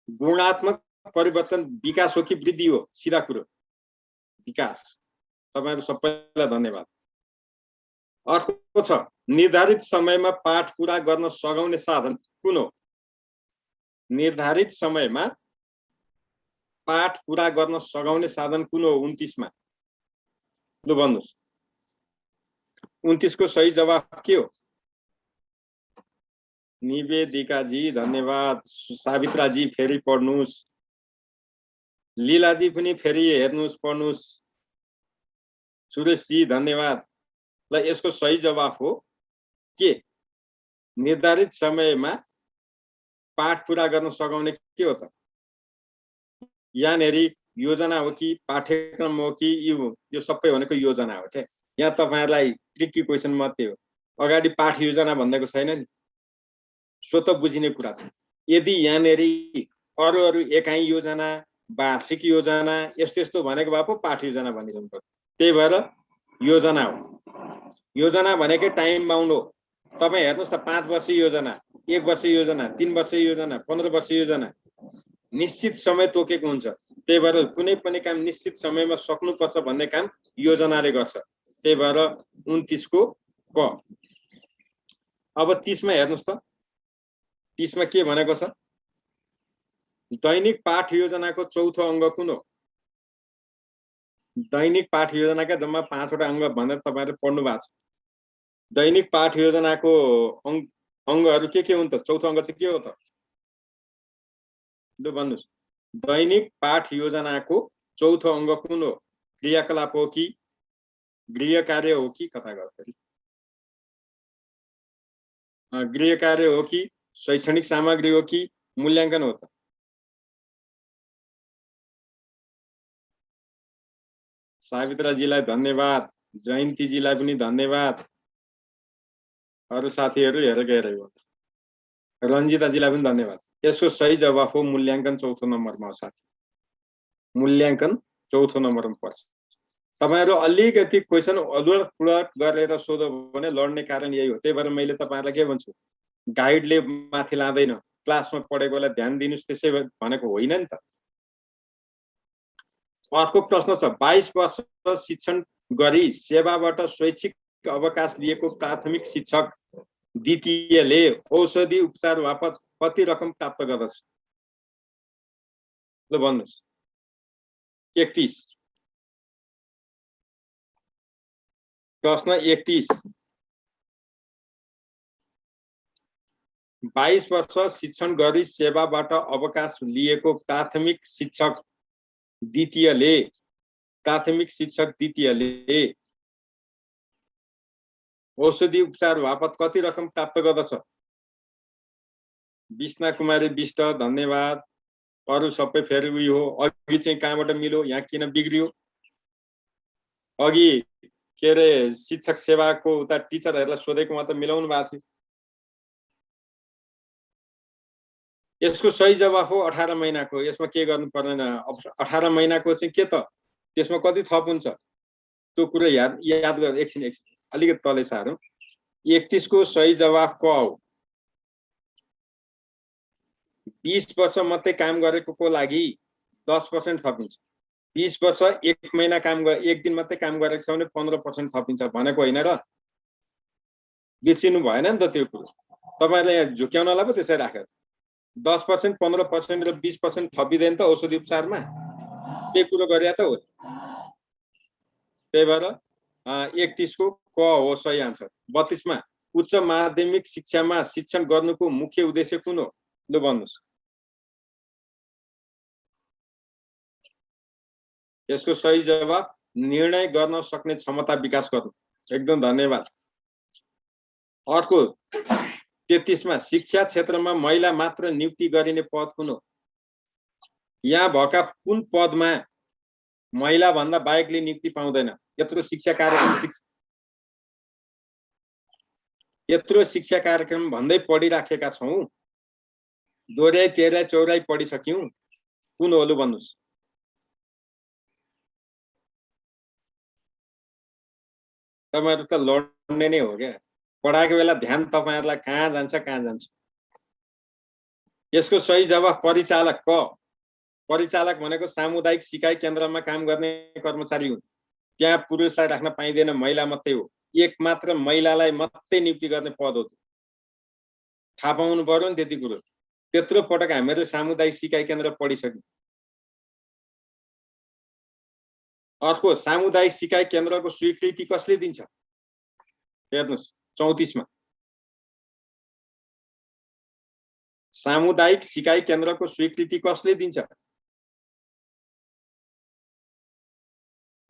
गुणात्मक परिवर्तन विकास हो कि वृद्धि हो? सिधा कुरो विकास। तपाईहरु सबैलाई धन्यवाद। अर्को छ निर्धारित समयमा पाठ पूरा गर्न सघाउने साधन कुन हो? निर्धारित समयमा पाठ पूरा गर्न सघाउने साधन कुन हो? 29 मा लु भन्नुस्। 29 को सही जवाफ के हो? निवेदिका जी धन्यवाद। सावित्रा जी फेरि पढ्नुस्। लीला जी पनि फेरि हेर्नुस् पढ्नुस्। सुरेश जी धन्यवाद। ल यसको सही जवाफ हो के? निर्धारित समयमा पाठ पूरा गर्न सघाउने के हो त? यहाँनेरि योजना हो कि पाठ्यक्रम हो कि यो सबै भनेको योजना हो के? यहाँ तपाईहरुलाई ट्रिकी क्वेशन मात्रै हो। अगाडि पाठ योजना भन्दैको छैन नि। स्वत बुझिने कुरा छ। यदि यहाँनेरि अरु एकाइ योजना, वार्षिक योजना यस्तो यस्तो भनेको भए पो पाठ योजना भनिरहनु पर्छ। त्यही भएर योजना हो। योजना भनेकै टाइम बाउन्ड हो। तपाई हेर्नुस् त 5 वर्ष योजना, 1 वर्ष योजना, 3 वर्ष योजना, 15 वर्ष योजना निश्चित समय तोकेको हुन्छ। त्यही भएर कुनै पनि काम निश्चित समयमा सक्नुपर्छ भन्ने काम योजनाले गर्छ। त्यही भएर 29 को क। अब 30 मा हेर्नुस् त। 30 मा के भनेको छ? दैनिक पाठ योजनाको चौथो अङ्ग कुन हो? दैनिक पाठ योजनाका जम्मा 5 वटा अङ्ग भनेर तपाईहरुले पढ्नु भएको छ। दैनिक पाठ योजनाको अङ्गहरु के हुन् त? चौथो अङ्ग चाहिँ के हो त? लु भन्नुस्। दैनिक पाठ योजनाको चौथो अङ्ग कुन हो? क्रियाकलाप हो कि गृह कार्य हो कि कथा गर्दै? गृह कार्य हो कि शैक्षणिक सामग्री हो कि मूल्याङ्कन हो त? सावित्रा जीलाई धन्यवाद। जयन्ती जीलाई पनि धन्यवाद। अरु साथीहरु हेरेकै हो। रञ्जिता जीलाई पनि धन्यवाद। यसको सही जवाफ हो मूल्याङ्कन चौथो नम्बरमा हो साथी। मूल्याङ्कन चौथो नम्बरमा पर्छ। तपाईहरु अलिकति क्वेशन उलट गरेर सोध्यो भने लड्ने कारण यही हो। त्यही भएर मैले तपाईहरुलाई के भन्छु? गाइडले माथि लादैन, क्लासमा पढेकोलाई ध्यान दिनुस् त्यसै भनेको होइन नि त। अर्को प्रश्न छ 22 वर्ष शिक्षण गरी सेवाबाट स्वैच्छिक अवकाश लिएको प्राथमिक शिक्षक द्वितीयले औषधि उपचार बापत कति रकम प्राप्त गर्दछ? ल भन्नुस्। 31 प्रश्न 31। 22 वर्ष शिक्षण गरी सेवाबाट अवकाश लिएको प्राथमिक शिक्षक द्वितीयले औषधि उपचार बापत कति रकम प्राप्त गर्दछ? विष्णा कुमारी विष्ट धन्यवाद। अरु सबै फेरि उही हो। अघि चाहिँ कहाँबाट मिल्यो? यहाँ किन बिग्रियो? अघि के रे शिक्षक सेवाको उता टिचरहरुलाई सोधेकोमा त मिलाउनु भएको थियो। यसको सही जवाफ हो 18 महिनाको। यसमा के गर्नु पर्दैन। 18 महिनाको चाहिँ के त? त्यसमा कति थप हुन्छ? त्यो कुरा याद गर। एकछिन अलिकति तले सारौँ। 31 को सही जवाफ क हो। 20 वर्ष मात्रै काम गरेको लागि 10% थपिन्छ। 20 वर्ष 1 महिना काम 1 दिन मात्रै काम गरेको छ भने 15% थपिन्छ भनेको होइन र? बिर्सिनु भएन नि त त्यो कुरा। तपाईहरुले यहाँ झुक्याउनलाई पो त्यसै राखेको। 10%, 15% र 20% थपिदैन त औषधि उपचारमा? के कुरो गरे त हो? त्यही भएर 31 को क हो सही आन्सर। 32 मा उच्च माध्यमिक शिक्षामा शिक्षण गर्नुको मुख्य उद्देश्य कुन हो? ल भन्नुस्। यसको सही जवाफ निर्णय गर्न सक्ने क्षमता विकास गर्नु। एकदम धन्यवाद। अर्को 33 मा शिक्षा क्षेत्रमा महिला मात्र नियुक्ति गरिने पद कुन हो? यहाँ भएका कुन पदमा महिला भन्दा बाहेकले नियुक्ति पाउँदैन? यत्रो शिक्षा कार्यक्रम भन्दै पढिराखेका छौं। दोहोर्याई तेह्राई चौराई पढिसक्यौं। कुन हो? लु भन्नुस्। तपाईहरु त लड्ने नै हो क्या। पढाएको बेला ध्यान तपाईहरुलाई कहाँ जान्छ? यसको सही जवाफ परिचालक क। परिचालक भनेको सामुदायिक सिकाइ केन्द्रमा काम गर्ने कर्मचारी हुन्। त्यहाँ पुरुषलाई राख्न पाइँदैन, महिला मात्रै हो। एक मात्र महिलालाई मात्रै नियुक्ति गर्ने पद हो। थाहा पाउनु पर्यो नि त्यति कुरो। त्यत्रो पटक हामीहरूले सामुदायिक सिकाइ केन्द्र पढिसक्यौँ। अर्को, सामुदायिक सिकाइ केन्द्रको स्वीकृति कसले दिन्छ? हेर्नुहोस् 34 मा। सामुदायिक सिकाइ केन्द्रको स्वीकृति कसले दिन्छ?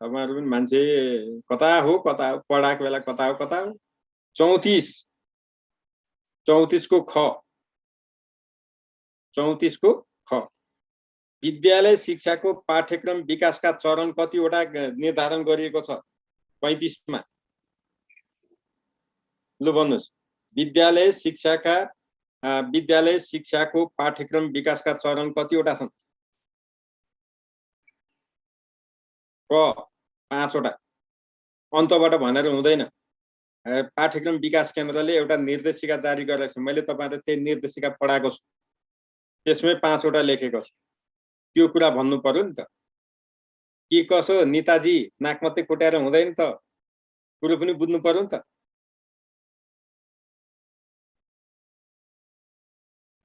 तपाईँहरू पनि मान्छे कता हो पढाएको बेला कता हो। 34 को ख। 34 को ख। विद्यालय शिक्षाको पाठ्यक्रम विकासका चरण कतिवटा निर्धारण गरिएको छ? 35 मा। लु भन्नुहोस्, विद्यालय शिक्षाको पाठ्यक्रम विकासका चरण कतिवटा छन्? क 5 वटा। अन्तबाट भनेर हुँदैन। पाठ्यक्रम विकास केन्द्रले एउटा निर्देशिका जारी गरेको छ। मैले तपाईहरुलाई त्यही निर्देशिका पढाएको छु। त्यसमै 5 वटा लेखेको छ। त्यो कुरा भन्नु पर्यो नि त। के कसो नेताजी नाक मात्रै कोट्याएर हुँदैन त, कुरो पनि बुझ्नु पर्यो नि त।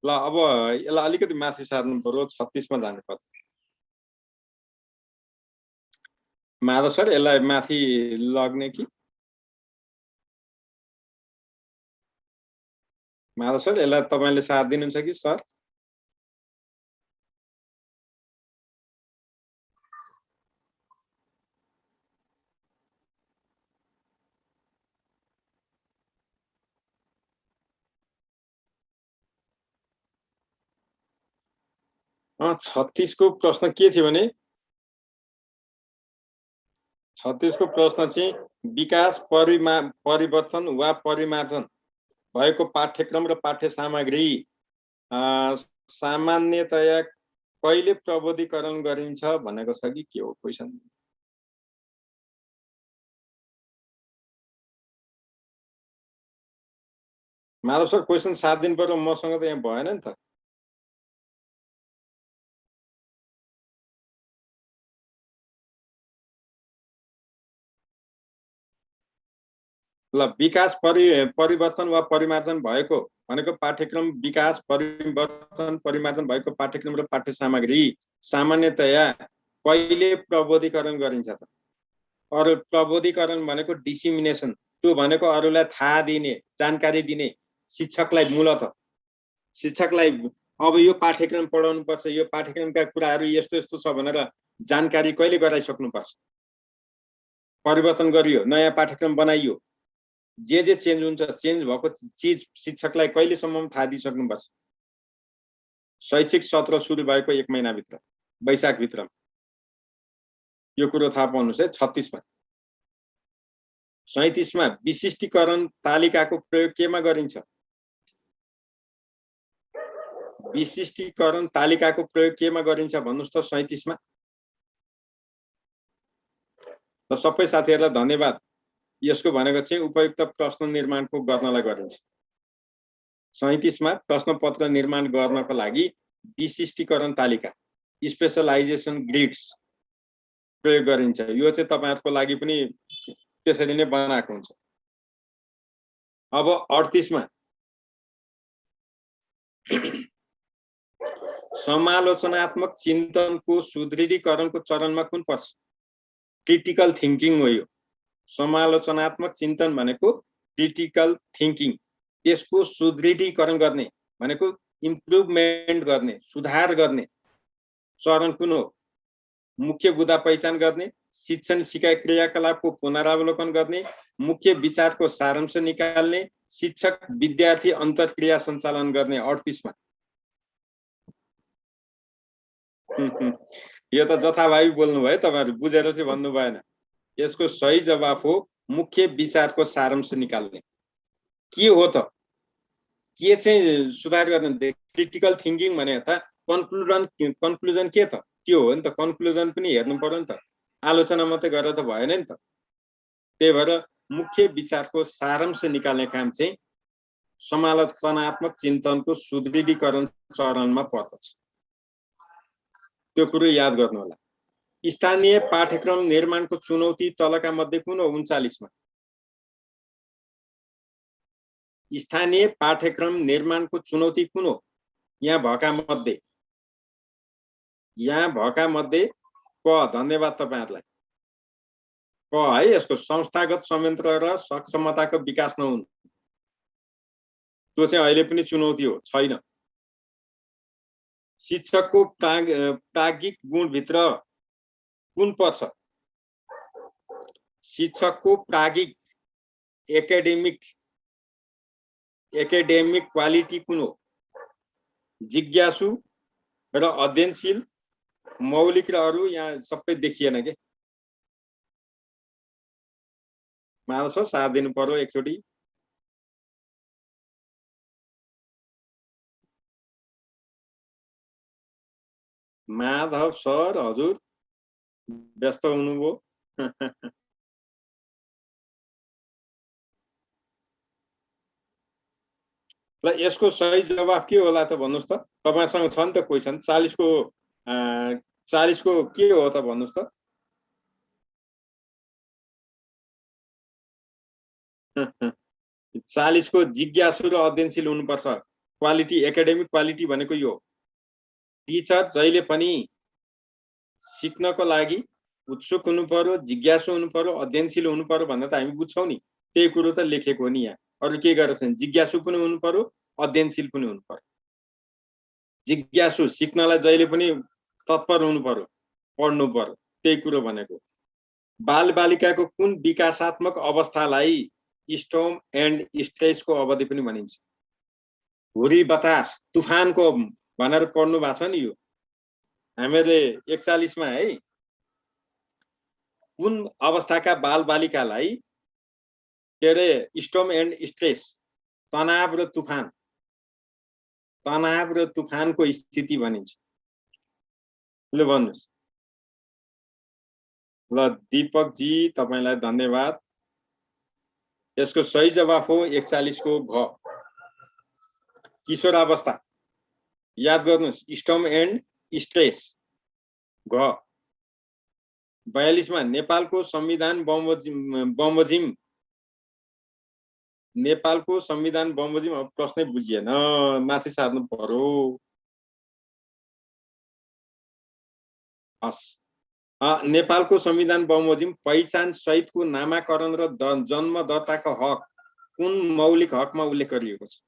ल अब यसलाई अलिकति माथि सार्नु पर्यो, 36 मा जानु पर्छ। माधव सर यसलाई माथि लग्ने कि? माधव सर यसलाई तपाईले साथ दिनुहुन्छ कि सर? अ 36 को प्रश्न के थियो भने 36 को प्रश्न चाहिँ विकास परिवर्तन वा परिमार्जन भएको पाठ्यक्रम र पाठ्य सामग्री सामान्यतया कहिले प्रबोधिकरण गरिन्छ भनेको छ कि के हो क्वेशन? माधव सर क्वेशन 7 दिन पर्यो, मसँग त यहाँ भएन नि त। ल विकास परिवर्तन वा परिमार्जन भएको भनेको पाठ्यक्रम विकास परिवर्तन परिमार्जन भएको पाठ्यक्रम र पाठ्य सामग्री सामान्यतया कहिले प्रबोधिकरण गरिन्छ त? अरु प्रबोधिकरण भनेको डिसिमिनेसन, त्यो भनेको अरूलाई थाहा दिने, जानकारी दिने। शिक्षकलाई मूलत शिक्षकलाई अब यो पाठ्यक्रम पढाउनु पर्छ, यो पाठ्यक्रमका कुराहरू यस्तो यस्तो छ भनेर जानकारी कहिले गराइसक्नु पर्छ। परिवर्तन गरियो, नयाँ पाठ्यक्रम बनाइयो, जे चेन्ज हुन्छ, चेन्ज भएको चीज शिक्षकलाई कहिलेसम्म थाहा दिइसक्नुपर्छ? शैक्षिक सत्र सुरु भएको 1 महिनाभित्र, वैशाख भित्र। यो कुरो थाहा पाउनुस् है। 36 मा। 37 मा विशिष्टीकरण तालिकाको प्रयोग केमा गरिन्छ? विशिष्टीकरण तालिकाको प्रयोग केमा गरिन्छ भन्नुस् त 37 मा। त सबै साथीहरुलाई धन्यवाद। यसको भनेको चाहिँ उपयुक्त प्रश्न निर्माणको गर्नलाई गरिन्छ। 37 मा प्रश्न पत्र निर्माण गर्नको लागि विशिष्टीकरण तालिका स्पेशलाइजेसन ग्रिड्स प्रयोग गरिन्छ। यो चाहिँ तपाईहरुको लागि पनि त्यसरी नै बनाएको हुन्छ। अब 38 मा समालोचनात्मक चिन्तनको सुदृढीकरणको चरणमा कुन पर्छ? क्रिटिकल थिंकिङ हो यो। समालोचनात्मक चिन्तन भनेको क्रिटिकल थिंकिङ। यसको सुदृढीकरण गर्ने भनेको इम्प्रुभमेन्ट गर्ने, सुधार गर्ने चरण कुन हो? मुख्य बुदा पहिचान गर्ने, शिक्षण सिकाइ क्रियाकलापको पुनरावलोकन गर्ने, मुख्य विचारको सारांश निकाल्ने, शिक्षक विद्यार्थी अन्तरक्रिया सञ्चालन गर्ने। 38 मा यो त जथाभावी बोल्नु भयो, तपाईहरु बुझेर चाहिँ भन्नु भएन। यसको सही जवाफ हो मुख्य विचारको सारांश निकाल्ने। के हो त? के चाहिँ सुधार गर्ने? क्रिटिकल थिंकिङ भने त कन्क्लुजन के त? के हो नि त? कन्क्लुजन पनि हेर्नु पर्यो नि त। आलोचना मात्रै गरेर त भएन नि त। त्यही भएर मुख्य विचारको सारांश निकाल्ने काम चाहिँ समालोचनात्मक चिन्तनको सुदृढीकरण चरणमा पर्दछ। त्यो कुरो याद गर्नु होला। स्थानीय पाठ्यक्रम निर्माणको चुनौती तलका मध्ये कुन हो? 39 मा स्थानीय पाठ्यक्रम निर्माणको चुनौती कुन हो? यहाँ भएका मध्ये क। धन्यवाद तपाईहरुलाई। क है यसको संस्थागत संयन्त्र र सक्षमताको विकास नहुनु। त्यो चाहिँ अहिले पनि चुनौती हो, छैन। शिक्षकको प्राज्ञिक गुणभित्र कुन पर्छ? शिक्षकको प्राज्ञिक एकाडेमिक क्वालिटी कुन हो? जिज्ञासु र अध्ययनशील, मौलिक र अरू यहाँ सबै देखिएन के। माधव साथ दिनु पर्यो एकचोटि। माधव सर हजुर व्यस्त हुनुभयो। ल यसको सही जवाफ के होला त भन्नुस् त? तपाईसँग छ नि त क्वेशन। 40 को के हो त भन्नुस् त? 40 को जिज्ञासु र अध्ययनशील हुनुपर्छ। क्वालिटी, एकाडेमिक क्वालिटी भनेको यो। टिचर जहिले पनि सिक्नको लागि उत्सुक हुनु पर्यो, जिज्ञासु हुनु पर्यो, अध्ययनशील हुनु पर्यो भन्ने त हामी बुझ्छौं नि। त्यही कुरो त लेखेको हो नि यहाँ। अरु के गरेछन्? जिज्ञासु पनि हुनु पर्यो, अध्ययनशील पनि हुनु पर्यो। जिज्ञासु सिक्नलाई जहिले पनि तत्पर हुनु पर्यो, पढ्नु पर्यो, त्यही कुरो भनेको। बालबालिकाको कुन विकासात्मक अवस्थालाई स्टर्म एन्ड स्ट्रेसको अवधि पनि भनिन्छ? हुरी बतास, तुफानको भनेर पढ्नु भएको छ नि यो हामीले 41 मा है। कुन अवस्थाका बालबालिकालाई के अरे स्टर्म एन्ड स्ट्रेस, तनाव र तुफानको स्थिति भनिन्छ? ल भन्नुस्। ल दीपक जी तपाईलाई धन्यवाद। यसको सही जवाफ हो 41 को घ, किशोरावस्था। याद गर्नुस्, स्टर्म एन्ड स्ट्रेस घ। 42 मा नेपालको संविधान बमोजिम अब प्रश्नै बुझिएन, माथि सार्नु पर्यो। हस्, नेपालको संविधान बमोजिम पहिचान सहितको नामाकरण र जन्म दर्ताको हक कुन मौलिक हकमा उल्लेख गरिएको छ?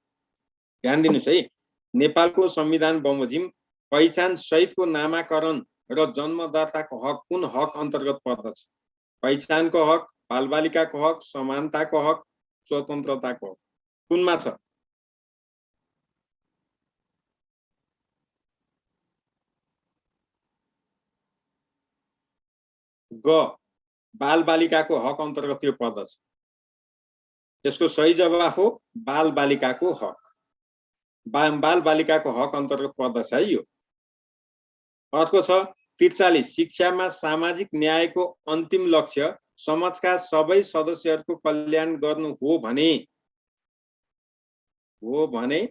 ध्यान दिनुस् है। नेपालको संविधान बमोजिम पहिचान सहितको नामाकरण र जन्म दर्ताको हक कुन हक अन्तर्गत पर्दछ? पहिचानको हक, बालबालिकाको हक, समानताको हक, स्वतन्त्रताको हक कुनमा छ? ग, बालबालिकाको हक अन्तर्गत यो पर्दछ। यसको सही जवाफ हो बालबालिकाको हक। बालबालिकाको हक अन्तर्गत पर्दछ है यो। अर्को छ 43, शिक्षामा सामाजिक न्यायको अन्तिम लक्ष्य समाजका सबै सदस्यहरूको कल्याण गर्नु हो भने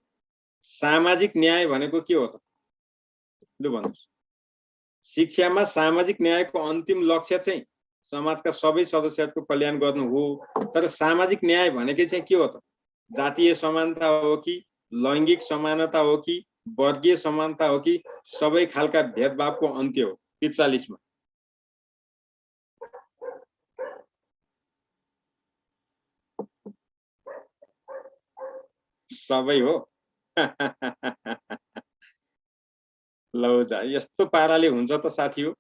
सामाजिक न्याय भनेको के हो त? लु भन्नुस्। शिक्षामा सामाजिक न्यायको अन्तिम लक्ष्य चाहिँ समाजका सबै सदस्यहरूको कल्याण गर्नु हो। तर सामाजिक न्याय भनेकै चाहिँ के हो त? जातीय समानता हो कि, लैङ्गिक समानता हो कि, वर्गीय समानता हो कि, सबै खालका भेदभावको अन्त्य हो? 43 मा सबै हो। लौजा यस्तो पाराले हुन्छ त साथी हो।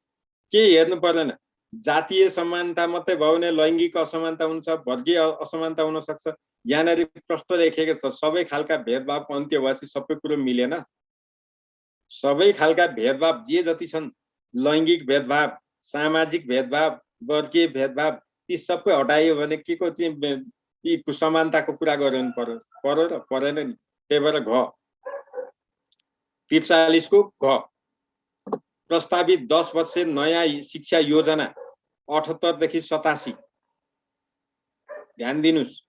के हेर्नु पर्दैन, जातीय समानता मात्रै भयो भने लैङ्गिक असमानता हुन्छ, वर्गीय असमानता हुन सक्छ। यहाँनेरि प्रश्न लेखेको छ सबै खालका भेदभावको अन्त्य भएपछि सबै कुरो मिलेन। सबै खालका भेदभाव जे जति छन्, लैङ्गिक भेदभाव, सामाजिक भेदभाव, वर्गीय भेदभाव, ती सबै हटाइयो भने के को चाहिँ समानताको कुरा गर्नु पर्यो र परेन नि। त्यही भएर घ, 43 को घ। प्रस्तावित 10 वर्षे नयाँ शिक्षा योजना 78 देखि 87। ध्यान दिनुस्,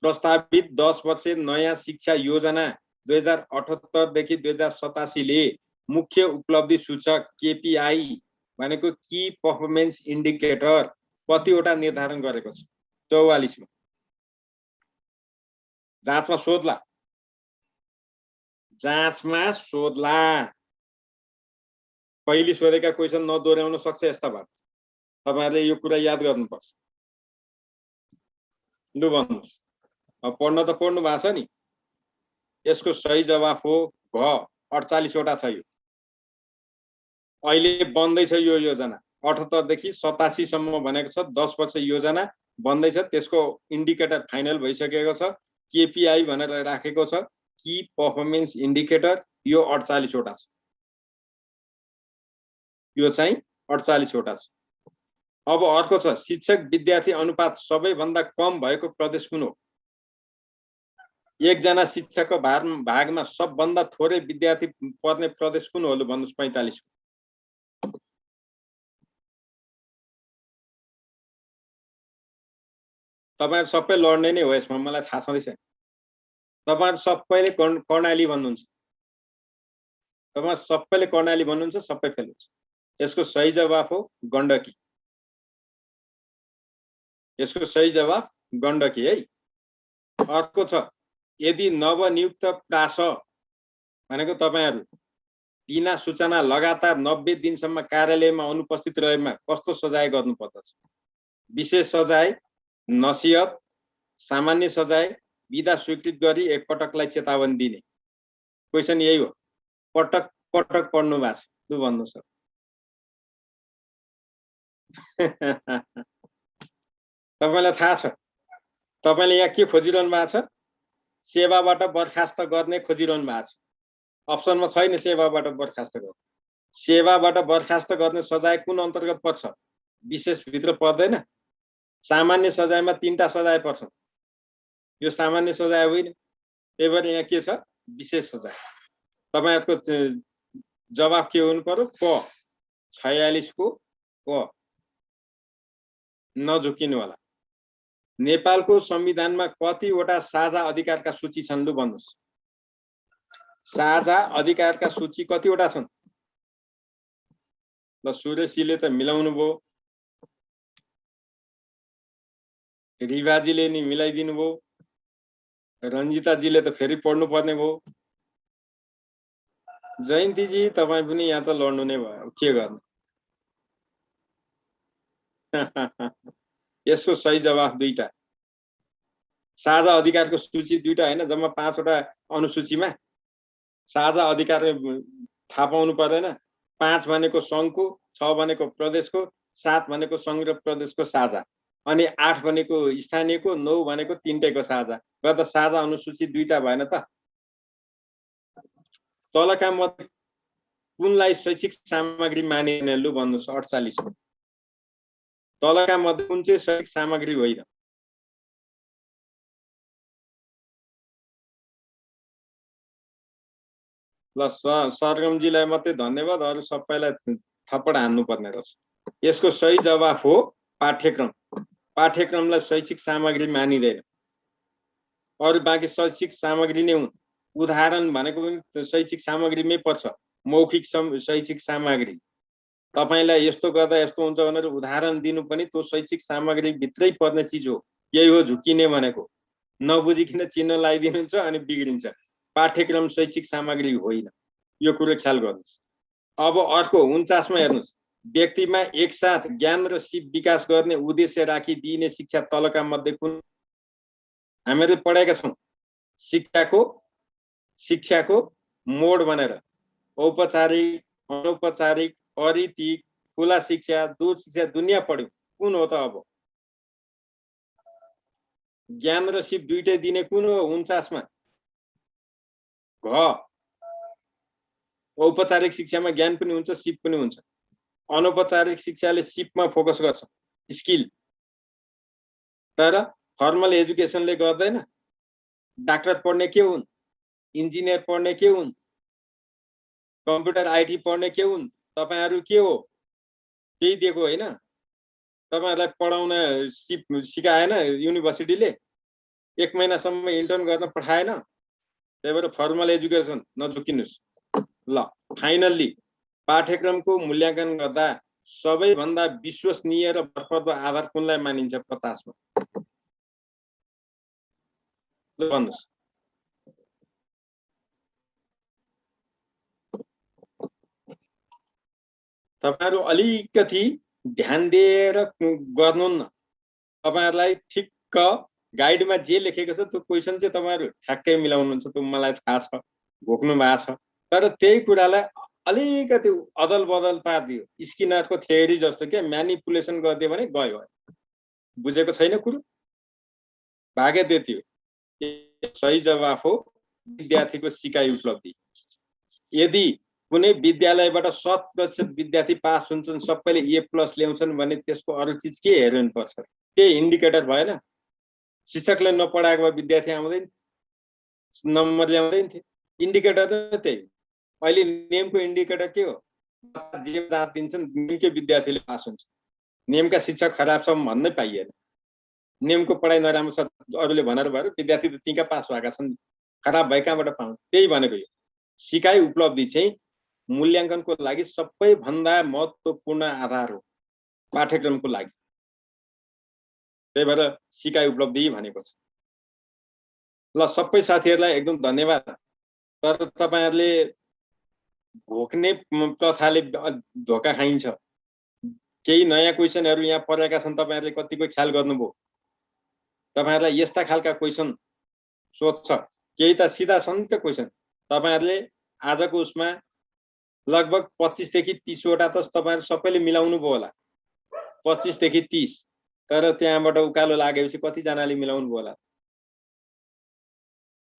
प्रस्तावित 10 वर्षे नयाँ शिक्षा योजना 2078 देखि 2087 ले मुख्य उपलब्धि सूचक केपीआई भनेको की पर्फर्मेन्स इन्डिकेटर कतिवटा निर्धारण गरेको छ? 44 मा। जाँचमा सोध्ला, जाँचमा सोध्ला। पहिले सोधेका क्वेसन नदोहोऱ्याउन सक्छ यस्ता भए। तपाईहरुले यो कुरा याद गर्नुपर्छ। लु भन्नुस्। अब पढ्न त पढ्नु भएको छ नि। यसको सही जवाफ हो घ। 48 वटा छ यो। अहिले बन्दैछ यो योजना। 78 देखि 87 सम्म भनेको छ 10 वर्ष योजना बन्दैछ। त्यसको इन्डिकेटर फाइनल भइसकेको छ। केपीआई भनेर राखेको छ, की पर्फर्मेन्स इन्डिकेटर। यो 48 वटा छ। यो चाहिँ 48 वटा छ। अब अर्को छ शिक्षक विद्यार्थी अनुपात सबैभन्दा कम भएको प्रदेश कुन हो? एकजना शिक्षकको भागमा सबभन्दा थोरै विद्यार्थी पढ्ने प्रदेश कुन हो? भन्नुस्। 45। तपाईहरु सबै लड्ने नै हो यसमा, मलाई थाहा छँदैछ। तपाईहरु सबैले कर्णाली भन्नुहुन्छ। तपाईहरु सबैले कर्णाली भन्नुहुन्छ, सबै फेल हुन्छ। यसको सही जवाफ हो गण्डकी। यसको सही जवाफ गण्डकी है। अर्को छ यदि नवनियुक्त प्रास भनेको तपाईहरु बिना सूचना लगातार 90 दिनसम्म कार्यालयमा अनुपस्थित रहेमा कस्तो सजाय गर्नु पर्दछ? विशेष सजाय, नसिहत, सामान्य सजाय, बिदा स्वीकृत गरी एकपटकलाई चेतावनी दिने। क्वेसन यही हो। पटक पटक पढ्नु भएको छ। लु भन्नुस्। तपाईलाई थाहा छ तपाईले यहाँ के खोजिरहनु भएको छ? सेवाबाट बर्खास्त गर्ने खोजिरहनु भएको छ। अप्सनमा छैन सेवाबाट बर्खास्त गर्ने। सेवाबाट बर्खास्त गर्ने सजाय कुन अन्तर्गत पर्छ? विशेष भित्र पर्दैन। सामान्य सजायमा 3टा सजाय पर्छ। यो सामान्य सजाय होइन। त्यही भएर यहाँ के छ? विशेष सजाय। तपाईहरुको जवाफ के हुनु पर्यो? क। 46 को क। नझुकिनु होला। नेपालको संविधानमा कतिवटा साझा अधिकारका सूची छन्? लु भन्नुस्। साझा अधिकारका सूची कतिवटा छन्? ल सुरेशीले त मिलाउनु भयो, रिवाजीले नि मिलाइदिनु भयो, रञ्जिताजीले त फेरि पढ्नु पर्ने भयो, जयन्तीजी तपाईँ पनि यहाँ त लड्नु नै भयो। के गर्ने? यसको सही जवाफ 2टा। साझा अधिकारको सूची 2टा होइन, जम्मा 5 वटा अनुसूचीमा साझा अधिकार थाहा पाउनु पर्दैन। 5 भनेको संघको, 6 भनेको प्रदेशको, 7 भनेको संघ र प्रदेशको साझा, अनि 8 भनेको स्थानीयको, 9 भनेको 3टैको साझा गर्दा साझा अनुसूची 2टा भएन त? तलका मध्ये कुनलाई शैक्षिक सामग्री मानिने? लु भन्नुस्। 48। तलका मध्ये कुन चाहिँ शैक्षिक सामग्री होइन? ल सरगमजीलाई मात्रै धन्यवाद, अरु सबैलाई थप्पड हान्नु पर्ने रहेछ। यसको सही जवाफ हो पाठ्यक्रम। पाठ्यक्रमलाई शैक्षिक सामग्री मानिदैन। अरु बाँकी शैक्षिक सामग्री नै हुन्। उदाहरण भनेको पनि शैक्षिक सामग्रीमै पर्छ। मौखिक शैक्षिक सामग्री। तपाईलाई यस्तो गर्दा यस्तो हुन्छ भनेर उदाहरण दिनु पनि त्यो शैक्षिक सामग्री भित्रै पर्ने चिज हो। यही हो झुकिने भनेको। नबुझिकिन चिन्ह लगाइदिनुहुन्छ अनि बिग्रिन्छ। पाठ्यक्रम शैक्षिक सामग्री होइन। यो कुरो ख्याल गर्नुस्। अब अर्को 49 मा हेर्नुस्। व्यक्तिमा एकसाथ ज्ञान र सिप विकास गर्ने उद्देश्य राखी दिइने शिक्षा तलका मध्ये कुन? हामीले पढेका छौं शिक्षाको मोड भनेर। औपचारिक, अनौपचारिक, अरीतिक, खुला शिक्षा, दूर शिक्षा, दुनियाँ पढ्यौं। कुन हो त अब? ज्ञान र सिप 2टै दिने कुन हो? 49 मा घ। औपचारिक शिक्षामा ज्ञान पनि हुन्छ, सिप पनि हुन्छ। अनौपचारिक शिक्षाले सिपमा फोकस गर्छ, स्किल। तर फर्मल एजुकेसनले गर्दैन। डाक्टर पढ्ने के हुन्? इन्जिनियर पढ्ने के हुन्? कम्प्युटर आईटी पढ्ने के हुन्? तपाईहरु के हो? त्यही दिएको होइन? तपाईहरुलाई पढाउन सिकाएन युनिभर्सिटीले? 1 महिनासम्म इन्टर्न गर्न पठाएन, त्यही भएर फर्मल एजुकेसन नझुकिनुहोस्। ल फाइनल्ली पाठ्यक्रमको मूल्याङ्कन गर्दा सबैभन्दा विश्वसनीय र भरपर्दो आधार कुनलाई मानिन्छ 50 मा? ल भन्नुहोस्। तपाईहरु अलिकति ध्यान दिएर गर्नुहुन्न। तपाईहरुलाई ठिक्क गाइडमा जे लेखेको छ त्यो क्वेशन चाहिँ तपाईहरु ठ्याक्कै मिलाउनुहुन्छ, त्यो मलाई थाहा छ, भोग्नु भएको छ। तर त्यही कुरालाई अलिकति अदल बदल पारिदियो, स्किनरको थ्योरी जस्तो के म्यानिपुलेसन गरिदियो भने गयो। बुझेको छैन कुरो? भागे त्यति हो। सही जवाफ हो विद्यार्थीको सिकाइ उपलब्धि। यदि कुनै विद्यालयबाट 100% विद्यार्थी पास हुन्छन्, सबैले A+ ल्याउँछन् भने त्यसको अरु चीज के हेर्नु पर्छ? के इन्डिकेटर भएन? शिक्षकले नपढाएको भए विद्यार्थी आउँदैन, नम्बर ल्याउँदैन थिए। इन्डिकेटर त त्यही। अहिले नेमको इन्डिकेटर के हो? जे जात दिन्छन् नेमकै विद्यार्थीले पास हुन्छ। नेमका शिक्षक खराब छन् भन्नै पाइएन। नेमको पढाइ नराम्रो छ अरूले भनेर भएर विद्यार्थी त तीका पास भएका छन्, खराब भए कहाँबाट पाउँ? त्यही भनेको यो सिकाइ उपलब्धि चाहिँ मूल्याङ्कनको लागि सबैभन्दा महत्त्वपूर्ण आधार हो पाठ्यक्रमको लागि। त्यही भएर सिकाइ उपलब्धि भनेको छ। ल सबै साथीहरूलाई एकदम धन्यवाद। तर तपाईहरुले घोक्ने प्रथाले धोका खाइन्छ। केही नयाँ क्वेशनहरु यहाँ परेका छन्, तपाईहरुले कतिको ख्याल गर्नुभयो? तपाईहरुलाई यस्ता खालका क्वेशन सोध्छ, केही त सिधा छन् त क्वेशन। तपाईहरुले आजको उसमा लगभग 25 देखि 30 वटा त तपाईहरु सबैले मिलाउनु भयो होला। 25 देखि 30। तर त्यहाँबाट उकालो लागेपछि कति जनाले मिलाउनु भयो होला?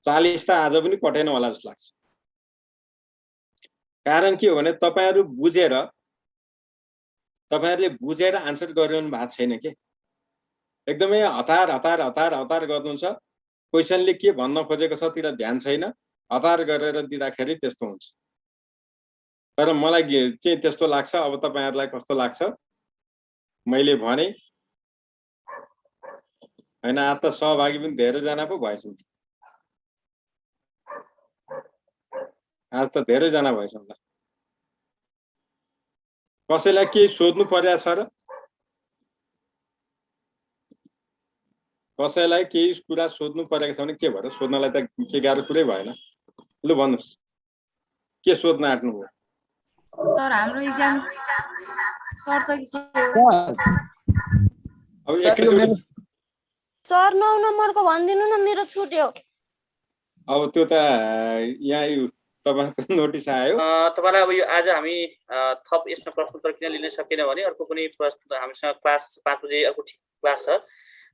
40 त आज पनि कटेन होला जस्तो लाग्छ। कारण के हो भने तपाईहरुले बुझेर आन्सर गरिरहनु भएको छैन के। एकदमै हतार गर्नुहुन्छ। क्वेशनले के भन्न खोजेको छतिर ध्यान छैन, हतार गरेर दिँदाखेरि त्यस्तो हुन्छ। तर मलाई चाहिँ त्यस्तो लाग्छ। अब तपाईहरुलाई कस्तो लाग्छ? मैले भने हैन, आज त सहभागी पनि धेरै जना पो भएछन्। आज त धेरै जना भएछन् ल। कसैलाई के सोध्नु पर्या छ र? कसैलाई केही कुरा सोध्नु परेको छ भने के भएर? सोध्नलाई त के गाह्रो कुरै भएन। लु भन्नुस्, के सोध्न आँट्नु भयो? सर हाम्रो एक्जाम सर्छ कि अब एकैचोटी सर 9 नम्बरको भनिदिनु न, मेरो छुट्यो। अब त्यो त यहाँ तपाईहरुको नोटिस आयो। तपाईलाई अब यो आज हामी थप यसमा प्रश्न उत्तर किन लिन सकेन भने अर्को कुनै प्रश्न हामीसँग क्लास 5 बजे अर्को क्लास छ,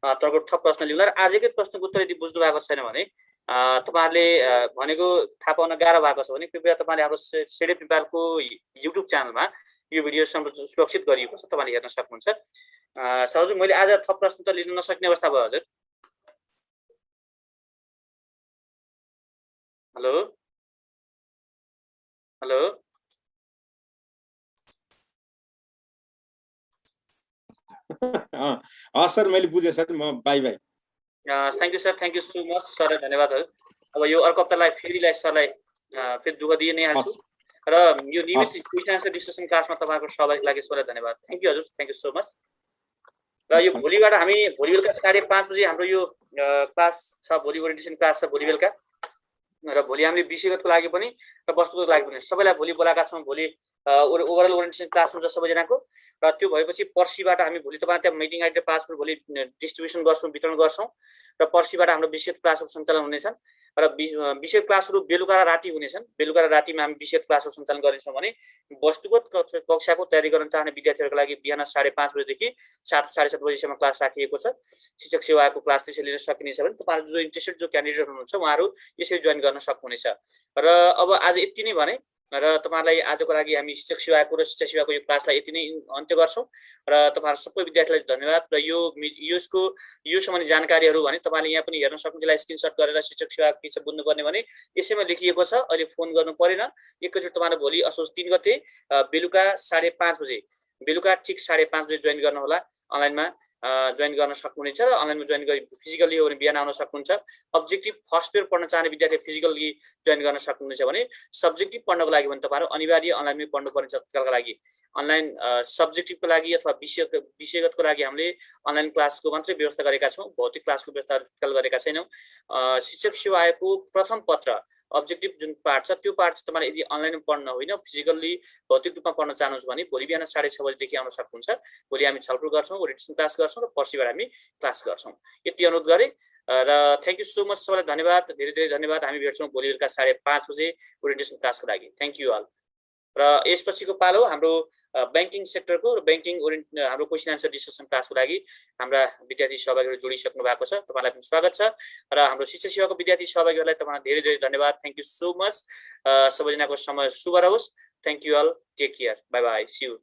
तरको थप प्रश्न लिउँला। र आजकै प्रश्नको उत्तर यदि बुझ्नु भएको छैन भने तपाईहरुले भनेको थाहा पाउन गाह्रो भएको छ भने कृपया तपाईले हाम्रो सेडे पिपालको युट्युब च्यानलमा यो भिडियो सुरक्षित गरिएको छ, तपाईले हेर्न सक्नुहुन्छ। सहजु मैले आज थप प्रश्न त लिन नसक्ने अवस्था भयो हजुर। हेलो हेलो सर मैले बुझेँ सर, म bye bye. Thank you sir, thank you so much sir, धन्यवादहरू। अब यो अर्को हप्तालाई फेरिलाई सरलाई फेरि दुःख दिइ नै हाल्छु र यो नियमित क्वेशन आन्सर डिस्कसन क्लासमा तपाईहरुको सहभागी लागि सरलाई धन्यवाद। थ्याङ्क यू हजुर, थ्याङ्क यू सो मच। र यो भोलिबाट हामी भोलि बेलुका 5:30 बजे हाम्रो यो क्लास छ, भोलि ओरिएन्टेसन क्लास छ भोलि बेलुका। र भोलि हामीले विषयगतको लागि पनि र वस्तुगतको लागि पनि सबैलाई भोलि बोलाएका छौँ। भोलि ओभरअल ओरिएन्टेसन क्लास हुन्छ सबैजनाको। र त्यो भएपछि पर्सिबाट हामी भोलि तपाईँ त्यहाँ मिटिङ आइडी पासवर्ड भोलि डिस्ट्रिब्युसन गर्छौँ, वितरण गर्छौँ। र पर्सिबाट हाम्रो विषय क्लासहरू सञ्चालन हुनेछन् र विषय क्लासहरू बेलुका र राति हुनेछन्। बेलुका र रातिमा हामी विषय क्लासहरू सञ्चालन गर्नेछौँ भने वस्तुगत कक्षाको तयारी गर्न चाहने विद्यार्थीहरूको लागि बिहान 5:30 बजेदेखि 7, 7:30 बजेसम्म क्लास राखिएको छ। शिक्षक सेवाको क्लास त्यसरी लिन सकिनेछ भने तपाईहरु जो इन्ट्रेस्टेड जो क्यान्डिडेट हुनुहुन्छ उहाँहरू यसरी जोइन गर्न सक्नुहुनेछ। र अब आज यति नै भने र तपाईहरुलाई आजको लागि हामी शिक्षक सेवाको र शिक्षा सेवाको यो क्लासलाई यति नै अन्त्य गर्छौँ। र तपाईहरु सबै विद्यार्थीलाई धन्यवाद। र यो सम्बन्धी जानकारीहरू भने तपाईले यहाँ पनि हेर्न सक्नुहुन्छ। स्क्रिनशट गरेर शिक्षक सेवा के छ बुझ्नुपर्ने भने यसैमा लेखिएको छ। अहिले फोन गर्नु परेन। एकैचोटि तपाईले भोलि असोज 3 गते बेलुका 5:30 बजे, बेलुका ठिक 5:30 बजे जोइन गर्नु होला अनलाइनमा। जोइन गर्न सक्नुहुनेछ र अनलाइनमा जोइन गरी फिजिकली हो भने बिहान आउन सक्नुहुन्छ। अब्जेक्टिभ फर्स्ट पेयर पढ्न चाहने विद्यार्थी फिजिकली जोइन गर्न सक्नुहुनेछ भने सब्जेक्टिभ पढ्नको लागि भने तपाईँहरू अनिवार्य अनलाइनमै पढ्नुपर्ने छ। तत्कालका लागि अनलाइन सब्जेक्टिभको लागि अथवा विषयगतको लागि हामीले अनलाइन क्लासको मात्रै व्यवस्था गरेका छौँ, भौतिक क्लासको व्यवस्था तत्काल गरेका छैनौँ। शिक्षक सेवा आयोगको प्रथम पत्र अब्जेक्टिभ जुन पार्ट छ त्यो पार्ट चाहिँ तपाईँले यदि अनलाइनमा पढ्न होइन फिजिकल्ली भौतिक रूपमा पढ्न चाहनुहुन्छ भने भोलि बिहान 6:30 बजेदेखि आउन सक्नुहुन्छ। भोलि हामी छलफल गर्छौँ, ओरिएन्टेसन क्लास गर्छौँ र पर्सिबाट हामी क्लास गर्छौँ। यति अनुरोध गरेँ र थ्याङ्क यू सो मच सबैलाई धन्यवाद, धेरै धेरै धन्यवाद। हामी भेट्छौँ भोलि बेलुका 5:30 बजे ओरिएन्टेसन क्लासको लागि। Thank you all. र यसपछिको पालो हाम्रो ब्याङ्किङ सेक्टरको र ब्याङ्किङ हाम्रो क्वेसन एन्सर डिस्कसन क्लासको लागि हाम्रा विद्यार्थी सहभागीहरू जोडिसक्नु भएको छ। तपाईँलाई पनि स्वागत छ र हाम्रो शिक्षक सेवाको विद्यार्थी सहभागीहरूलाई तपाईँलाई धेरै धेरै धन्यवाद। Thank you so much. सबैजनाको समय शुभ रहोस्। Thank you all. Take care. Bye bye. See you.